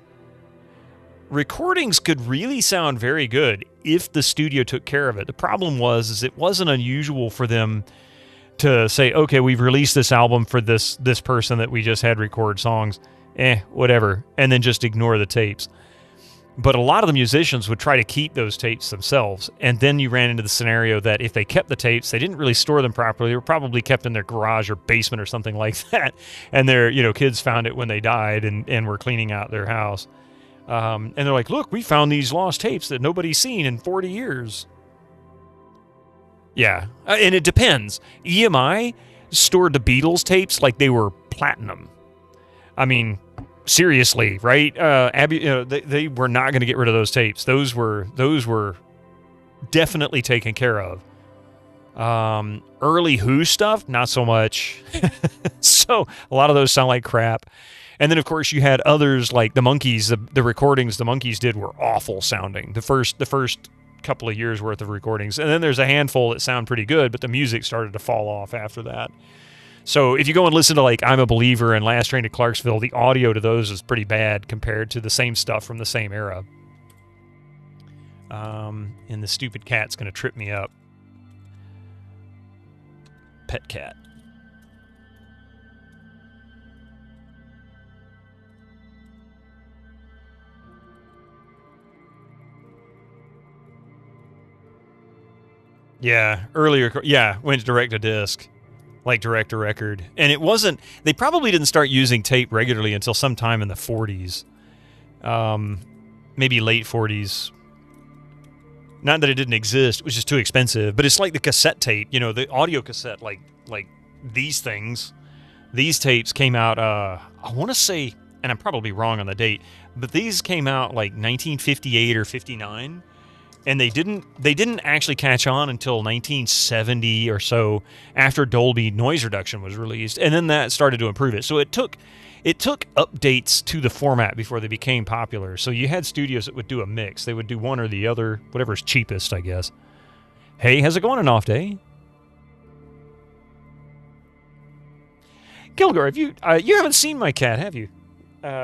recordings could really sound very good if the studio took care of it. The problem was it wasn't unusual for them to say, okay, we've released this album for this person that we just had record songs. Whatever, and then just ignore the tapes. But a lot of the musicians would try to keep those tapes themselves, and then you ran into the scenario that if they kept the tapes, they didn't really store them properly. They were probably kept in their garage or basement or something like that, and their kids found it when they died and were cleaning out their house. And they're like, look, we found these lost tapes that nobody's seen in 40 years. Yeah, and it depends. EMI stored the Beatles tapes like they were platinum. I mean, seriously, right? Abby, they were not going to get rid of those tapes. Those were definitely taken care of. Early Who stuff, not so much. So a lot of those sound like crap. And then, of course, you had others like the Monkees. The recordings the Monkees did were awful sounding. The first couple of years worth of recordings. And then there's a handful that sound pretty good, but the music started to fall off after that. So if you go and listen to like I'm a Believer and Last Train to Clarksville, the audio to those is pretty bad compared to the same stuff from the same era. And the stupid cat's going to trip me up. Pet cat. Yeah, earlier, went direct to disc, like direct to record. And it wasn't, they probably didn't start using tape regularly until sometime in the 40s. Maybe late 40s. Not that it didn't exist, it was just too expensive. But it's like the cassette tape, the audio cassette, like these things. These tapes came out, I want to say, and I'm probably wrong on the date, but these came out like 1958 or 59. And they didn't actually catch on until 1970 or so, after Dolby noise reduction was released, and then that started to improve it. So it took updates to the format before they became popular. So you had studios that would do a mix. They would do one or the other, whatever's cheapest, I guess. Hey, how's it going, an off day? Kilgore, you haven't seen my cat, have you?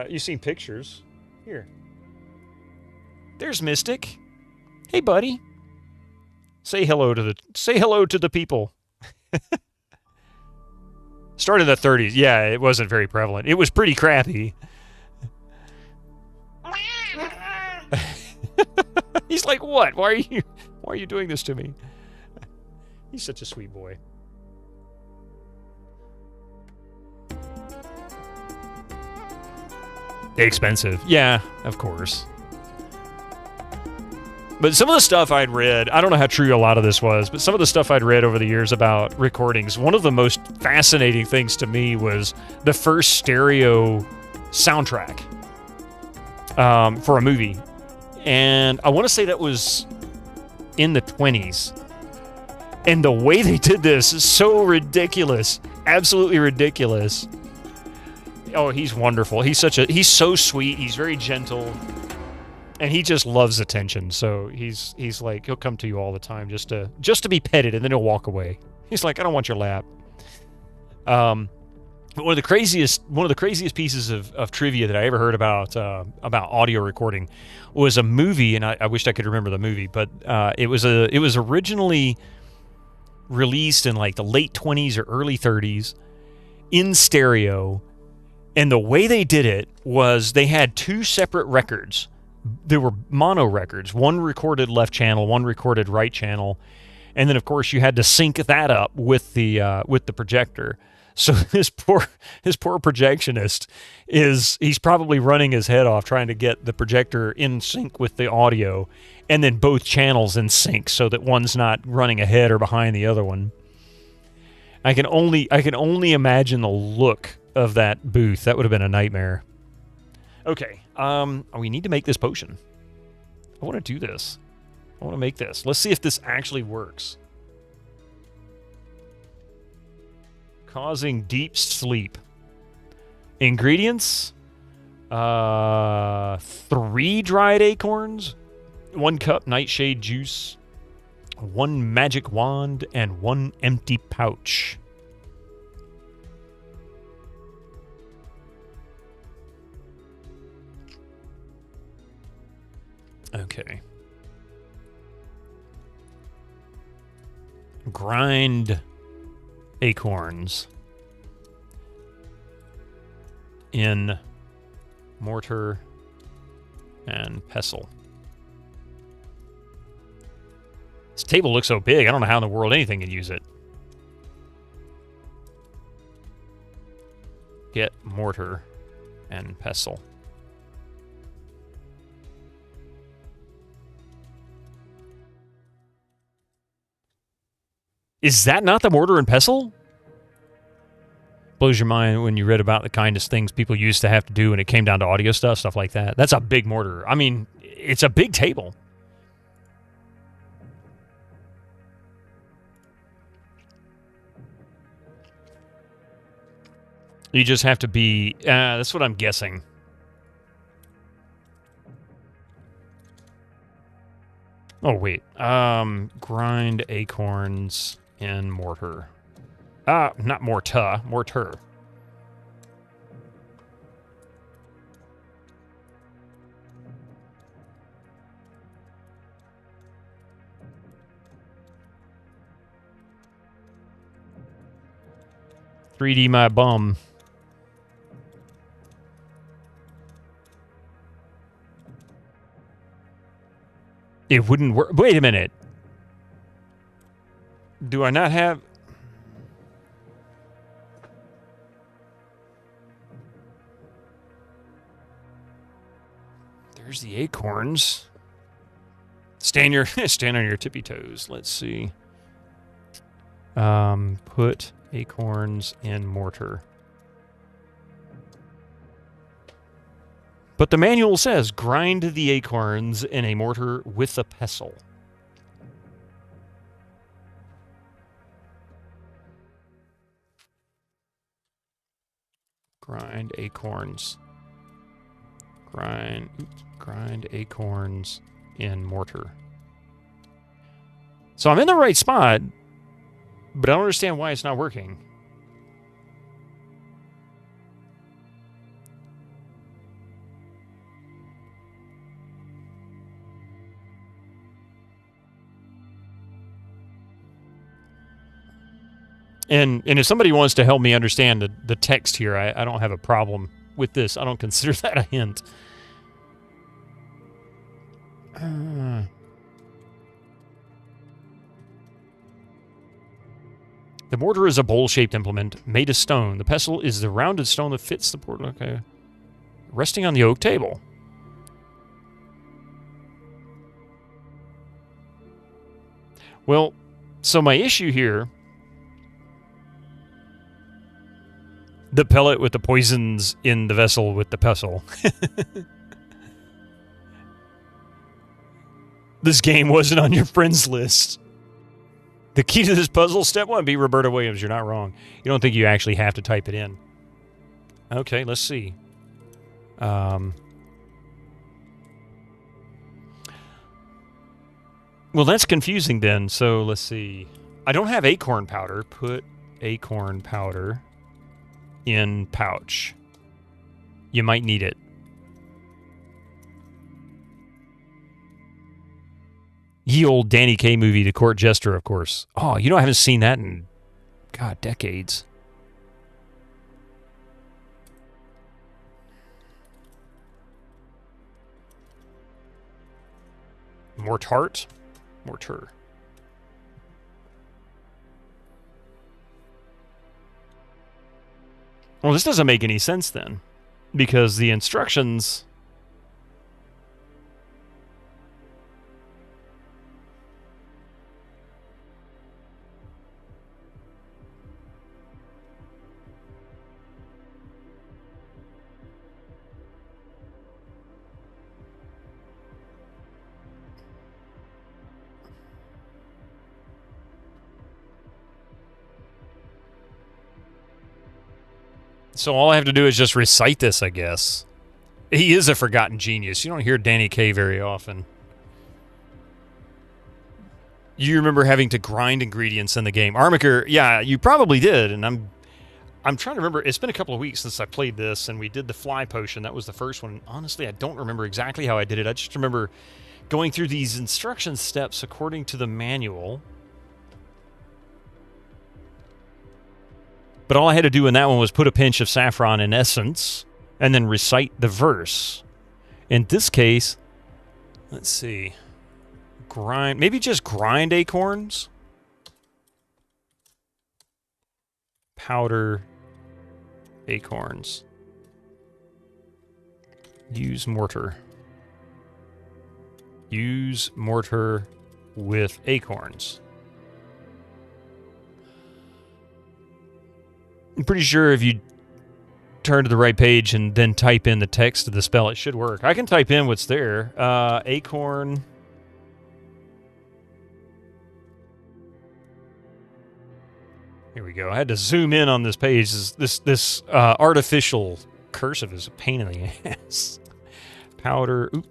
You've seen pictures. Here. There's Mystic. Hey, buddy. Say hello to the people. Started in the 30s. Yeah, it wasn't very prevalent. It was pretty crappy. He's like, "What? Why are you doing this to me?" He's such a sweet boy. Expensive. Yeah, of course. But some of the stuff I'd read, I don't know how true a lot of this was, but some of the stuff I'd read over the years about recordings, one of the most fascinating things to me was the first stereo soundtrack for a movie. And I want to say that was in the 20s. And the way they did this is so ridiculous. Absolutely ridiculous. Oh, he's wonderful. He's so sweet. He's very gentle. And he just loves attention, so he's like, he'll come to you all the time just to be petted, and then he'll walk away. He's like, I don't want your lap. But one of the craziest pieces of trivia that I ever heard about audio recording was a movie, and I wished I could remember the movie, but it was originally released in like the late 20s or early 30s in stereo, and the way they did it was they had two separate records. There were mono records, one recorded left channel, one recorded right channel, and then of course you had to sync that up with the projector. So his poor projectionist he's probably running his head off trying to get the projector in sync with the audio, and then both channels in sync so that one's not running ahead or behind the other one. I can only imagine the look of that booth. That would have been a nightmare. Okay, we need to make this potion. I want to do this. I want to make this. Let's see if this actually works. Causing deep sleep. Ingredients. 3 dried acorns. 1 cup nightshade juice. 1 magic wand. And 1 empty pouch. Okay. Grind acorns in mortar and pestle. This table looks so big, I don't know how in the world anything can use it. Get mortar and pestle. Is that not the mortar and pestle? Blows your mind when you read about the kindest things people used to have to do when it came down to audio stuff like that. That's a big mortar. I mean, it's a big table. You just have to be... that's what I'm guessing. Oh, wait. Grind acorns in mortar. Not mortar. Mortar. .3D my bum. It wouldn't work. Wait a minute. Do I not have... There's the acorns. Stand on your tippy toes. Let's see. Put acorns in mortar. But the manual says grind the acorns in a mortar with a pestle. Grind acorns. Grind acorns in mortar. So I'm in the right spot, but I don't understand why it's not working. And if somebody wants to help me understand the text here, I don't have a problem with this. I don't consider that a hint. The mortar is a bowl-shaped implement made of stone. The pestle is the rounded stone that fits the portal. Okay. Resting on the oak table. Well, so my issue here... The pellet with the poisons in the vessel with the pestle. This game wasn't on your friends list. The key to this puzzle, step 1, be Roberta Williams. You're not wrong. You don't think you actually have to type it in. Okay, let's see. Well, that's confusing then. So let's see. I don't have acorn powder. Put acorn powder in pouch. You might need it. Ye old Danny Kaye movie, The Court Jester, of course. Oh, you know, I haven't seen that in, God, decades. Mortart? Mortar. Well, this doesn't make any sense then, because the instructions... So all I have to do is just recite this, I guess. He is a forgotten genius. You don't hear Danny Kaye very often. You remember having to grind ingredients in the game. Armiker, yeah, you probably did, and I'm trying to remember. It's been a couple of weeks since I played this, and we did the fly potion. That was the first one. Honestly, I don't remember exactly how I did it. I just remember going through these instruction steps according to the manual. But all I had to do in that one was put a pinch of saffron in essence and then recite the verse. In this case, let's see. Grind, maybe just grind acorns. Powder acorns. Use mortar. Use mortar with acorns. I'm pretty sure if you turn to the right page and then type in the text of the spell, it should work. I can type in what's there. Acorn. Here we go. I had to zoom in on this page. This artificial cursive is a pain in the ass. Powder. Oop.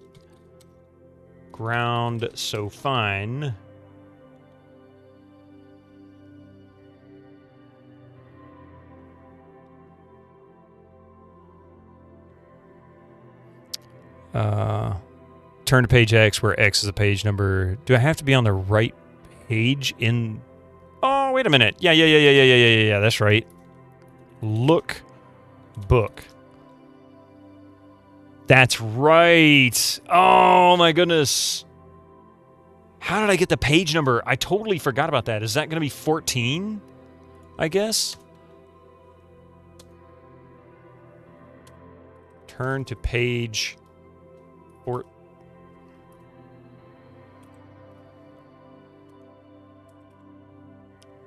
Ground so fine. Turn to page X, where X is a page number. Do I have to be on the right page in... Oh, wait a minute. Yeah, that's right. Look book. That's right. Oh, my goodness. How did I get the page number? I totally forgot about that. Is that going to be 14, I guess? Turn to page...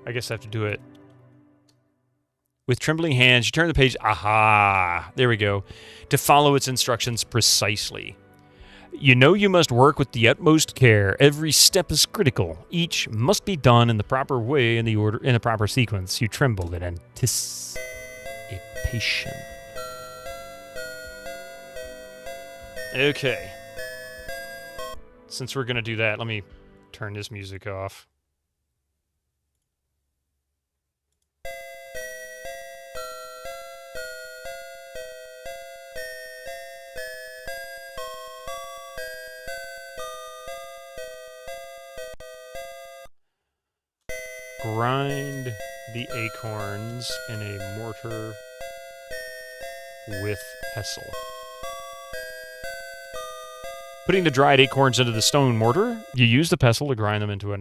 I guess I have to do it. With trembling hands, you turn the page. Aha! There we go. To follow its instructions precisely. You know you must work with the utmost care. Every step is critical. Each must be done in the proper way, in the proper sequence. You tremble in anticipation. Okay. Since we're gonna do that, let me turn this music off. Grind the acorns in a mortar with pestle. Putting the dried acorns into the stone mortar, you use the pestle to grind them into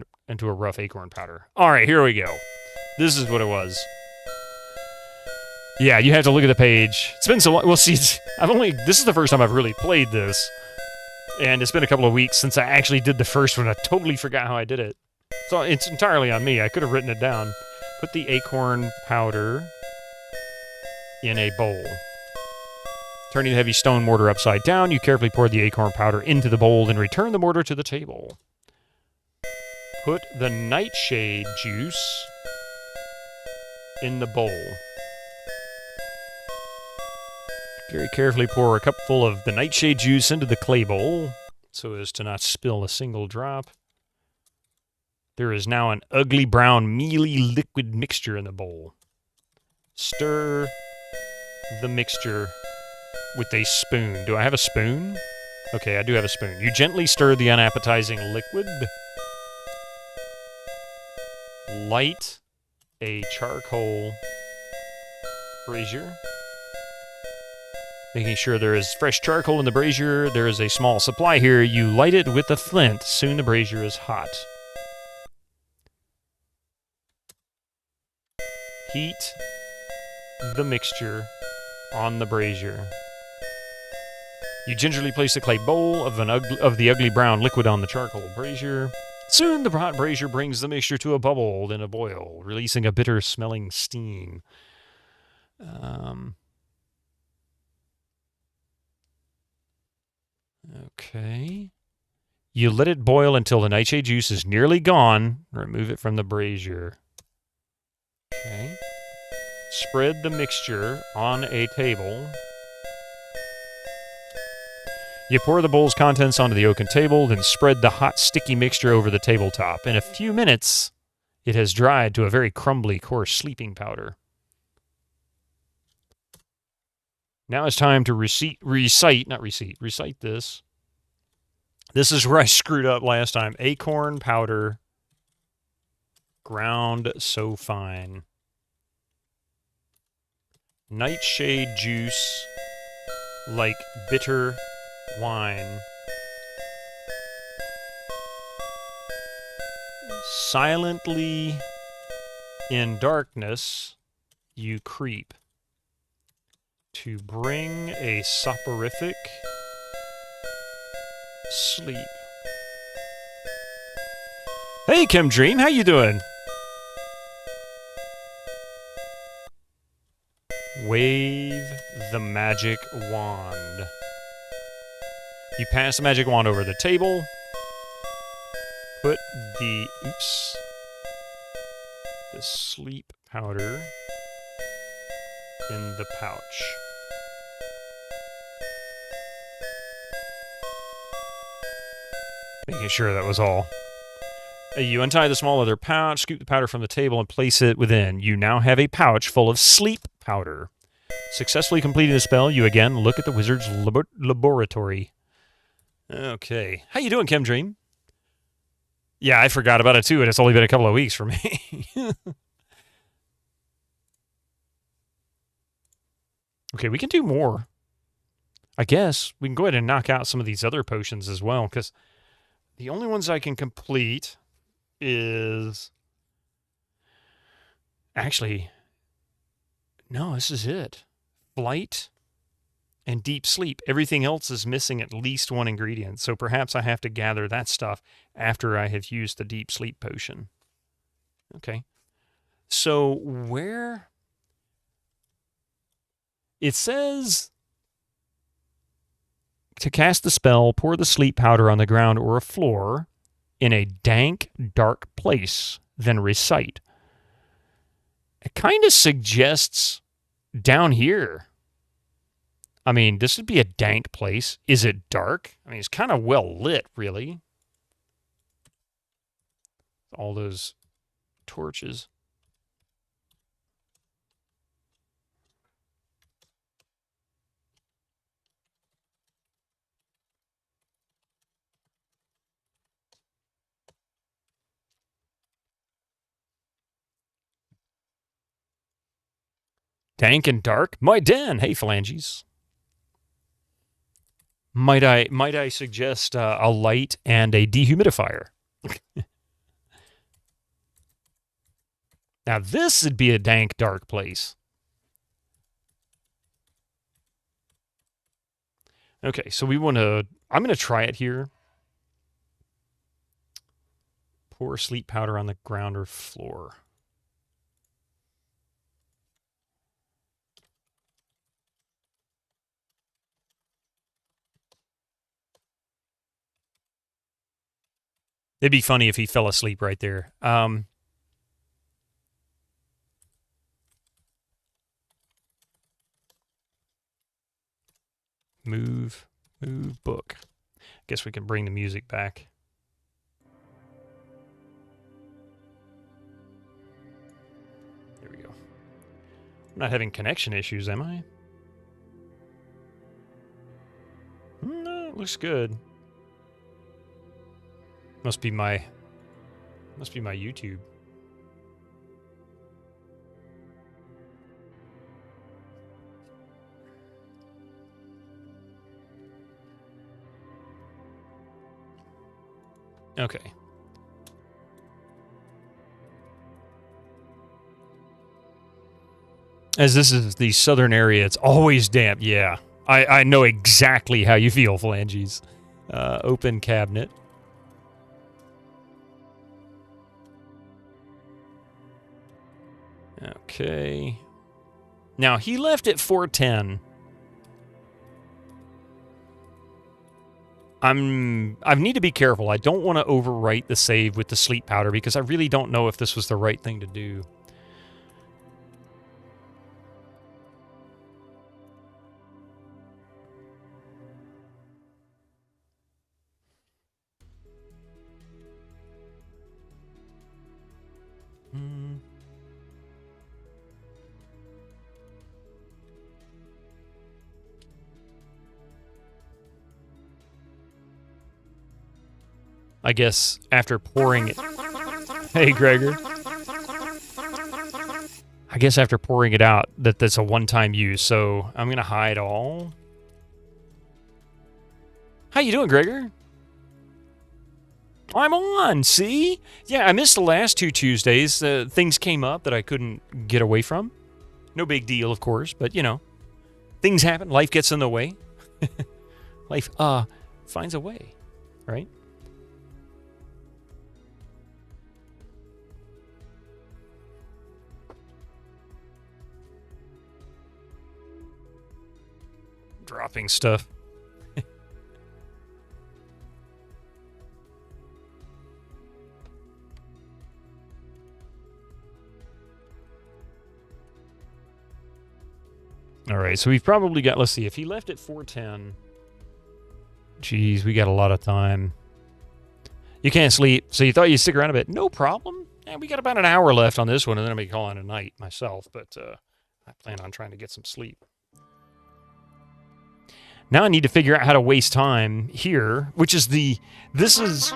a rough acorn powder. All right, here we go. This is what it was. Yeah, you have to look at the page. It's been so long. Well, see, this is the first time I've really played this, and it's been a couple of weeks since I actually did the first one. I totally forgot how I did it. So it's entirely on me. I could have written it down. Put the acorn powder in a bowl. Turning the heavy stone mortar upside down, you carefully pour the acorn powder into the bowl and return the mortar to the table. Put the nightshade juice in the bowl. Very carefully pour a cupful of the nightshade juice into the clay bowl so as to not spill a single drop. There is now an ugly brown mealy liquid mixture in the bowl. Stir the mixture with a spoon. Do I have a spoon? Okay, I do have a spoon. You gently stir the unappetizing liquid. Light a charcoal brazier. Making sure there is fresh charcoal in the brazier. There is a small supply here. You light it with a flint. Soon the brazier is hot. Heat the mixture on the brazier. You gingerly place the clay bowl of the ugly brown liquid on the charcoal brazier. Soon the hot brazier brings the mixture to a bubble, then a boil, releasing a bitter-smelling steam. Okay. You let it boil until the nightshade juice is nearly gone. Remove it from the brazier. Okay. Spread the mixture on a table. You pour the bowl's contents onto the oaken table, then spread the hot, sticky mixture over the tabletop. In a few minutes, it has dried to a very crumbly, coarse sleeping powder. Now it's time to recite this. This is where I screwed up last time. Acorn powder, ground so fine. Nightshade juice, like bitter wine. Silently in darkness you creep to bring a soporific sleep. Hey, Kim Dream, how you doing? Wave the magic wand. You pass the magic wand over the table. Put the sleep powder in the pouch. Making sure that was all. You untie the small leather pouch, scoop the powder from the table, and place it within. You now have a pouch full of sleep powder. Successfully completing the spell, you again look at the wizard's laboratory. Okay. How you doing, Chemdream? Yeah, I forgot about it too, and it's only been a couple of weeks for me. Okay, we can do more. I guess we can go ahead and knock out some of these other potions as well, because the only ones I can complete is... Actually, no, this is it. Flight and deep sleep. Everything else is missing at least one ingredient, so perhaps I have to gather that stuff after I have used the deep sleep potion. Okay. So where... It says... To cast the spell, pour the sleep powder on the ground or a floor in a dank, dark place, then recite. It kind of suggests down here. I mean, this would be a dank place. Is it dark? I mean, it's kind of well lit, really. All those torches. Dank and dark? My den! Hey, phalanges. Might I suggest a light and a dehumidifier? Now this would be a dank, dark place. Okay, so we want to... I'm going to try it here. Pour sleep powder on the ground or floor. It'd be funny if he fell asleep right there. Move book. Guess we can bring the music back. There we go. I'm not having connection issues, am I? No, it looks good. Must be my YouTube. Okay. As this is the southern area, it's always damp. Yeah, I know exactly how you feel, phalanges. Open cabinet. Okay. Now, he left at 410. I need to be careful. I don't want to overwrite the save with the sleep powder because I really don't know if this was the right thing to do. I guess after pouring it... Hey, Gregor. I guess after pouring it out, that's a one-time use, so I'm going to hide all. How you doing, Gregor? I'm on, see? Yeah, I missed the last 2 Tuesdays. Things came up that I couldn't get away from. No big deal, of course, but, you know. Things happen. Life gets in the way. Life, finds a way, right? dropping stuff. All right, so we've probably got, let's see, if he left at 4:10, geez, we got a lot of time. You can't sleep, so you thought you'd stick around a bit. No problem. Yeah, we got about an hour left on this one, and then I'm going to call it a night myself, but I plan on trying to get some sleep. Now I need to figure out how to waste time here, which is this is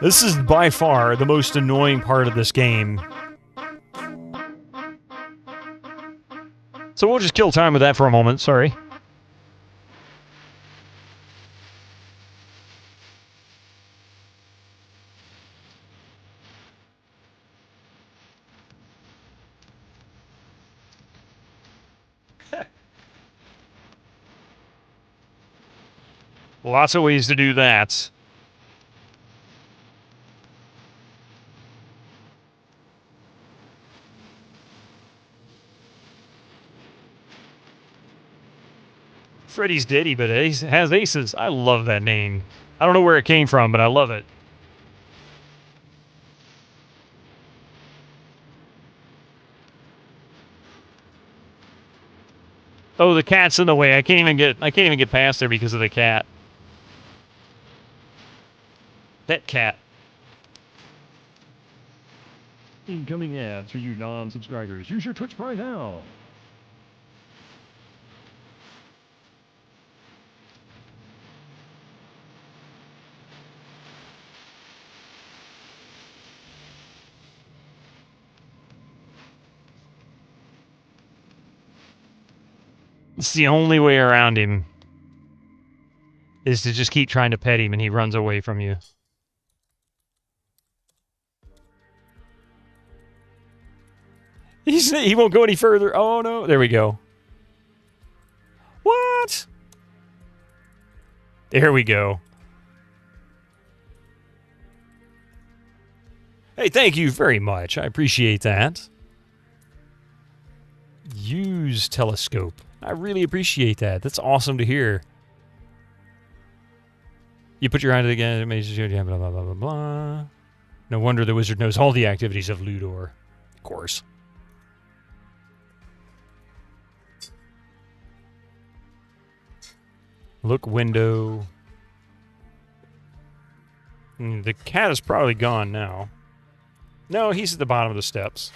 this is by far the most annoying part of this game. So we'll just kill time with that for a moment, sorry. Lots of ways to do that. Freddy's Diddy, but it has aces. I love that name. I don't know where it came from, but I love it. Oh, the cat's in the way. I can't even get past there because of the cat. That cat. Incoming ads for you non-subscribers. Use your Twitch Prime now. It's the only way around him is to just keep trying to pet him and he runs away from you. He won't go any further. Oh no, there we go. What? There we go. Hey, thank you very much. I appreciate that. Use telescope. I really appreciate that. That's awesome to hear. You put your hand again, it makes you blah, blah, blah, blah, blah. No wonder the wizard knows all the activities of Ludor. Of course. Look window. The cat is probably gone now. No, he's at the bottom of the steps.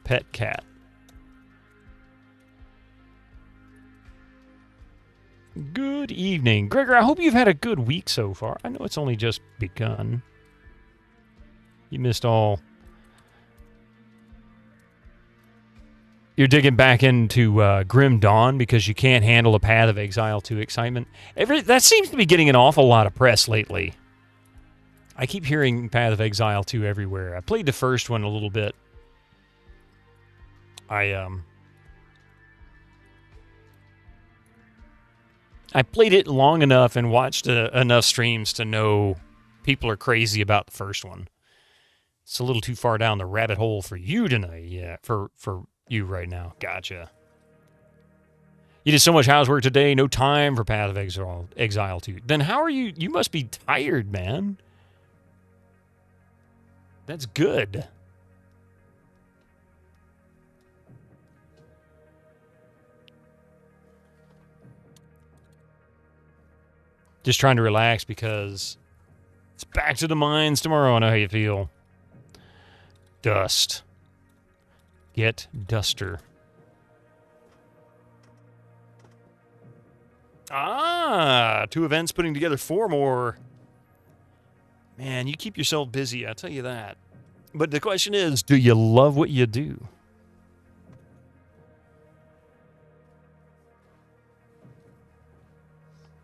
Pet cat. Good evening. Gregor, I hope you've had a good week so far. I know it's only just begun. You missed all. You're digging back into Grim Dawn because you can't handle a Path of Exile 2 excitement. That seems to be getting an awful lot of press lately. I keep hearing Path of Exile 2 everywhere. I played the first one a little bit. I played it long enough and watched enough streams to know people are crazy about the first one. It's a little too far down the rabbit hole for you tonight. Yeah, for you right now. Gotcha. You did so much housework today, no time for Path of Exile 2. Then how are you? You must be tired, man. That's good. Just trying to relax because it's back to the mines tomorrow. I know how you feel. Dust. Get Duster. Ah, 2 events putting together 4 more. Man, you keep yourself busy, I'll tell you that. But the question is, do you love what you do?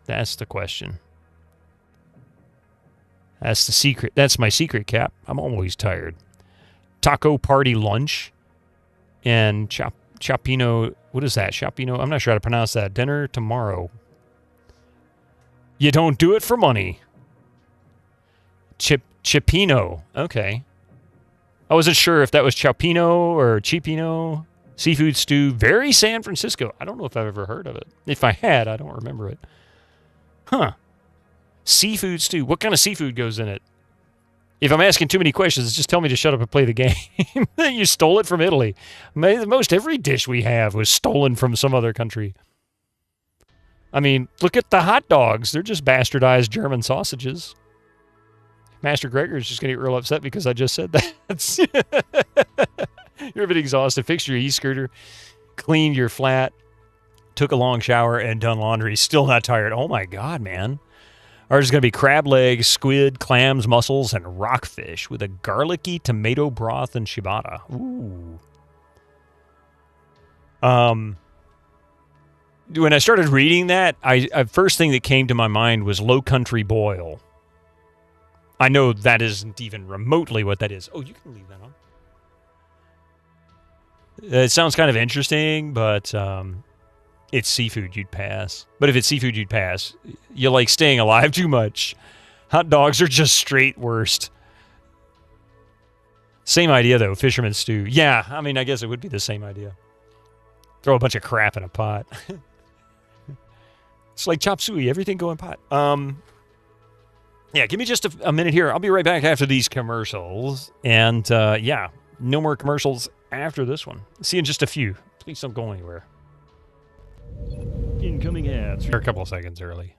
That's the question. That's the secret. That's my secret, Cap. I'm always tired. Taco party lunch and Chapino. What is that? Chapino? I'm not sure how to pronounce that. Dinner tomorrow. You don't do it for money. Chipino. Okay. I wasn't sure if that was Chowpino or Chipino. Seafood stew. Very San Francisco. I don't know if I've ever heard of it. If I had, I don't remember it. Huh. Seafood stew. What kind of seafood goes in it? If I'm asking too many questions, just tell me to shut up and play the game. You stole it from Italy. Most every dish we have was stolen from some other country. I mean, look at the hot dogs. They're just bastardized German sausages. Master Gregor's just going to get real upset because I just said that. You're a bit exhausted. Fixed your e-scooter. Cleaned your flat. Took a long shower and done laundry. Still not tired. Oh my God, man. Ours is going to be crab legs, squid, clams, mussels, and rockfish with a garlicky tomato broth and ciabatta. Ooh. When I started reading that, I first thing that came to my mind was Low Country Boil. I know that isn't even remotely what that is. Oh, you can leave that on. It sounds kind of interesting, but it's seafood, you'd pass. But if it's seafood, you'd pass. You like staying alive too much. Hot dogs are just straight worst. Same idea, though, fisherman's stew. Yeah, I mean, I guess it would be the same idea. Throw a bunch of crap in a pot. It's like chop suey, everything go in pot. Yeah, give me just a minute here. I'll be right back after these commercials. And, yeah, no more commercials after this one. See you in just a few. Please don't go anywhere. Incoming ads. They're a couple of seconds early.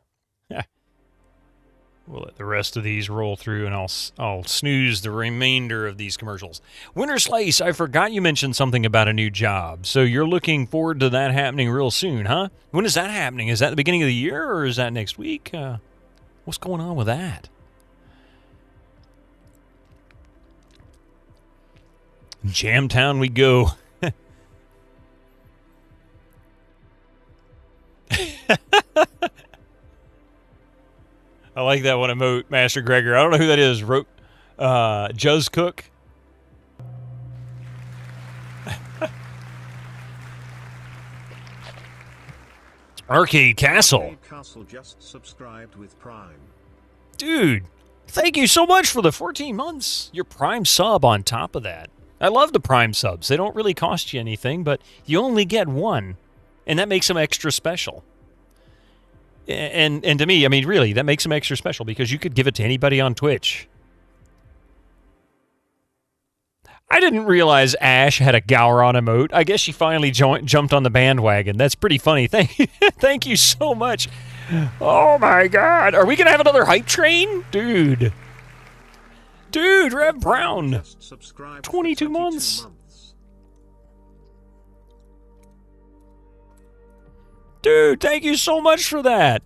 We'll let the rest of these roll through, and I'll snooze the remainder of these commercials. Winter Slice, I forgot you mentioned something about a new job. So you're looking forward to that happening real soon, huh? When is that happening? Is that the beginning of the year, or is that next week? What's going on with that? Jamtown we go. I like that one emote, Master Gregor. I don't know who that is. Juz Cook. Arcade Castle. Arcade Castle just subscribed with Prime. Dude, thank you so much for the 14 months. Your Prime sub on top of that. I love the Prime subs. They don't really cost you anything, but you only get one, and that makes them extra special. And to me, I mean, really, that makes them extra special because you could give it to anybody on Twitch. I didn't realize Ash had a Gowron emote. I guess she finally jumped on the bandwagon. That's pretty funny. Thank you so much. Oh, my God. Are we going to have another hype train? Dude, Rev Brown. 22 months. Dude, thank you so much for that.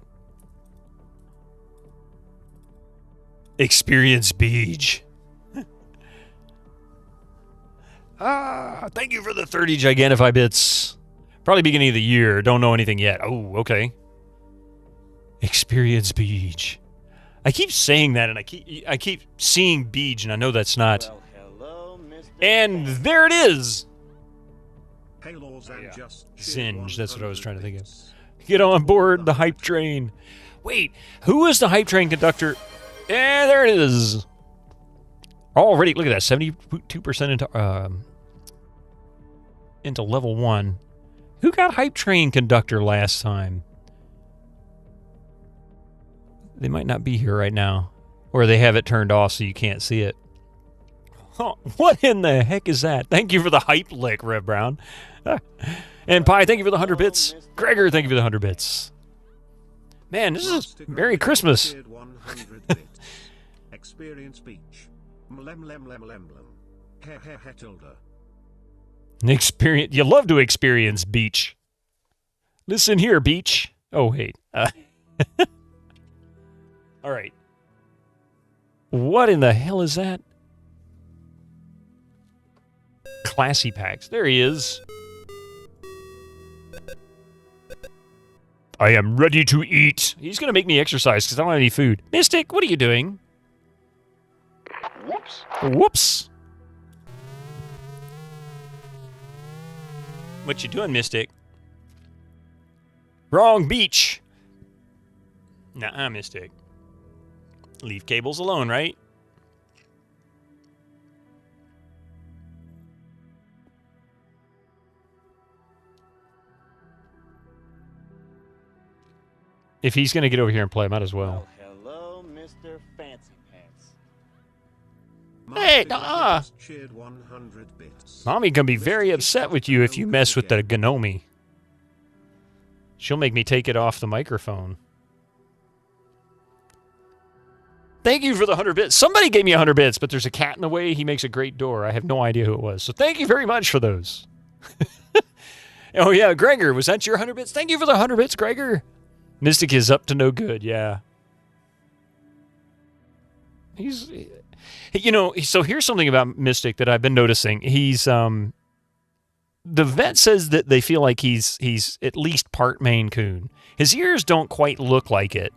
Experience Beach. Thank you for the 30 Gigantify bits. Probably beginning of the year. Don't know anything yet. Oh, okay. Experience Beach. I keep saying that, and I keep seeing Beach, and I know that's not. Well, hello, Mr. And there it is. Halos and just Singe, that's what I was trying to think of. Get on board the hype train. Wait, who is the hype train conductor? Yeah, there it is. Already, look at that, 72% into level 1. Who got hype train conductor last time? They might not be here right now. Or they have it turned off so you can't see it. Huh, what in the heck is that? Thank you for the hype lick, Rev Brown. And Pi, thank you for the 100 bits. Gregor, thank you for the 100 bits. Man, this is Merry Christmas. Experience Beach. Experience. You love to experience Beach. Listen here, Beach. Oh, wait. All right. What in the hell is that? Classy packs. There he is. I am ready to eat. He's going to make me exercise because I don't have any food. Mystic, what are you doing? Whoops. Whoops. What you doing, Mystic? Wrong beach. Nuh-uh, Mystic. Leave cables alone, right? If he's going to get over here and play, I might as well. Hello, Mr. Fancy Pants. Hey, Cheered 100 bits. Mommy gonna be very upset with you if you mess with the Gnome. She'll make me take it off the microphone. Thank you for the 100 bits. Somebody gave me 100 bits, but there's a cat in the way. He makes a great door. I have no idea who it was. So thank you very much for those. Oh, yeah, Gregor. Was that your 100 bits? Thank you for the 100 bits, Gregor. Mystic is up to no good, yeah. He's... You know, so here's something about Mystic that I've been noticing. He's... The vet says that they feel like he's at least part Maine Coon. His ears don't quite look like it,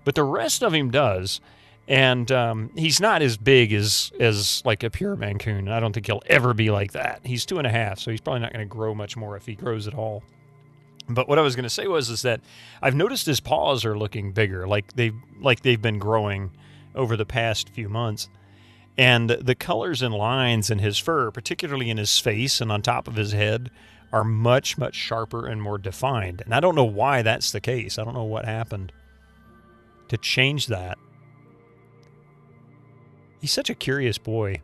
but the rest of him does. And he's not as big as like a pure Maine Coon. I don't think he'll ever be like that. He's 2.5, so he's probably not going to grow much more if he grows at all. But what I was going to say is that I've noticed his paws are looking bigger, like they've been growing over the past few months. And the colors and lines in his fur, particularly in his face and on top of his head, are much, much sharper and more defined. And I don't know why that's the case. I don't know what happened to change that. He's such a curious boy.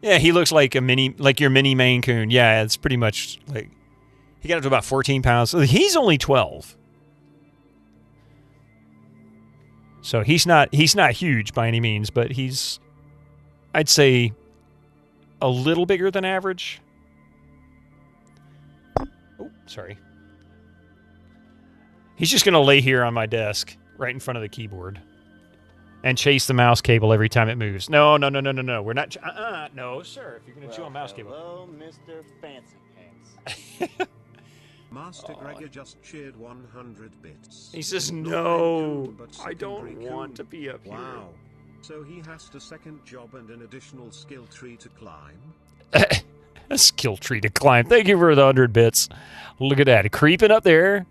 Yeah, he looks like your mini Maine Coon. Yeah, it's pretty much like he got up to about 14 pounds. So he's only 12. So he's not huge by any means, but he's, I'd say, a little bigger than average. Oh, sorry. He's just going to lay here on my desk right in front of the keyboard and chase the mouse cable every time it moves. No. We're not... no, sir. If you're going to chew on mouse cable. Hello, Mr. Fancy Pants. Master Gregor just cheered 100 bits. He says, Not no, Maine Coon, but I don't secondary want to Coon. be up here. Wow. So he has a second job and an additional skill tree to climb? A skill tree to climb. Thank you for the 100 bits. Look at that. Creeping up there.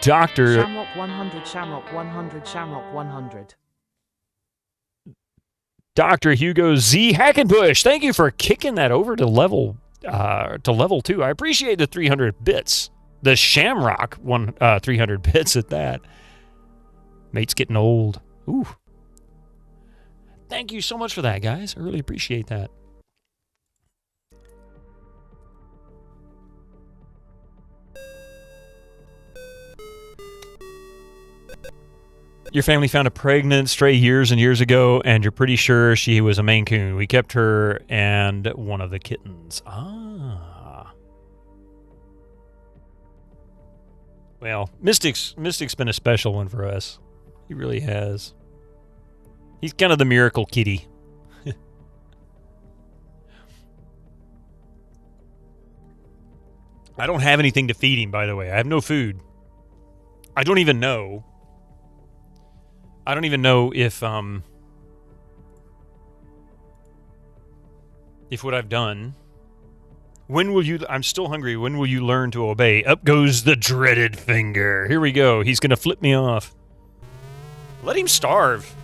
Doctor... Shamrock 100, Shamrock 100, Shamrock 100. Dr. Hugo Z. Hackenbush, thank you for kicking that over to level 2. I appreciate the 300 bits. The Shamrock 300 bits at that. Mate's getting old. Ooh. Thank you so much for that, guys. I really appreciate that. Your family found a pregnant stray years and years ago, and you're pretty sure she was a Maine Coon. We kept her and one of the kittens. Ah. Well, Mystic's been a special one for us. He really has. He's kind of the miracle kitty. I don't have anything to feed him, by the way. I have no food. I don't even know if what I've done. When will you... I'm still hungry. When will you learn to obey? Up goes the dreaded finger. Here we go. He's going to flip me off. Let him starve.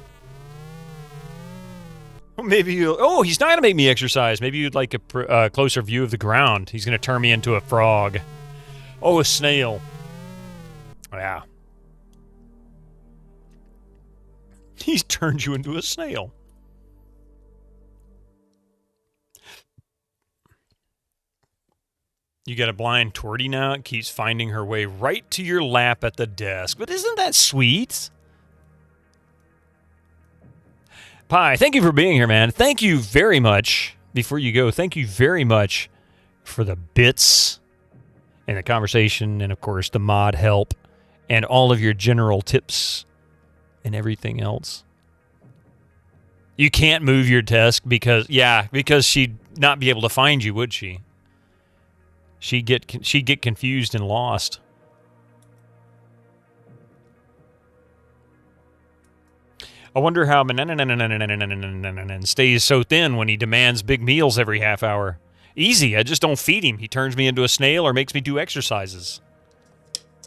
Well, maybe you'll... Oh, he's not going to make me exercise. Maybe you'd like a closer view of the ground. He's going to turn me into a frog. Oh, a snail. Yeah. He's turned you into a snail. You got a blind Torty now. It keeps finding her way right to your lap at the desk. But isn't that sweet? Pie, thank you for being here, man. Thank you very much. Before you go, thank you very much for the bits and the conversation and, of course, the mod help and all of your general tips and everything else. You can't move your desk because she'd not be able to find you, would she? She'd get confused and lost. I wonder how stays so thin when he demands big meals every half hour. Easy, I just don't feed him. He turns me into a snail or makes me do exercises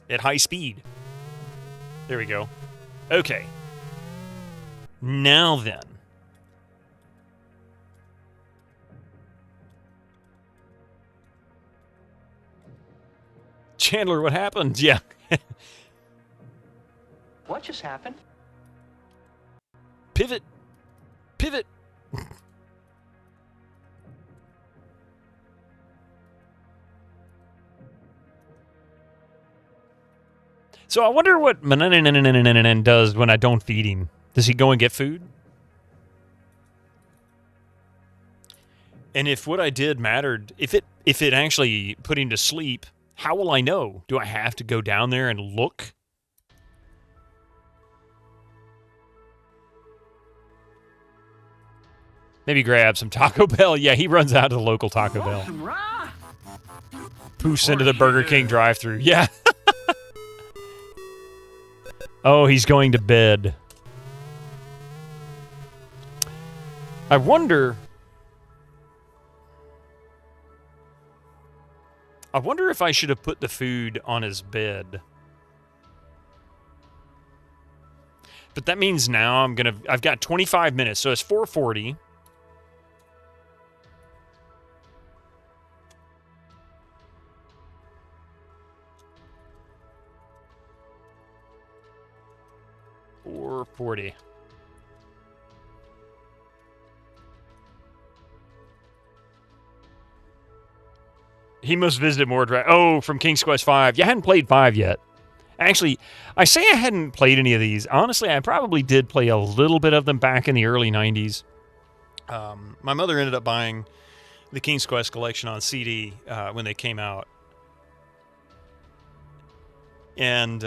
at high speed. There we go. Okay. Now then. Chandler, what happened? Yeah. What just happened? Pivot. Pivot. So I wonder what Manananan does when I don't feed him. Does he go and get food? And if what I did mattered, if it actually put him to sleep, how will I know? Do I have to go down there and look? Maybe grab some Taco Bell. Yeah, he runs out to the local Taco Bell. Poofs into the Burger King drive-thru. Yeah. Oh, he's going to bed. I wonder if I should have put the food on his bed. But that means now I've got 25 minutes, so it's 4:40. $4.40. He must visit more. Oh, from King's Quest V. Yeah, I hadn't played 5 yet. Actually, I say I hadn't played any of these. Honestly, I probably did play a little bit of them back in the early 90s. My mother ended up buying the King's Quest collection on CD when they came out. And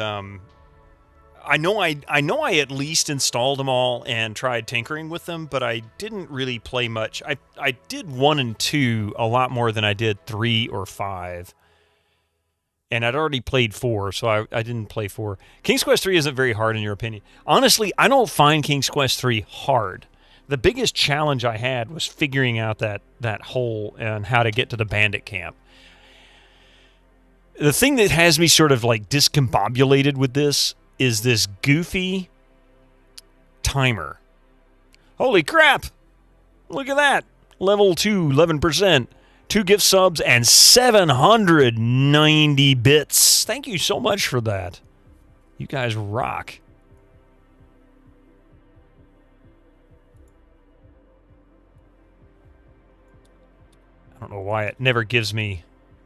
I know I at least installed them all and tried tinkering with them, but I didn't really play much. I did 1 and 2 a lot more than I did 3 or 5. And I'd already played 4, so I didn't play 4. King's Quest 3 isn't very hard in your opinion. Honestly, I don't find King's Quest 3 hard. The biggest challenge I had was figuring out that hole and how to get to the bandit camp. The thing that has me sort of like discombobulated with this is this goofy timer. Holy crap! Look at that. Level 2, 11%. 2 gift subs and 790 bits. Thank you so much for that. You guys rock. I don't know why it never gives me...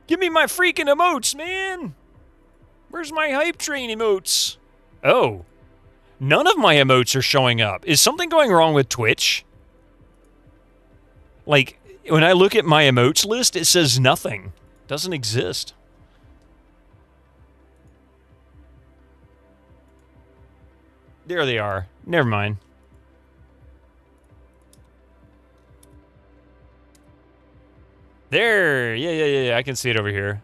Give me my freaking emotes, man! Where's my hype train emotes? Oh. None of my emotes are showing up. Is something going wrong with Twitch? Like, when I look at my emotes list, it says nothing. Doesn't exist. There they are. Never mind. There. Yeah. I can see it over here.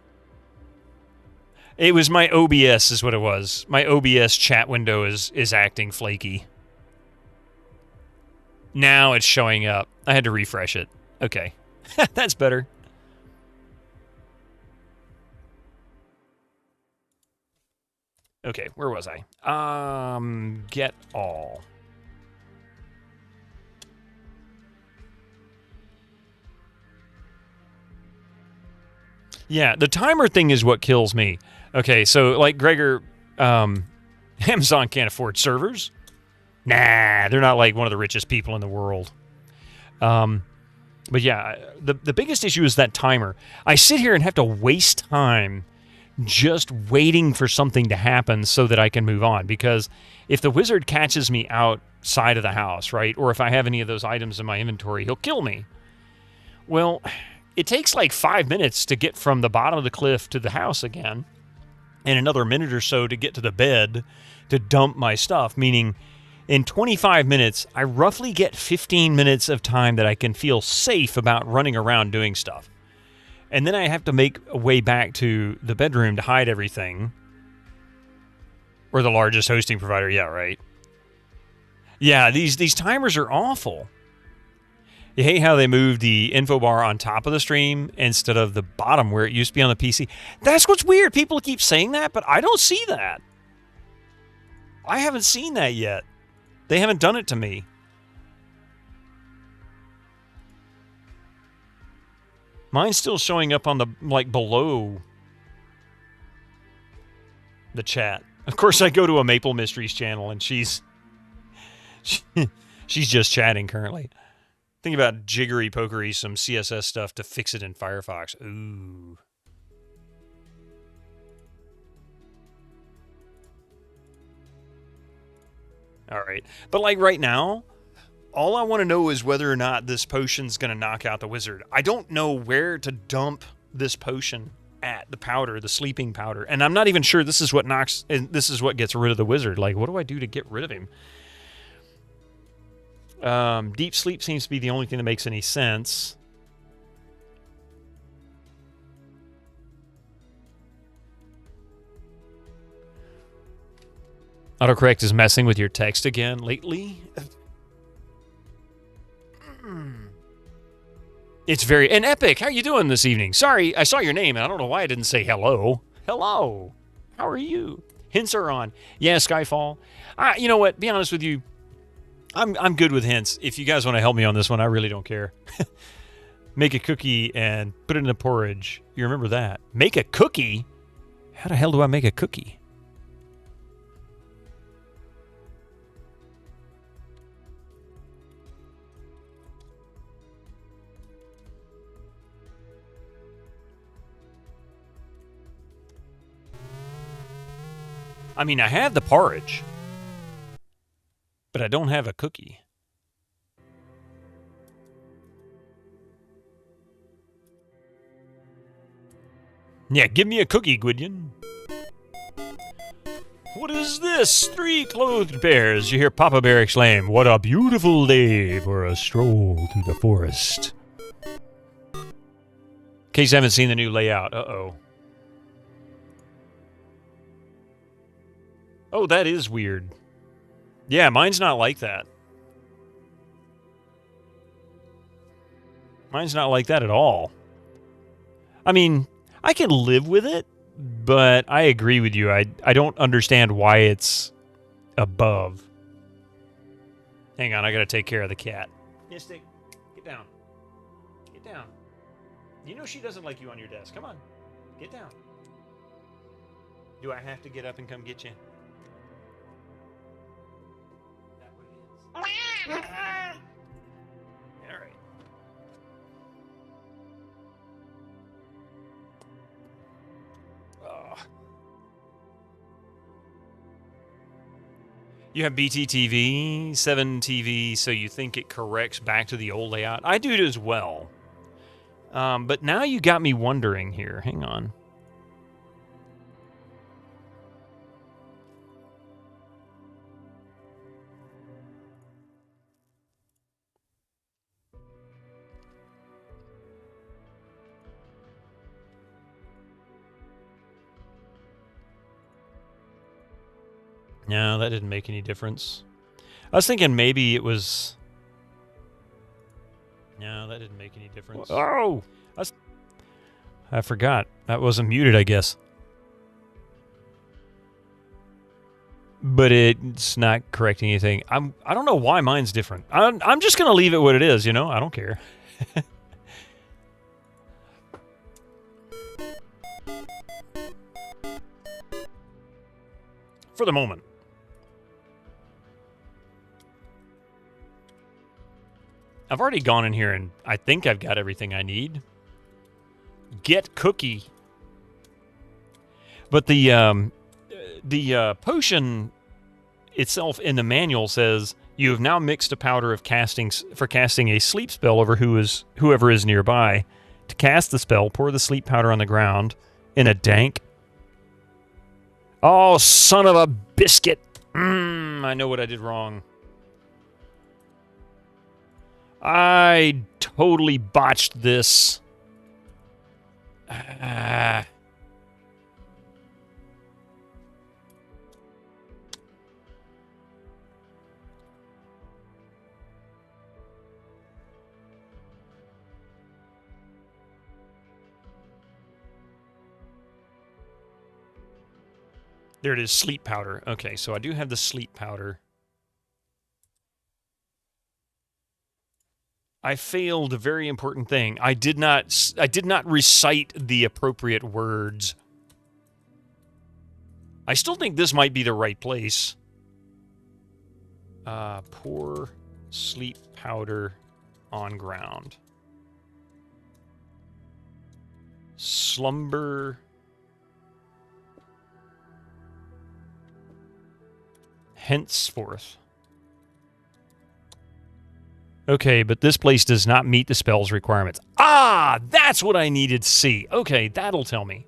It was my OBS is what it was. My OBS chat window is acting flaky. Now it's showing up. I had to refresh it. Okay. That's better. Okay, where was I? Get all. Yeah, the timer thing is what kills me. Okay, so like Gregor, Amazon can't afford servers. Nah, they're not like one of the richest people in the world. But yeah, the biggest issue is that timer. I sit here and have to waste time just waiting for something to happen so that I can move on. Because if the wizard catches me outside of the house, right, or if I have any of those items in my inventory, he'll kill me. Well, it takes like 5 minutes to get from the bottom of the cliff to the house again, and another minute or so to get to the bed to dump my stuff, meaning in 25 minutes, I roughly get 15 minutes of time that I can feel safe about running around doing stuff. And then I have to make a way back to the bedroom to hide everything. Or the largest hosting provider, yeah, right. Yeah, these timers are awful. You hate how they moved the info bar on top of the stream instead of the bottom where it used to be on the PC. That's what's weird. People keep saying that, but I don't see that. I haven't seen that yet. They haven't done it to me. Mine's still showing up on the, like, below. the chat. Of course, I go to a Maple Mysteries channel, and she's just chatting currently. Think about jiggery pokery some CSS stuff to fix it in Firefox. Ooh. All right. But like right now, all I want to know is whether or not this potion's going to knock out the wizard. I don't know where to dump this potion at, the powder, the sleeping powder. And I'm not even sure this is what knocks, and this is what gets rid of the wizard. Like, what do I do to get rid of him? Deep sleep seems to be the only thing that makes any sense. Autocorrect is messing with your text again lately. It's very... And Epic, how you doing this evening? Sorry, I saw your name, and I don't know why I didn't say hello. Hello. How are you? Hints are on. Yeah, Skyfall. You know what? Be honest with you. I'm good with hints. If you guys want to help me on this one, I really don't care. Make a cookie and put it in the porridge. You remember that. Make a cookie? How the hell do I make a cookie? I mean, I have the porridge, but I don't have a cookie. Yeah, give me a cookie, Gwydion. What is this? 3 clothed bears. You hear Papa Bear exclaim, "What a beautiful day for a stroll through the forest." In case you haven't seen the new layout. Uh-oh. Oh, that is weird. Yeah, mine's not like that. Mine's not like that at all. I mean, I can live with it, but I agree with you. I don't understand why it's above. Hang on, I gotta take care of the cat. Mystic, get down. Get down. You know she doesn't like you on your desk. Come on, get down. Do I have to get up and come get you? All right. You have BTTV, 7TV, so you think it corrects back to the old layout. I do it as well. But now you got me wondering here. Hang on. No, that didn't make any difference. I was thinking maybe it was... No, that didn't make any difference. Oh! I forgot. That wasn't muted, I guess. But it's not correcting anything. I don't know why mine's different. I'm just going to leave it what it is, you know? I don't care. For the moment. I've already gone in here and I think I've got everything I need. Get cookie. But the potion itself in the manual says you have now mixed a powder of casting a sleep spell over whoever is nearby. To cast the spell, pour the sleep powder on the ground in a dank. Oh, son of a biscuit! I know what I did wrong. I totally botched this. There it is, sleep powder. Okay, so I do have the sleep powder. I failed a very important thing. I did not recite the appropriate words. I still think this might be the right place. Pour sleep powder on ground. Slumber. Henceforth. Okay, but this place does not meet the spell's requirements. Ah, that's what I needed to see. Okay, that'll tell me.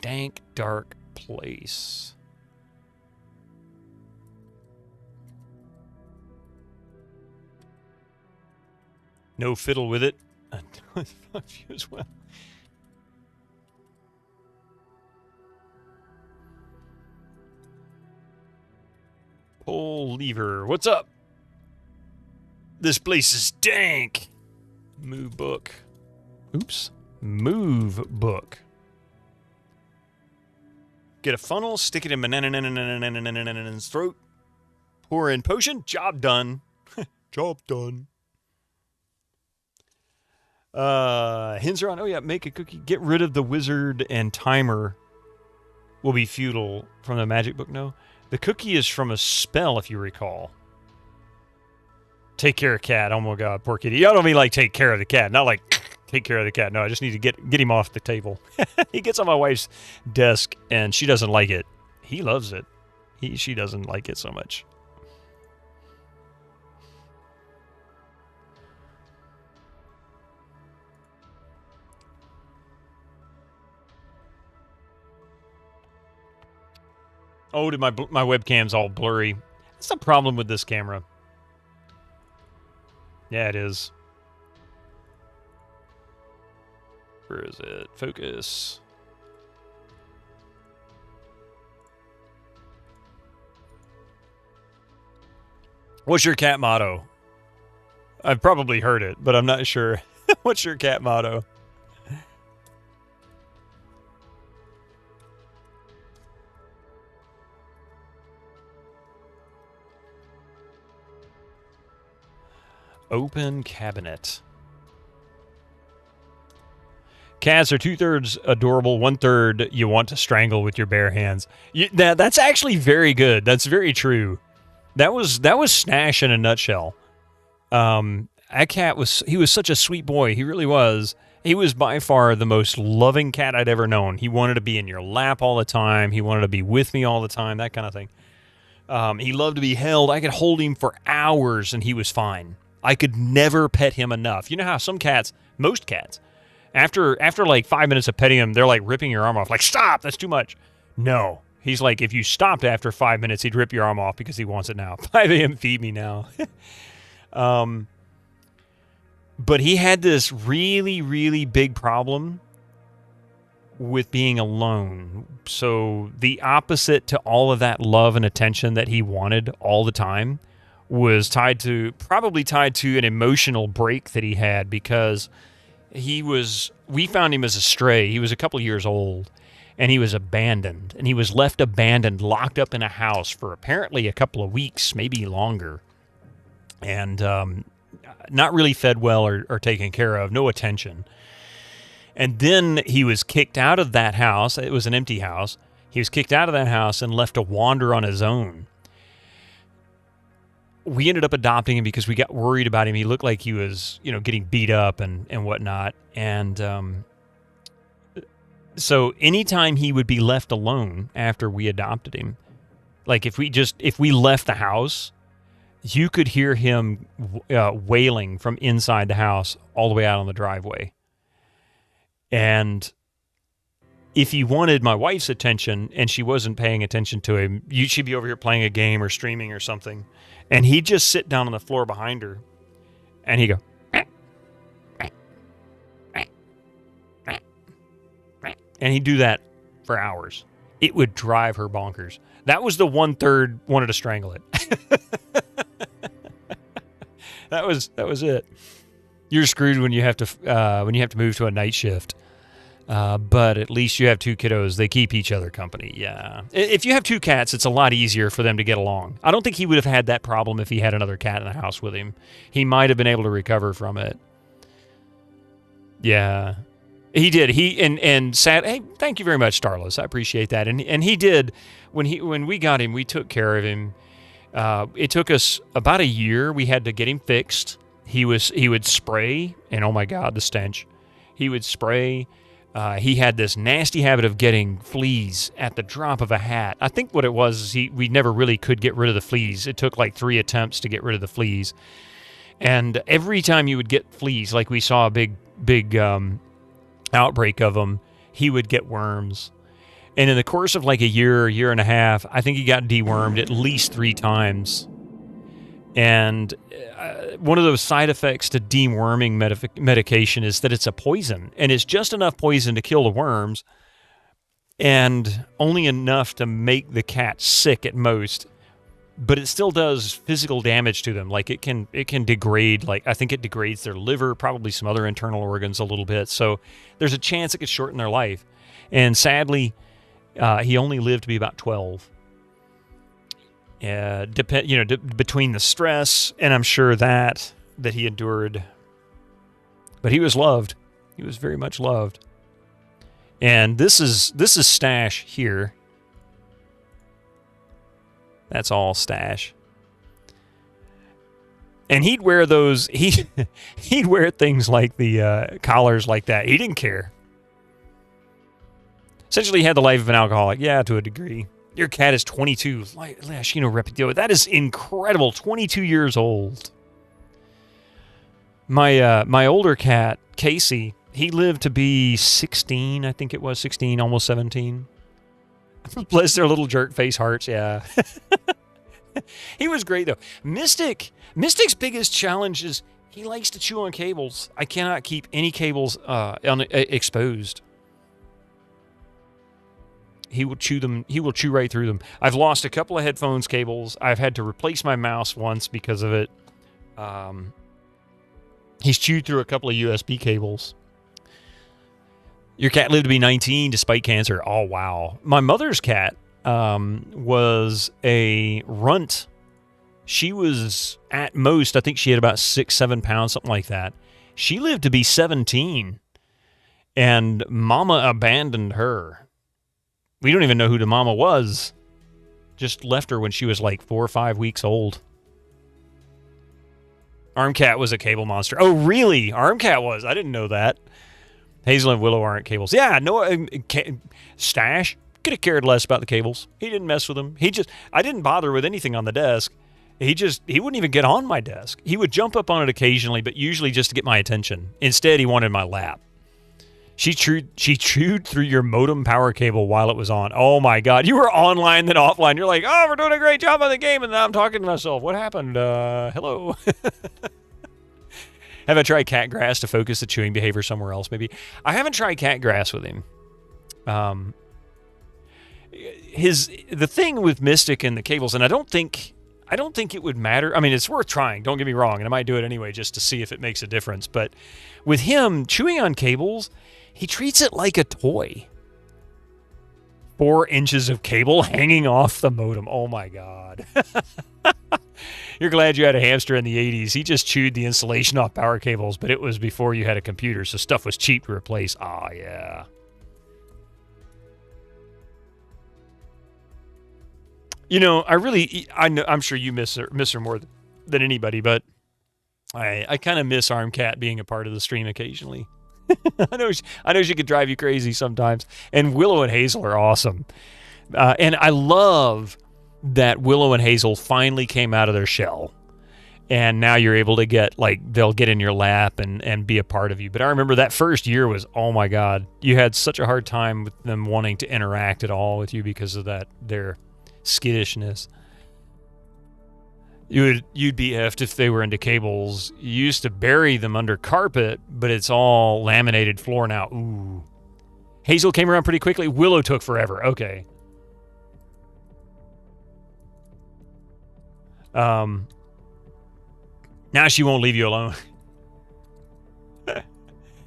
Dank, dark place. No fiddle with it. As well. Pull lever. What's up? This place is dank. Move book. Oops. Move book. Get a funnel, stick it in banana's throat. Pour in potion. Job done. Job done. Hints are on. Oh yeah, make a cookie. Get rid of the wizard and timer. Will be futile from the magic book. No, the cookie is from a spell, if you recall. Take care of cat. Oh my god, poor kitty. I don't mean like take care of the cat. Not like take care of the cat. No, I just need to get him off the table. He gets on my wife's desk and she doesn't like it. He loves it. She doesn't like it so much. Oh, did my webcam's all blurry? That's the problem with this camera. Yeah, it is. Where is it? Focus. What's your cat motto? I've probably heard it, but I'm not sure. What's your cat motto? Open cabinet. Cats are 2/3 adorable, 1/3 you want to strangle with your bare hands. That's actually very good. That's very true. That was Snash in a nutshell. That cat was such a sweet boy. He really was. He was by far the most loving cat I'd ever known. He wanted to be in your lap all the time. He wanted to be with me all the time. That kind of thing. He loved to be held. I could hold him for hours and he was fine. I could never pet him enough. You know how some cats, most cats, after like 5 minutes of petting him, they're like ripping your arm off. Like, stop, that's too much. No. He's like, if you stopped after 5 minutes, he'd rip your arm off because he wants it now. 5 a.m. feed me now. But he had this really, really big problem with being alone. So the opposite to all of that love and attention that he wanted all the time was probably tied to an emotional break that he had, because we found him as a stray. He was a couple years old and he was abandoned, and he was left abandoned, locked up in a house for apparently a couple of weeks, maybe longer. And, not really fed well or taken care of, no attention. And then he was kicked out of that house. It was an empty house. He was kicked out of that house and left to wander on his own. We ended up adopting him because we got worried about him. He looked like he was, getting beat up and whatnot. And so anytime he would be left alone after we adopted him, like if we left the house, you could hear him wailing from inside the house all the way out on the driveway. And if he wanted my wife's attention and she wasn't paying attention to him, she'd be over here playing a game or streaming or something. And he'd just sit down on the floor behind her and he'd go, and he'd do that for hours. It would drive her bonkers. That was the 1/3 wanted to strangle it. That was it. You're screwed when you have to move to a night shift. But at least you have two kiddos. They keep each other company. Yeah. If you have two cats, it's a lot easier for them to get along. I don't think he would have had that problem if he had another cat in the house with him. He might have been able to recover from it. Yeah. He did. And sad. Hey, thank you very much, Starless. I appreciate that. And he did. When we got him, we took care of him. It took us about a year. We had to get him fixed. He would spray, and oh my God, the stench. He would spray. He had this nasty habit of getting fleas at the drop of a hat. I think what it was is we never really could get rid of the fleas. It took like 3 attempts to get rid of the fleas. And every time you would get fleas, like we saw a big outbreak of them, he would get worms. And in the course of like a year and a half, I think he got dewormed at least 3 times. And one of those side effects to deworming medication is that it's a poison. And it's just enough poison to kill the worms and only enough to make the cat sick at most. But it still does physical damage to them. Like it can degrade, like I think it degrades their liver, probably some other internal organs a little bit. So there's a chance it could shorten their life. And sadly, he only lived to be about 12. Between the stress and I'm sure that he endured, but he was loved. He was very much loved. And this is Stash here. That's all Stash. And he'd wear those. He'd wear things like the collars like that. He didn't care. Essentially, he had the life of an alcoholic. Yeah, to a degree. Your cat is 22. Lashino Repetio. That is incredible. 22 years old. My older cat, Casey, he lived to be 16, I think it was. 16, almost 17. Bless their little jerk face hearts, yeah. He was great, though. Mystic's biggest challenge is he likes to chew on cables. I cannot keep any cables exposed. He will chew them. He will chew right through them. I've lost a couple of headphones cables. I've had to replace my mouse once because of it. He's chewed through a couple of USB cables. Your cat lived to be 19 despite cancer. Oh, wow. My mother's cat was a runt. She was at most, I think she had about 6-7 pounds, something like that. She lived to be 17, and Mama abandoned her. We don't even know who the mama was. Just left her when she was like 4 or 5 weeks old. Armcat was a cable monster. Oh, really? Armcat was? I didn't know that. Hazel and Willow aren't cables. Yeah, no. Stash could have cared less about the cables. He didn't mess with them. I didn't bother with anything on the desk. He wouldn't even get on my desk. He would jump up on it occasionally, but usually just to get my attention. Instead, he wanted my lap. She chewed through your modem power cable while it was on. Oh my God. You were online then offline. You're like, oh, we're doing a great job on the game. And now I'm talking to myself. What happened? Hello. Have I tried cat grass to focus the chewing behavior somewhere else? Maybe. I haven't tried cat grass with him. The thing with Mystic and the cables, and I don't think it would matter. I mean, it's worth trying. Don't get me wrong. And I might do it anyway just to see if it makes a difference. But with him chewing on cables, he treats it like a toy. 4 inches of cable hanging off the modem. Oh, my God. You're glad you had a hamster in the 80s. He just chewed the insulation off power cables, but it was before you had a computer, so stuff was cheap to replace. Ah, yeah. You know, I'm sure you miss her more than anybody, but I kind of miss Armcat being a part of the stream occasionally. I know she could drive you crazy sometimes. And Willow and Hazel are awesome. And I love that Willow and Hazel finally came out of their shell. And now you're able to they'll get in your lap and be a part of you. But I remember that first year was, oh my God, you had such a hard time with them wanting to interact at all with you because of their skittishness. You'd be effed if they were into cables. You used to bury them under carpet, but it's all laminated floor now. Ooh. Hazel came around pretty quickly. Willow took forever. Okay. Now she won't leave you alone.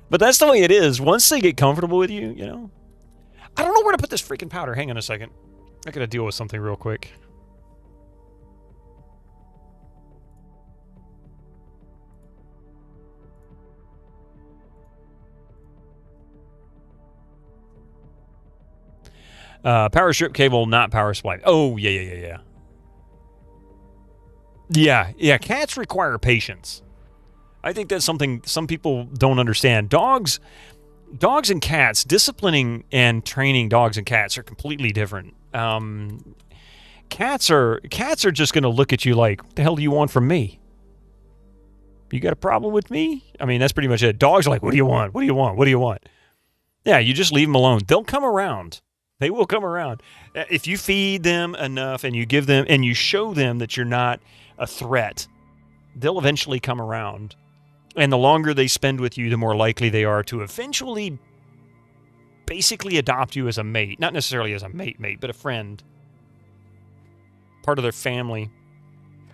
But that's the way it is. Once they get comfortable with you, you know. I don't know where to put this freaking powder. Hang on a second. I gotta deal with something real quick. Power strip cable, not power supply. Oh, yeah. Yeah, cats require patience. I think that's something some people don't understand. Dogs and cats, disciplining and training dogs and cats are completely different. Cats are just going to look at you like, what the hell do you want from me? You got a problem with me? I mean, that's pretty much it. Dogs are like, what do you want? What do you want? What do you want? Yeah, you just leave them alone. They'll come around. They will come around. If you feed them enough and you give them and you show them that you're not a threat, they'll eventually come around. And the longer they spend with you, the more likely they are to eventually basically adopt you as a mate. Not necessarily as a mate, but a friend. Part of their family.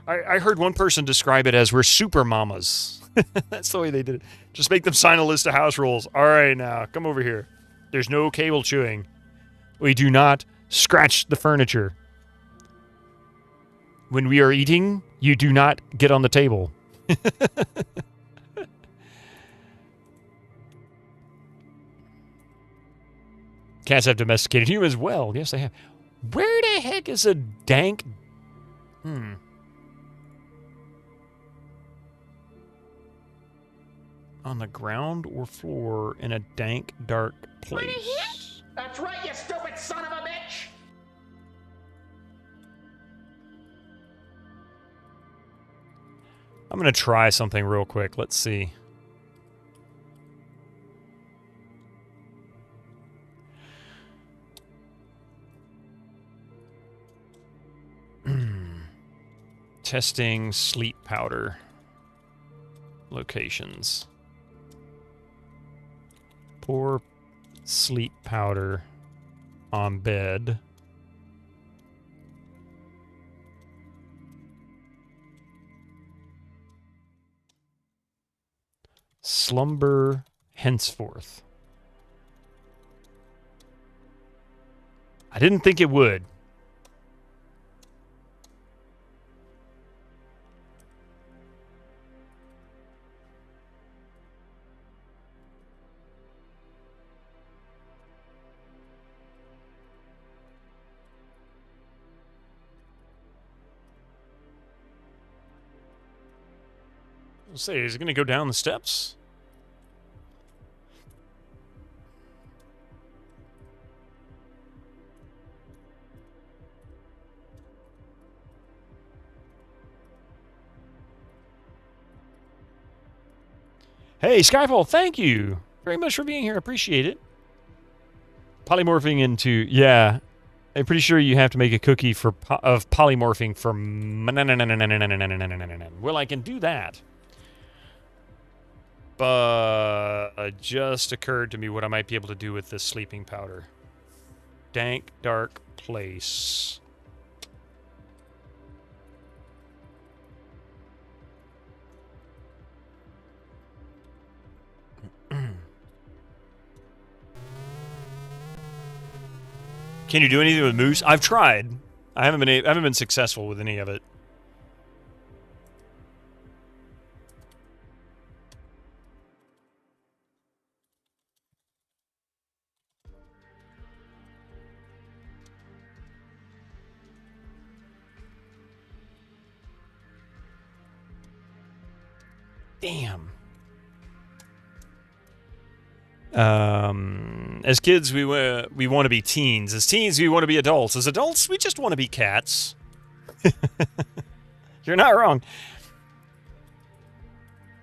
I heard one person describe it as we're super mamas. That's the way they did it. Just make them sign a list of house rules. All right, now, come over here. There's no cable chewing. We do not scratch the furniture. When we are eating, you do not get on the table. Cats have domesticated humans as well. Yes, they have. Where the heck is a dank... On the ground or floor in a dank, dark place. That's right, you stupid son of a bitch! I'm going to try something real quick. Let's see. Testing sleep powder locations. Pour sleep powder on bed. Slumber henceforth. I didn't think it would. Let's see, is it going to go down the steps? Hey, Skyfall, thank you very much for being here. Appreciate it. Polymorphing into... Yeah, I'm pretty sure you have to make a cookie of polymorphing for... Well, I can do that. But it just occurred to me what I might be able to do with this sleeping powder. Dank, dark place. Can you do anything with moose? I've tried. I haven't been successful with any of it. Damn. As kids, we want to be teens. As teens, we want to be adults. As adults, we just want to be cats. You're not wrong.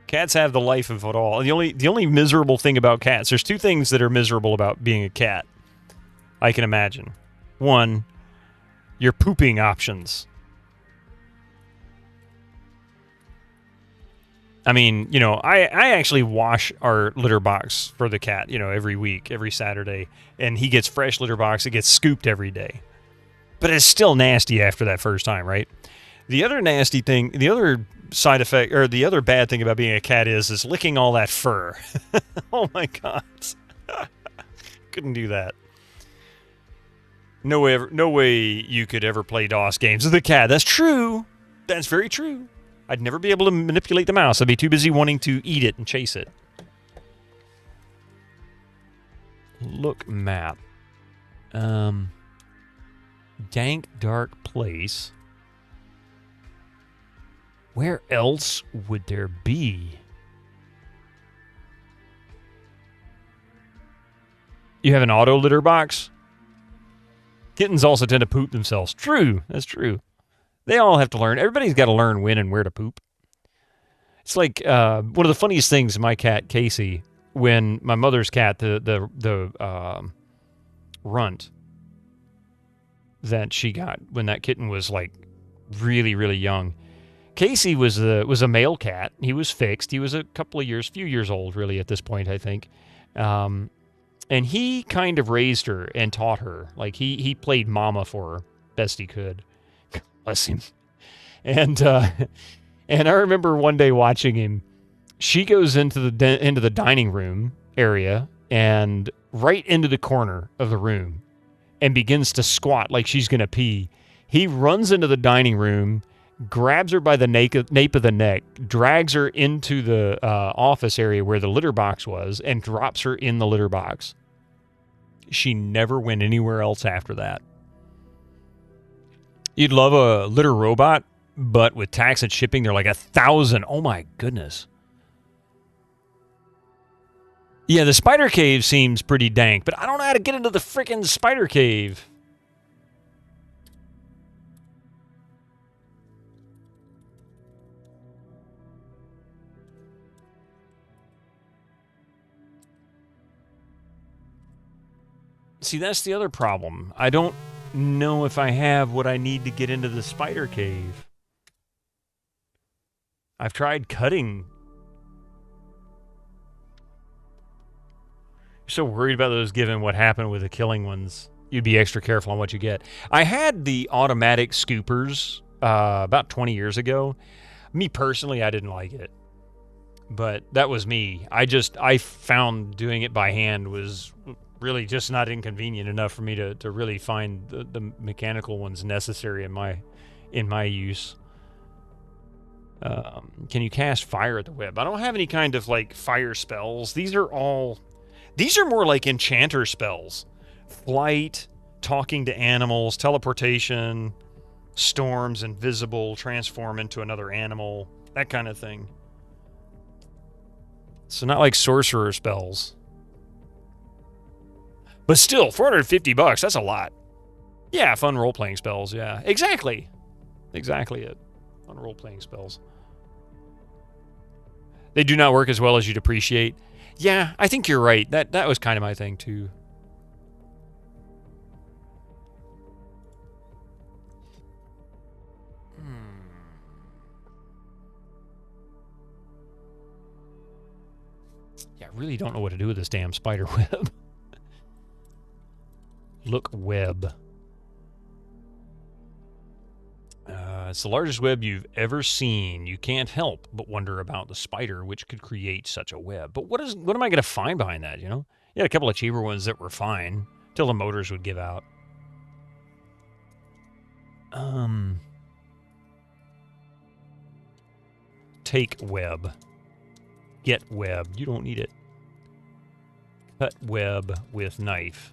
Cats have the life of it all. The only miserable thing about cats, there's two things that are miserable about being a cat, I can imagine. One, your pooping options. I mean, you know, I actually wash our litter box for the cat, you know, every week, every Saturday. And he gets fresh litter box. It gets scooped every day. But it's still nasty after that first time, right? The other nasty thing, the other side effect, or the other bad thing about being a cat is licking all that fur. Oh my god. Couldn't do that. No way you could ever play DOS games with a cat. That's true. That's very true. I'd never be able to manipulate the mouse. I'd be too busy wanting to eat it and chase it. Look map. Dank dark place. Where else would there be? You have an auto litter box? Kittens also tend to poop themselves. True. That's true. They all have to learn. Everybody's got to learn when and where to poop. It's like one of the funniest things, my cat, Casey, when my mother's cat, the runt that she got when that kitten was like really, really young. Casey was a male cat. He was fixed. He was a few years old really at this point, I think. And he kind of raised her and taught her. Like he played mama for her best he could. Bless him. And I remember one day watching him. She goes into the dining room area and right into the corner of the room and begins to squat like she's going to pee. He runs into the dining room, grabs her by the nape of the neck, drags her into the office area where the litter box was, and drops her in the litter box. She never went anywhere else after that. You'd love a litter robot, but with tax and shipping, they're like $1,000. Oh my goodness. Yeah, the spider cave seems pretty dank, but I don't know how to get into the frickin' spider cave. See, that's the other problem. I don't know if I have what I need to get into the spider cave. I've tried cutting. So worried about those given what happened with the killing ones. You'd be extra careful on what you get. I had the automatic scoopers about 20 years ago. Me personally, I didn't like it. But that was me. I found doing it by hand was really just not inconvenient enough for me to really find the mechanical ones necessary in my use. Can you cast fire at the web? I don't have any kind of like fire spells. These are more like enchanter spells. Flight, talking to animals, teleportation, storms, invisible, transform into another animal, that kind of thing. So not like sorcerer spells. But still, $450, that's a lot. Yeah, fun role-playing spells, yeah. Exactly. Exactly it. Fun role-playing spells. They do not work as well as you'd appreciate. Yeah, I think you're right. That was kind of my thing, too. Yeah, I really don't know what to do with this damn spider web. Look web. It's the largest web you've ever seen. You can't help but wonder about the spider which could create such a web. But what am I going to find behind that, you know? You had a couple of cheaper ones that were fine till the motors would give out. Take web. Get web. You don't need it. Cut web with knife.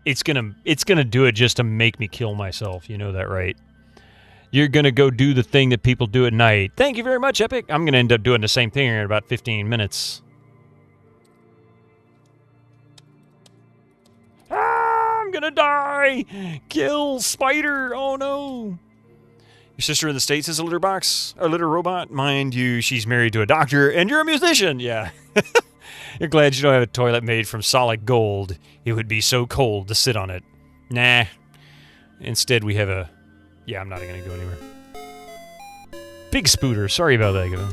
It's gonna do it just to make me kill myself. You know that, right? You're gonna go do the thing that people do at night. Thank you very much, Epic. I'm gonna end up doing the same thing in about 15 minutes. Ah, I'm gonna die! Kill spider! Oh no! Your sister in the States is a litter robot. Mind you, she's married to a doctor, and you're a musician. Yeah. You're glad you don't have a toilet made from solid gold. It would be so cold to sit on it. Nah. Instead, we have a... Yeah, I'm not going to go anywhere. Big spooter. Sorry about that, Gavin.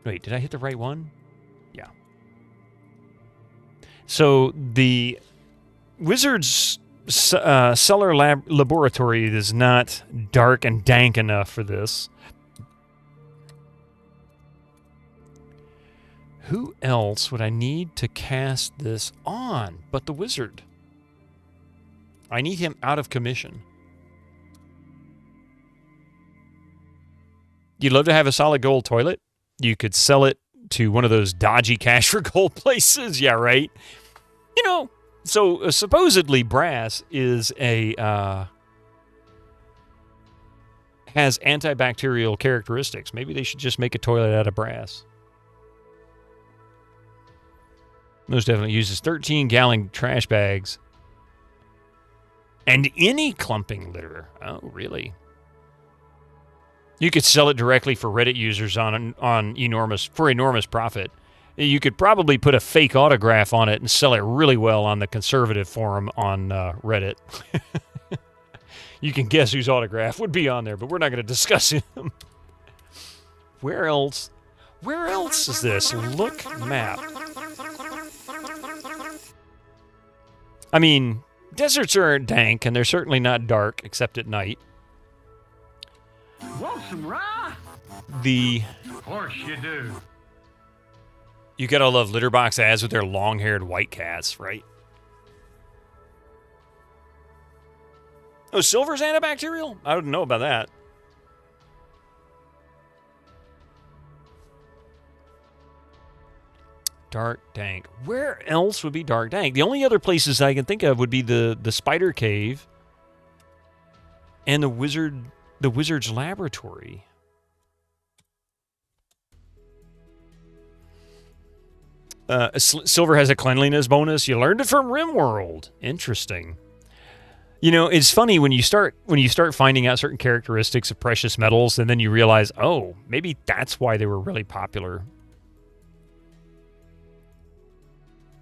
Wait, did I hit the right one? Yeah. So the Wizard's cellar laboratory is not dark and dank enough for this. Who else would I need to cast this on but the Wizard? I need him out of commission. You'd love to have a solid gold toilet? You could sell it to one of those dodgy cash for gold places. Yeah, right? You know, so supposedly brass is has antibacterial characteristics. Maybe they should just make a toilet out of brass. Most definitely uses 13-gallon trash bags. And any clumping litter. Oh, really? You could sell it directly for Reddit users on enormous profit. You could probably put a fake autograph on it and sell it really well on the conservative forum on Reddit. You can guess whose autograph would be on there, but we're not going to discuss him. Where else? Where else is this? Look map. I mean, deserts are dank, and they're certainly not dark, except at night. Want some rye? Of course you do. You gotta love litter box ads with their long-haired white cats, right? Oh, silver's antibacterial? I don't know about that. Dark dank. Where else would be dark dank? The only other places I can think of would be the spider cave and the wizard's laboratory. Silver has a cleanliness bonus. You learned it from RimWorld. Interesting. You know, it's funny when you start finding out certain characteristics of precious metals, and then you realize, oh, maybe that's why they were really popular.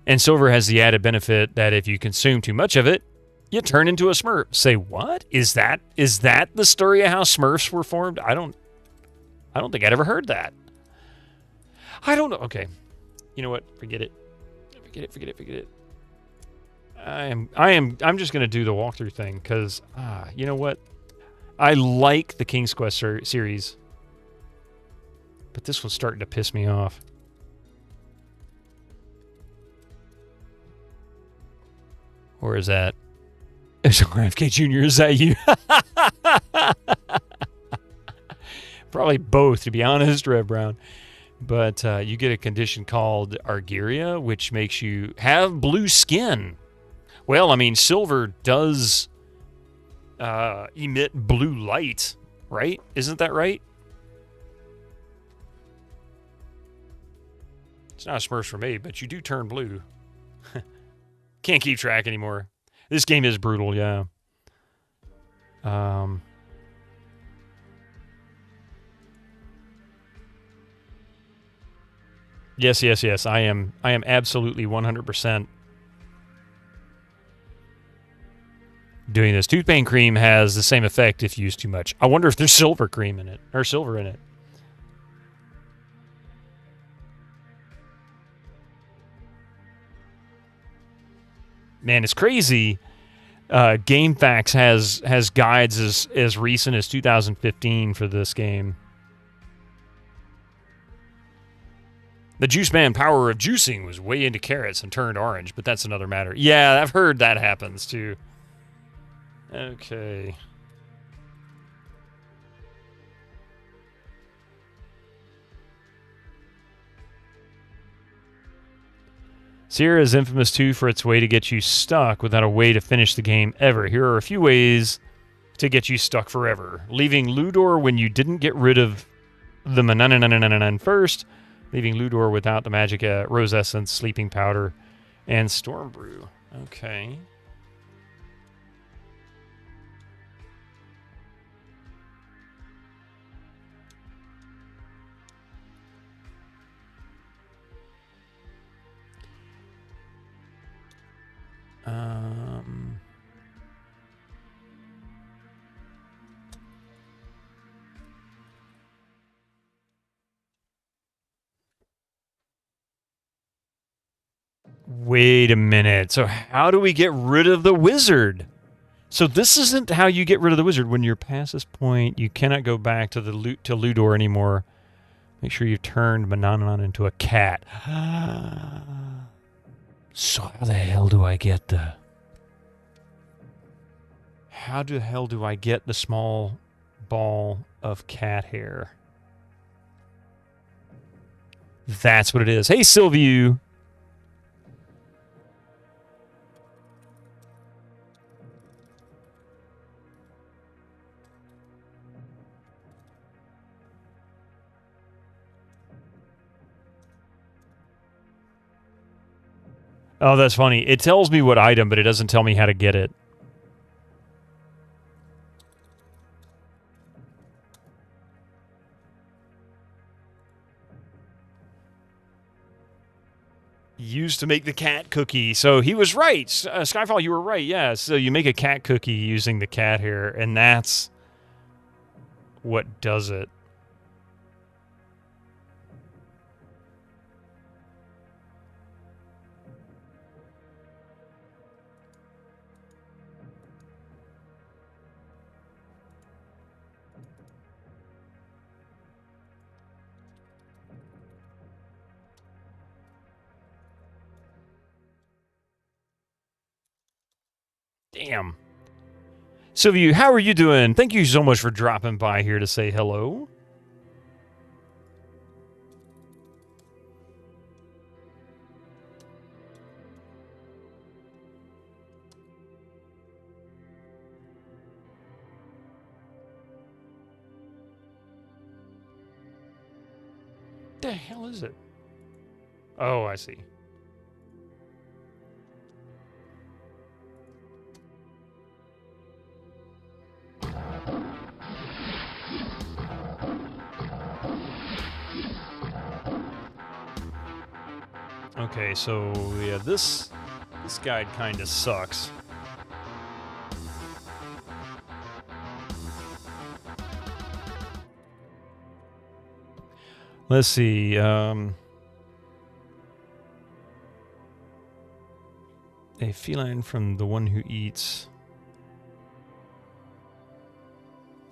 And silver has the added benefit that if you consume too much of it, you turn into a Smurf. Say, what? Is that the story of how Smurfs were formed? I don't think I'd ever heard that. I don't know. Okay. You know what? Forget it. Forget it. I'm just gonna do the walkthrough thing because you know what? I like the King's Quest series, but this one's starting to piss me off. Or is that? RFK Jr., is that you? Probably both, to be honest, Rev Brown. But you get a condition called Argyria, which makes you have blue skin. Well, I mean, silver does emit blue light, right? Isn't that right? It's not a Smurfs for me, but you do turn blue. Can't keep track anymore. This game is brutal, yeah. Yes. I am absolutely 100% doing this. Toothpaste cream has the same effect if used too much. I wonder if there's silver cream in it, or silver in it. Man, it's crazy. GameFAQs has guides as recent as 2015 for this game. The Juice Man power of juicing was way into carrots and turned orange, but that's another matter. Yeah, I've heard that happens too. Okay. Sierra is infamous too for its way to get you stuck without a way to finish the game ever. Here are a few ways to get you stuck forever. Leaving Ludor when you didn't get rid of the manananananan first. Leaving Ludor without the magic rose essence, sleeping powder, and storm brew. Okay. Wait a minute. So how do we get rid of the wizard? So this isn't how you get rid of the wizard. When you're past this point, you cannot go back to the Ludor anymore. Make sure you've turned Mananon into a cat. So how the hell do I get the... How the hell do I get the small ball of cat hair? That's what it is. Hey, Sylvie. Oh, that's funny. It tells me what item, but it doesn't tell me how to get it. Used to make the cat cookie. So he was right. Skyfall, you were right. Yeah, so you make a cat cookie using the cat hair, and that's what does it. Damn. Sylvia, how are you doing? Thank you so much for dropping by here to say hello. What the hell is it? Oh, I see. Okay, so yeah, this guide kind of sucks. Let's see. A feline from the one who eats.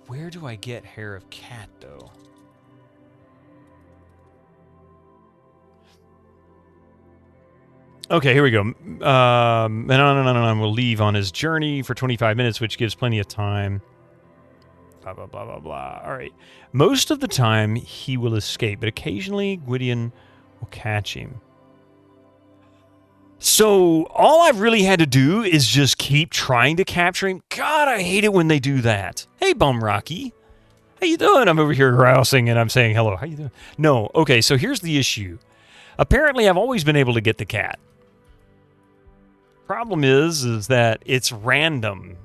Where do I get hair of cat, though? Okay, here we go. Manon will leave on his journey for 25 minutes, which gives plenty of time. Blah, blah, blah, blah, blah. All right. Most of the time, he will escape, but occasionally, Gwydion will catch him. So, all I've really had to do is just keep trying to capture him. God, I hate it when they do that. Hey, Bum Rocky. How you doing? I'm over here grousing, and I'm saying hello. How you doing? No. Okay, so here's the issue. Apparently, I've always been able to get the cat. Problem is that it's random.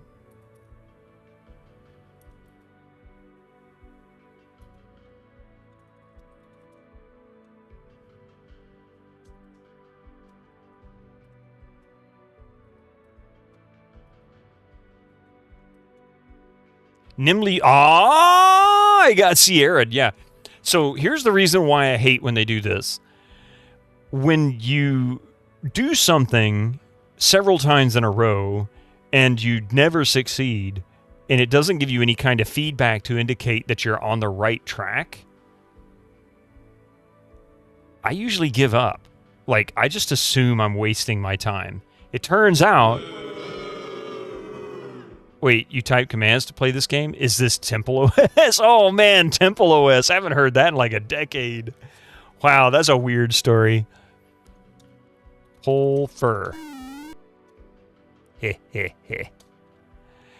Nimly, I got Sierra, yeah. So here's the reason why I hate when they do this. When you do something several times in a row and you never succeed, and it doesn't give you any kind of feedback to indicate that you're on the right track, I usually give up. Like, I just assume I'm wasting my time. It turns out... Wait, you type commands to play this game? Is this Temple OS? Oh, man, Temple OS. I haven't heard that in like a decade. Wow, that's a weird story. Pull fur. Heh, heh, heh.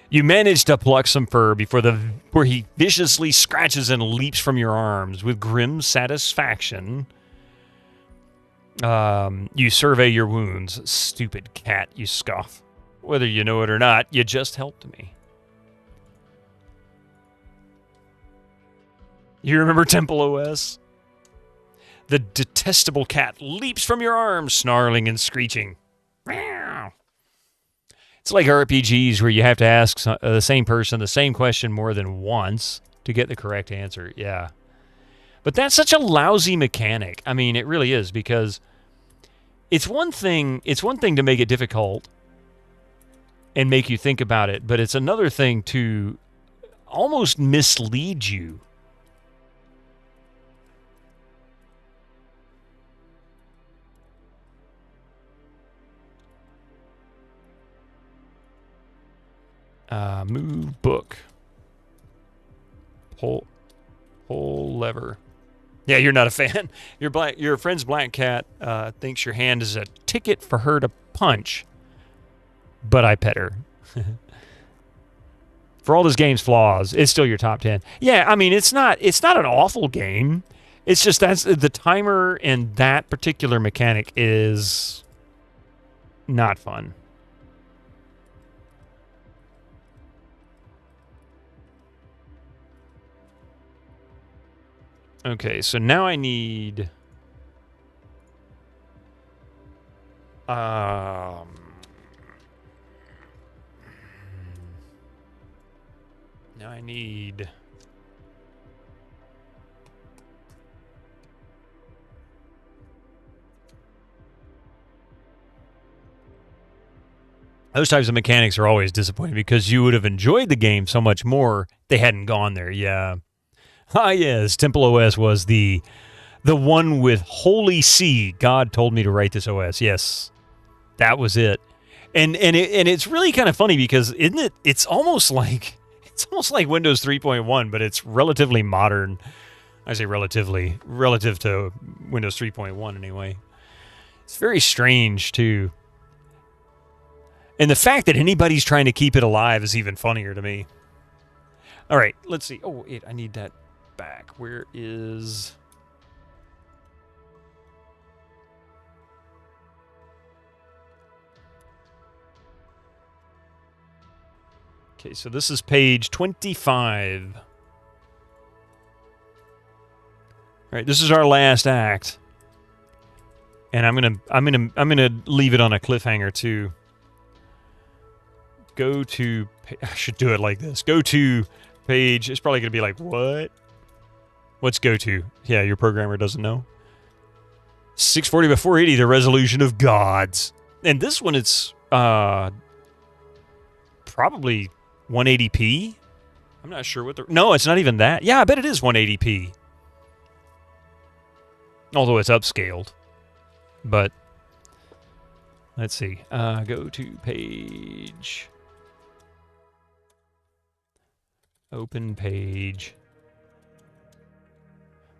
You manage to pluck some fur where he viciously scratches and leaps from your arms. With grim satisfaction, you survey your wounds. Stupid cat, you scoff. Whether you know it or not, you just helped me. You remember Temple OS? The detestable cat leaps from your arms, snarling and screeching. Meow. It's like RPGs where you have to ask the same person the same question more than once to get the correct answer. Yeah. But that's such a lousy mechanic. I mean, it really is, because it's one thing to make it difficult and make you think about it, but it's another thing to almost mislead you. Move book. Pull lever. Yeah, you're not a fan. Your friend's black cat thinks your hand is a ticket for her to punch, but I pet her. For all this game's flaws, it's still your top 10. Yeah, I mean, it's not an awful game. It's just that's the timer and that particular mechanic is not fun. Okay, so now I need now I need those types of mechanics are always disappointing because you would have enjoyed the game so much more if they hadn't gone there. Yeah. Ah, yes, Temple OS was the one with Holy See. God told me to write this OS. Yes, that was it. And it's really kind of funny because isn't it? It's almost like Windows 3.1, but it's relatively modern. I say relatively, relative to Windows 3.1 anyway. It's very strange too. And the fact that anybody's trying to keep it alive is even funnier to me. All right, let's see. Oh, I need that back. Where is... Okay, so this is page 25. All right, this is our last act. And I'm gonna leave it on a cliffhanger too. Go to... I should do it like this. Go to page... It's probably gonna be like, what? What's go to? Yeah, your programmer doesn't know. 640 by 480, the resolution of gods. And this one, it's probably 180p. I'm not sure what the... No, it's not even that. Yeah, I bet it is 180p. Although it's upscaled. But, let's see. Go to page... Open page...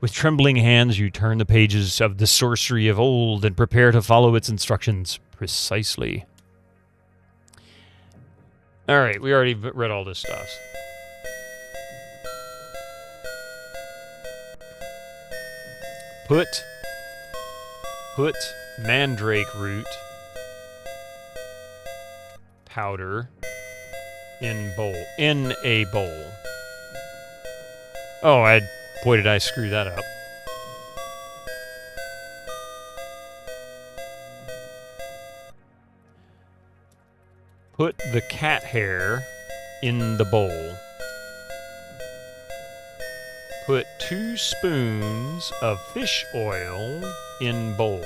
With trembling hands, you turn the pages of the sorcery of old and prepare to follow its instructions precisely. All right, we already read all this stuff. Put mandrake root powder in a bowl. Oh, boy, did I screw that up. Put the cat hair in the bowl. Put 2 spoons of fish oil in bowl.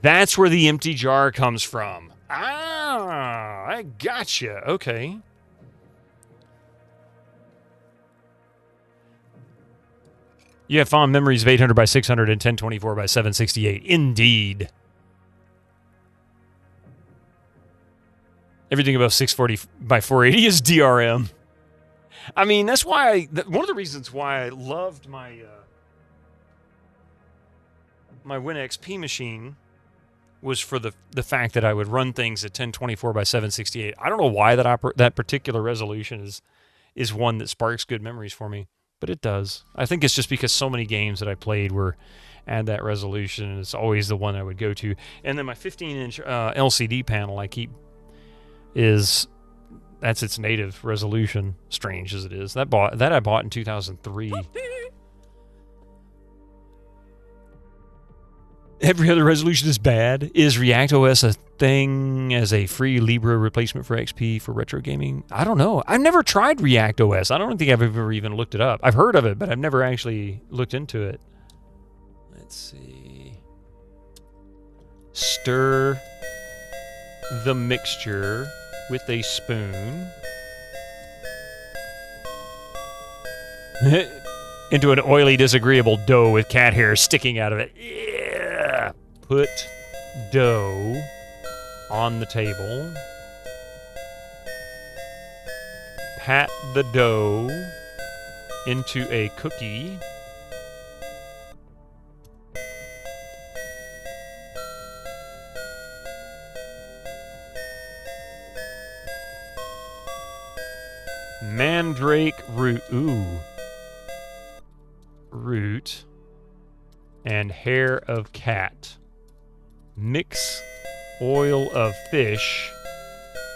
That's where the empty jar comes from. Ah, I gotcha. Okay. You have fond memories of 800 by 600 and 1024 by 768. Indeed. Everything above 640 by 480 is DRM. I mean, that's why... one of the reasons why I loved my my WinXP machine was for the fact that I would run things at 1024 by 768. I don't know why that particular resolution is one that sparks good memories for me. But it does. I think it's just because so many games that I played were at that resolution, and it's always the one I would go to. And then my 15-inch LCD panel I keep that's its native resolution, strange as it is. That I bought in 2003. Every other resolution is bad. Is ReactOS a thing as a free Libra replacement for XP for retro gaming? I don't know. I've never tried ReactOS. I don't think I've ever even looked it up. I've heard of it, but I've never actually looked into it. Let's see. Stir the mixture with a spoon into an oily, disagreeable dough with cat hair sticking out of it. Yeah. Put dough on the table. Pat the dough into a cookie. Mandrake root. Ooh. Root. And hair of cat. Mix oil of fish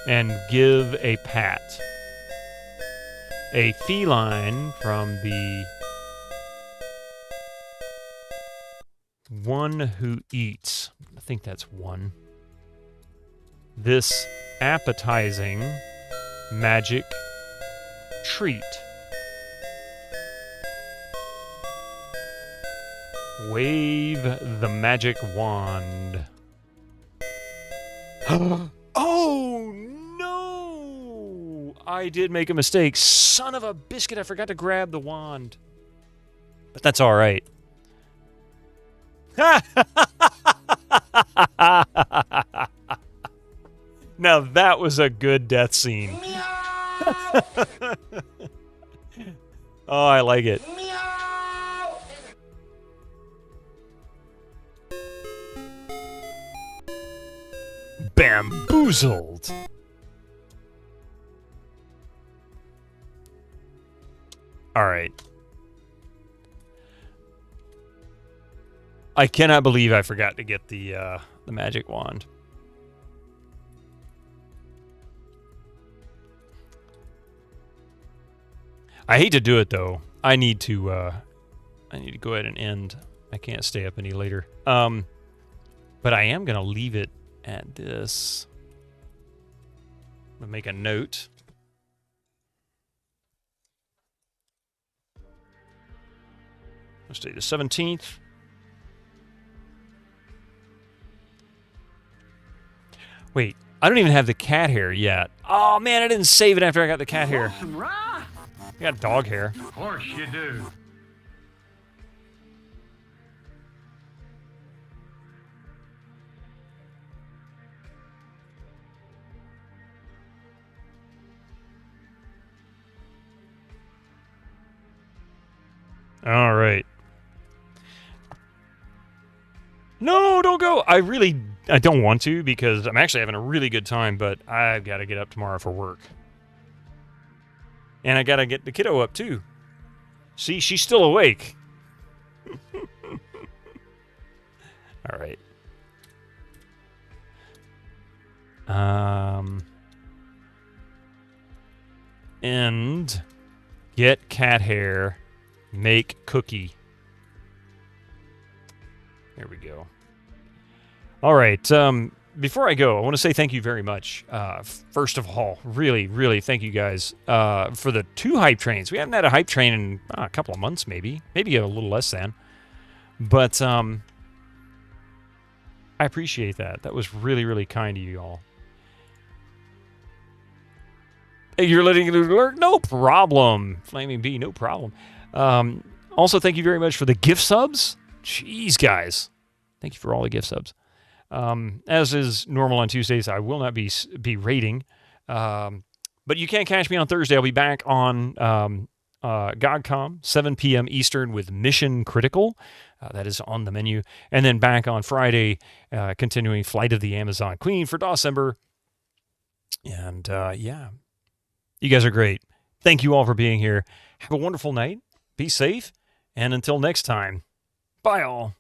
and give a pat. A feline from the one who eats. I think that's one. This appetizing magic treat. Wave the magic wand. Oh no! I did make a mistake. Son of a biscuit, I forgot to grab the wand. But that's all right. Now that was a good death scene. Oh, I like it. Bamboozled. All right. I cannot believe I forgot to get the magic wand. I hate to do it though. I need to go ahead and end. I can't stay up any later. But I am gonna leave it at this. I'm gonna make a note. Let's stay the 17th. Wait, I don't even have the cat hair yet. Oh man, I didn't save it after I got the cat hair. I got dog hair. Of course you do. All right. No, don't go. I don't want to because I'm actually having a really good time, but I've got to get up tomorrow for work. And I got to get the kiddo up too. See, she's still awake. All right. And get cat hair, make cookie. There we go. All right. Before I go, I want to say thank you very much. First of all, really, really thank you guys for the 2 hype trains. We haven't had a hype train in a couple of months, maybe a little less than. But I appreciate that. That was really, really kind of you all. Hey, you're letting it alert? No problem. Flaming Bee, no problem. Also, thank you very much for the gift subs. Jeez, guys. Thank you for all the gift subs. As is normal on Tuesdays, I will not be rating. But you can catch me on Thursday. I'll be back on GOGCOM, 7 p.m. Eastern with Mission Critical. That is on the menu. And then back on Friday, continuing Flight of the Amazon Queen for DOSember. And yeah, you guys are great. Thank you all for being here. Have a wonderful night. Be safe. And until next time, bye all.